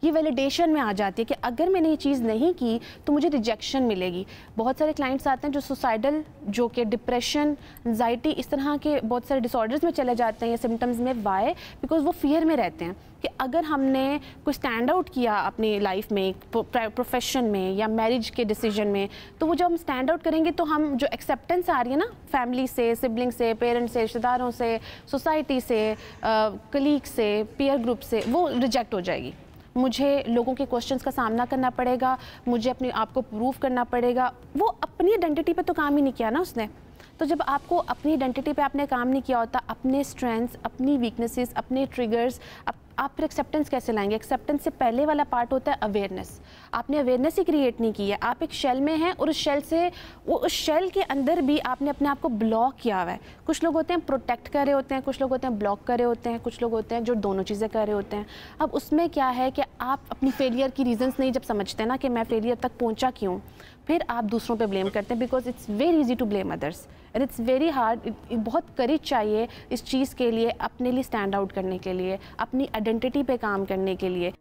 ये वैलिडेशन में आ जाती है कि अगर मैंने ये चीज़ नहीं की तो मुझे रिजेक्शन मिलेगी। बहुत सारे क्लाइंट्स आते हैं जो सुसाइडल, जो कि डिप्रेशन, एंजाइटी, इस तरह के बहुत सारे डिसऑर्डर्स में चले जाते हैं या सिम्टम्स में। वाई? बिकॉज वो फियर में रहते हैं कि अगर हमने कोई स्टैंड आउट किया अपनी लाइफ में, प्रोफेशन में या मैरिज के डिसीजन में, तो वो जब हम स्टैंड आउट करेंगे तो हम जो एक्सेप्टेंस आ रही है ना फैमिली से, सिबलिंग से, पेरेंट्स से, रिश्तेदारों से, सोसाइटी से, कलीग से, पीयर ग्रुप से, वो रिजेक्ट हो जाएगी। मुझे लोगों के क्वेश्चंस का सामना करना पड़ेगा, मुझे अपने आप को प्रूव करना पड़ेगा। वो अपनी आइडेंटिटी पे तो काम ही नहीं किया ना उसने। तो जब आपको अपनी आइडेंटिटी पे आपने काम नहीं किया होता, अपने स्ट्रेंथ्स, अपनी वीकनेसेस, अपने ट्रिगर्स, आप फिर एक्सेप्टेंस कैसे लाएंगे? एक्सेप्टेंस से पहले वाला पार्ट होता है अवेयरनेस। आपने अवेयरनेस ही क्रिएट नहीं की है, आप एक शेल में हैं और उस शेल के अंदर भी आपने अपने आप को ब्लॉक किया हुआ है। कुछ लोग होते हैं प्रोटेक्ट कर रहे होते हैं, कुछ लोग होते हैं ब्लॉक कर रहे होते हैं, कुछ लोग होते हैं जो दोनों चीज़ें कर रहे होते हैं। अब उसमें क्या है कि आप अपनी फेलियर की रीजंस नहीं जब समझते हैं ना कि मैं फेलियर तक पहुंचा क्यों, फिर आप दूसरों पे ब्लेम करते हैं। Because it's very easy to blame others and it's very hard. बहुत करेज चाहिए इस चीज़ के लिए, अपने लिए स्टैंड आउट करने के लिए, अपनी आइडेंटिटी पे काम करने के लिए।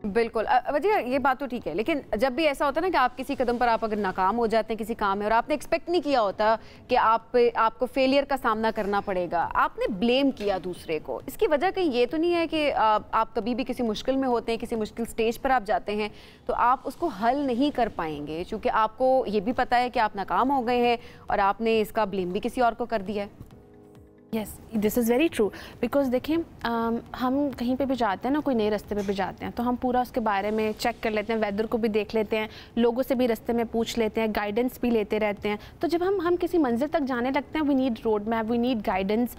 बिल्कुल। वजह ये बात तो ठीक है, लेकिन जब भी ऐसा होता है ना कि आप किसी कदम पर आप अगर नाकाम हो जाते हैं किसी काम में और आपने एक्सपेक्ट नहीं किया होता कि आपको फेलियर का सामना करना पड़ेगा, आपने ब्लेम किया दूसरे को, इसकी वजह कहीं ये तो नहीं है कि आप कभी भी किसी मुश्किल में होते हैं, किसी मुश्किल स्टेज पर आप जाते हैं तो आप उसको हल नहीं कर पाएंगे, क्योंकि आपको ये भी पता है कि आप नाकाम हो गए हैं और आपने इसका ब्लेम भी किसी और को कर दिया है। Yes, this is very true. Because देखिए, हम कहीं पे भी जाते हैं ना, कोई नए रास्ते पे भी जाते हैं तो हम पूरा उसके बारे में चेक कर लेते हैं, वेदर को भी देख लेते हैं, लोगों से भी रास्ते में पूछ लेते हैं, गाइडेंस भी लेते रहते हैं। तो जब हम किसी मंजिल तक जाने लगते हैं, we need road map, we need guidance.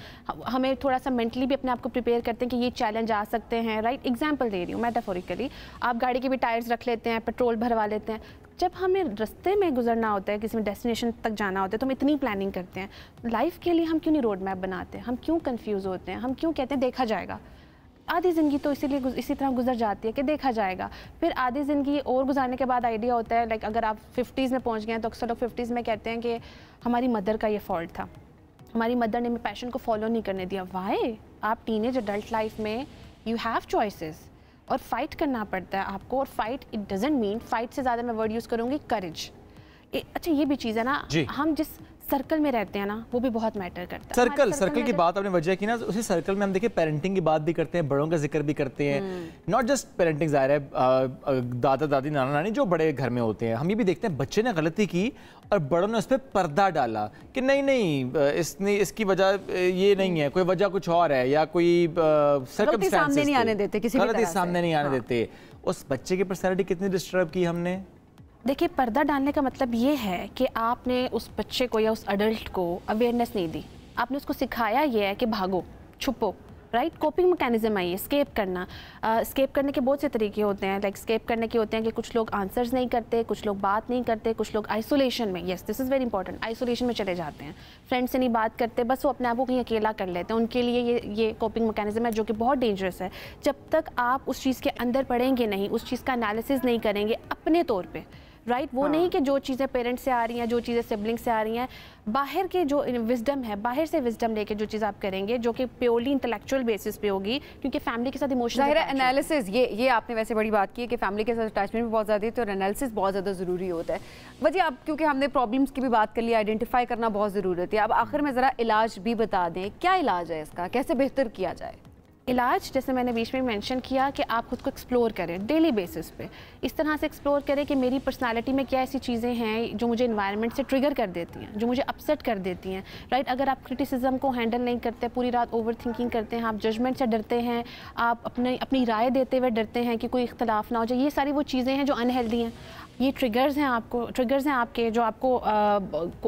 हमें थोड़ा सा मेंटली भी अपने आप को प्रिपेयर करते हैं कि ये चैलेंज आ सकते हैं, राइट। एग्जाम्पल दे रही हूँ मेटाफोरिकली, आप गाड़ी के भी टायर्स रख लेते हैं, पेट्रोल भरवा लेते हैं। जब हमें रास्ते में गुजरना होता है, किसी में डेस्टिनेशन तक जाना होता है, तो हम इतनी प्लानिंग करते हैं। लाइफ के लिए हम क्यों नहीं रोड मैप बनाते हैं? हम क्यों कंफ्यूज होते हैं? हम क्यों कहते हैं देखा जाएगा? आधी ज़िंदगी तो इसीलिए इसी तरह गुजर जाती है कि देखा जाएगा। फिर आधी ज़िंदगी और गुजारने के बाद आइडिया होता है, लाइक अगर आप 50s में पहुंच गए हैं तो अक्सर लोग 50s में कहते हैं कि हमारी मदर का ये फॉल्ट था, हमारी मदर ने मेरे पैशन को फॉलो नहीं करने दिया। वाई? आप टीनेज अडल्ट लाइफ में यू हैव चॉइसेस और फाइट करना पड़ता है आपको। और fight, it doesn't mean, fight से ज़्यादा मैं वर्ड यूज़ करूँगी करेज। अच्छा, ये भी चीज़ है ना, हम जिस सर्कल में रहते हैं ना वो भी बहुत मैटर करता है। सर्कल की बात आपने वजह की ना, उसी सर्कल में हम देखिए पेरेंटिंग की बात भी करते हैं, बड़ों का जिक्र भी करते हैं। नॉट जस्ट पेरेंटिंग, ज़ाहिर है दादा दादी नाना नानी जो बड़े घर में होते हैं, हम ये भी देखते हैं बच्चे ने गलती की और बड़ों ने उस पर पर्दा डाला कि नहीं इसकी वजह ये नहीं है, कोई वजह कुछ और है, या कोई गलती सामने नहीं आने देते, किसी गलती सामने नहीं आने देते। उस बच्चे की पर्सनैलिटी कितनी डिस्टर्ब की हमने। देखिए, पर्दा डालने का मतलब ये है कि आपने उस बच्चे को या उस अडल्ट को अवेयरनेस नहीं दी, आपने उसको सिखाया ये है कि भागो, छुपो, राइट। कोपिंग मैकेनिज्म है ये, स्केप करना। स्केप करने के बहुत से तरीके होते हैं। लाइक स्केप करने के होते हैं कि कुछ लोग आंसर्स नहीं करते, कुछ लोग बात नहीं करते, कुछ लोग आइसोलेशन में, yes this is very important, isolation में चले जाते हैं, फ्रेंड से नहीं बात करते, बस वो अपने आप को कहीं अकेला कर लेते हैं। उनके लिए ये कोपिंग मैकेनिज्म है जो कि बहुत डेंजरस है। जब तक आप उस चीज़ के अंदर पढ़ेंगे नहीं, उस चीज़ का एनालिसिस नहीं करेंगे अपने तौर पर, राइट। वो नहीं कि जो चीज़ें पेरेंट्स से आ रही हैं, जो चीज़ें सिबलिंग से आ रही हैं, बाहर के जो विजडम है, बाहर से विजडम लेके जो चीज़ आप करेंगे जो कि प्योरली इंटेलेक्चुअल बेसिस पे होगी, क्योंकि फैमिली के साथ इमोशनल एनालिसिस, ये आपने वैसे बड़ी बात की है कि फैमिली के साथ अटैचमेंट भी बहुत ज़्यादा है, तो एनालिसिस बहुत ज़्यादा ज़रूरी होता है। वजह अब क्योंकि हमने प्रॉब्लम्स की भी बात कर ली, आइडेंटिफाई करना बहुत ज़रूरत है। अब आखिर में ज़रा इलाज भी बता दें, क्या इलाज है इसका, कैसे बेहतर किया जाए? इलाज, जैसे मैंने बीच में मेंशन किया कि आप खुद को एक्सप्लोर करें डेली बेसिस पे, इस तरह से एक्सप्लोर करें कि मेरी पर्सनालिटी में क्या ऐसी चीज़ें हैं जो मुझे एनवायरनमेंट से ट्रिगर कर देती हैं, जो मुझे अपसेट कर देती हैं, राइट। अगर आप क्रिटिसिज्म को हैंडल नहीं करते, पूरी रात ओवर थिंकिंग करते हैं, आप जजमेंट से डरते हैं, आप अपनी राय देते हुए डरते हैं कि कोई इख्तलाफ ना हो जाए, ये सारी वो चीज़ें हैं जो अनहेल्दी हैं। ये ट्रिगर्स हैं आपके जो आपको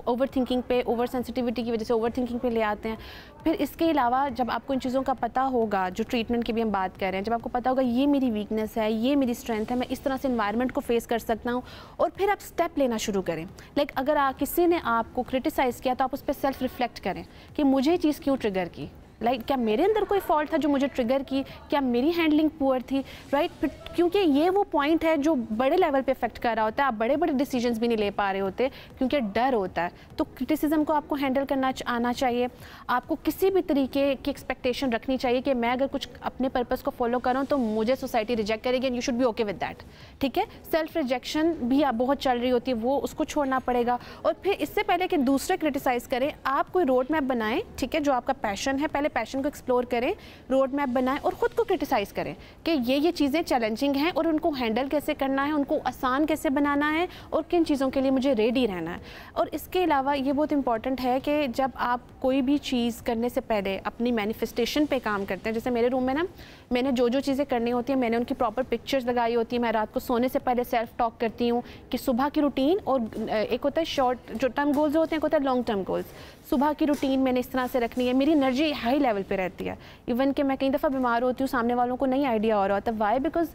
ओवर थिंकिंग पे, ओवर सेंसिटिविटी की वजह से ओवर थिंकिंग पे ले आते हैं। फिर इसके अलावा जब आपको इन चीज़ों का पता होगा, जो ट्रीटमेंट की भी हम बात कर रहे हैं, जब आपको पता होगा ये मेरी वीकनेस है, ये मेरी स्ट्रेंथ है, मैं इस तरह से एनवायरनमेंट को फेस कर सकता हूँ, और फिर आप स्टेप लेना शुरू करें। लाइक अगर किसी ने आपको क्रिटिसाइज़ किया तो आप उस पर सेल्फ रिफ्लेक्ट करें कि मुझे ये चीज़ क्यों ट्रिगर की, लाइक क्या मेरे अंदर कोई फॉल्ट था जो मुझे ट्रिगर की, क्या मेरी हैंडलिंग पुअर थी, राइट। क्योंकि ये वो पॉइंट है जो बड़े लेवल पे इफेक्ट कर रहा होता है, आप बड़े बड़े डिसीजंस भी नहीं ले पा रहे होते क्योंकि डर होता है। तो क्रिटिसिज्म को आपको हैंडल करना आना चाहिए। आपको किसी भी तरीके की एक्सपेक्टेशन रखनी चाहिए कि मैं अगर कुछ अपने पर्पस को फॉलो करूँ तो मुझे सोसाइटी रिजेक्ट करेगी, and you should be okay with that, ठीक है। सेल्फ रिजेक्शन भी आप बहुत चल रही होती है, वो उसको छोड़ना पड़ेगा। और फिर इससे पहले कि दूसरे क्रिटिसाइज़ करें, आप कोई रोड मैप बनाएं, ठीक है, जो आपका पैशन है, पहले पैशन को एक्सप्लोर करें, रोड मैप बनाएं और ख़ुद को क्रिटिसाइज़ करें कि ये चीज़ें चैलेंजिंग हैं और उनको हैंडल कैसे करना है, उनको आसान कैसे बनाना है, और किन चीज़ों के लिए मुझे रेडी रहना है। और इसके अलावा ये बहुत इंपॉर्टेंट है कि जब आप कोई भी चीज़ करने से पहले अपनी मैनिफेस्टेशन पे काम करते हैं, जैसे मेरे रूम में ना, मैंने जो चीज़ें करनी होती है मैंने उनकी प्रॉपर पिक्चर्स लगाई होती है। मैं रात को सोने से पहले सेल्फ टॉक करती हूँ कि सुबह की रूटीन, और एक होता है शॉर्ट जो टर्म गोल्स होते हैं, एक होता है लॉन्ग टर्म गोल्स। सुबह की रूटीन मैंने इस तरह से रखनी है, मेरी एनर्जी हाई लेवल पे रहती है। इवन कि मैं कई दफ़ा बीमार होती हूँ, सामने वालों को नहीं आइडिया हो रहा होता। Why? Because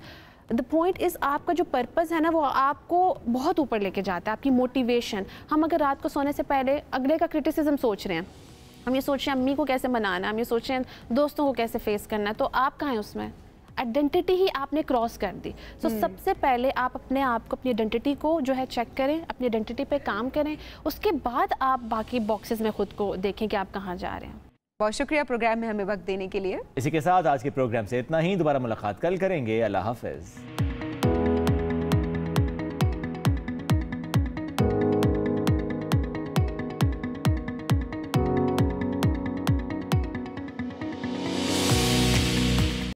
the point is आपका जो पर्पज़ है ना, वो आपको बहुत ऊपर लेके जाता है, आपकी मोटिवेशन। हम अगर रात को सोने से पहले अगले का क्रिटिसिज्म सोच रहे हैं, हम ये सोच रहे हैं अम्मी को कैसे मनाना, हम ये सोच रहे हैं दोस्तों को कैसे फेस करना, तो आप कहाँ हैं उसमें? आइडेंटिटी ही आपने क्रॉस कर दी। तो सबसे पहले आप अपने आप को, अपनी आइडेंटिटी को जो है चेक करें, अपनी आइडेंटिटी पे काम करें, उसके बाद आप बाकी बॉक्सेस में खुद को देखें कि आप कहाँ जा रहे हैं। बहुत शुक्रिया प्रोग्राम में हमें वक्त देने के लिए। इसी के साथ आज के प्रोग्राम से इतना ही। दोबारा मुलाकात कल करेंगे। अल्लाह हाफ़िज़।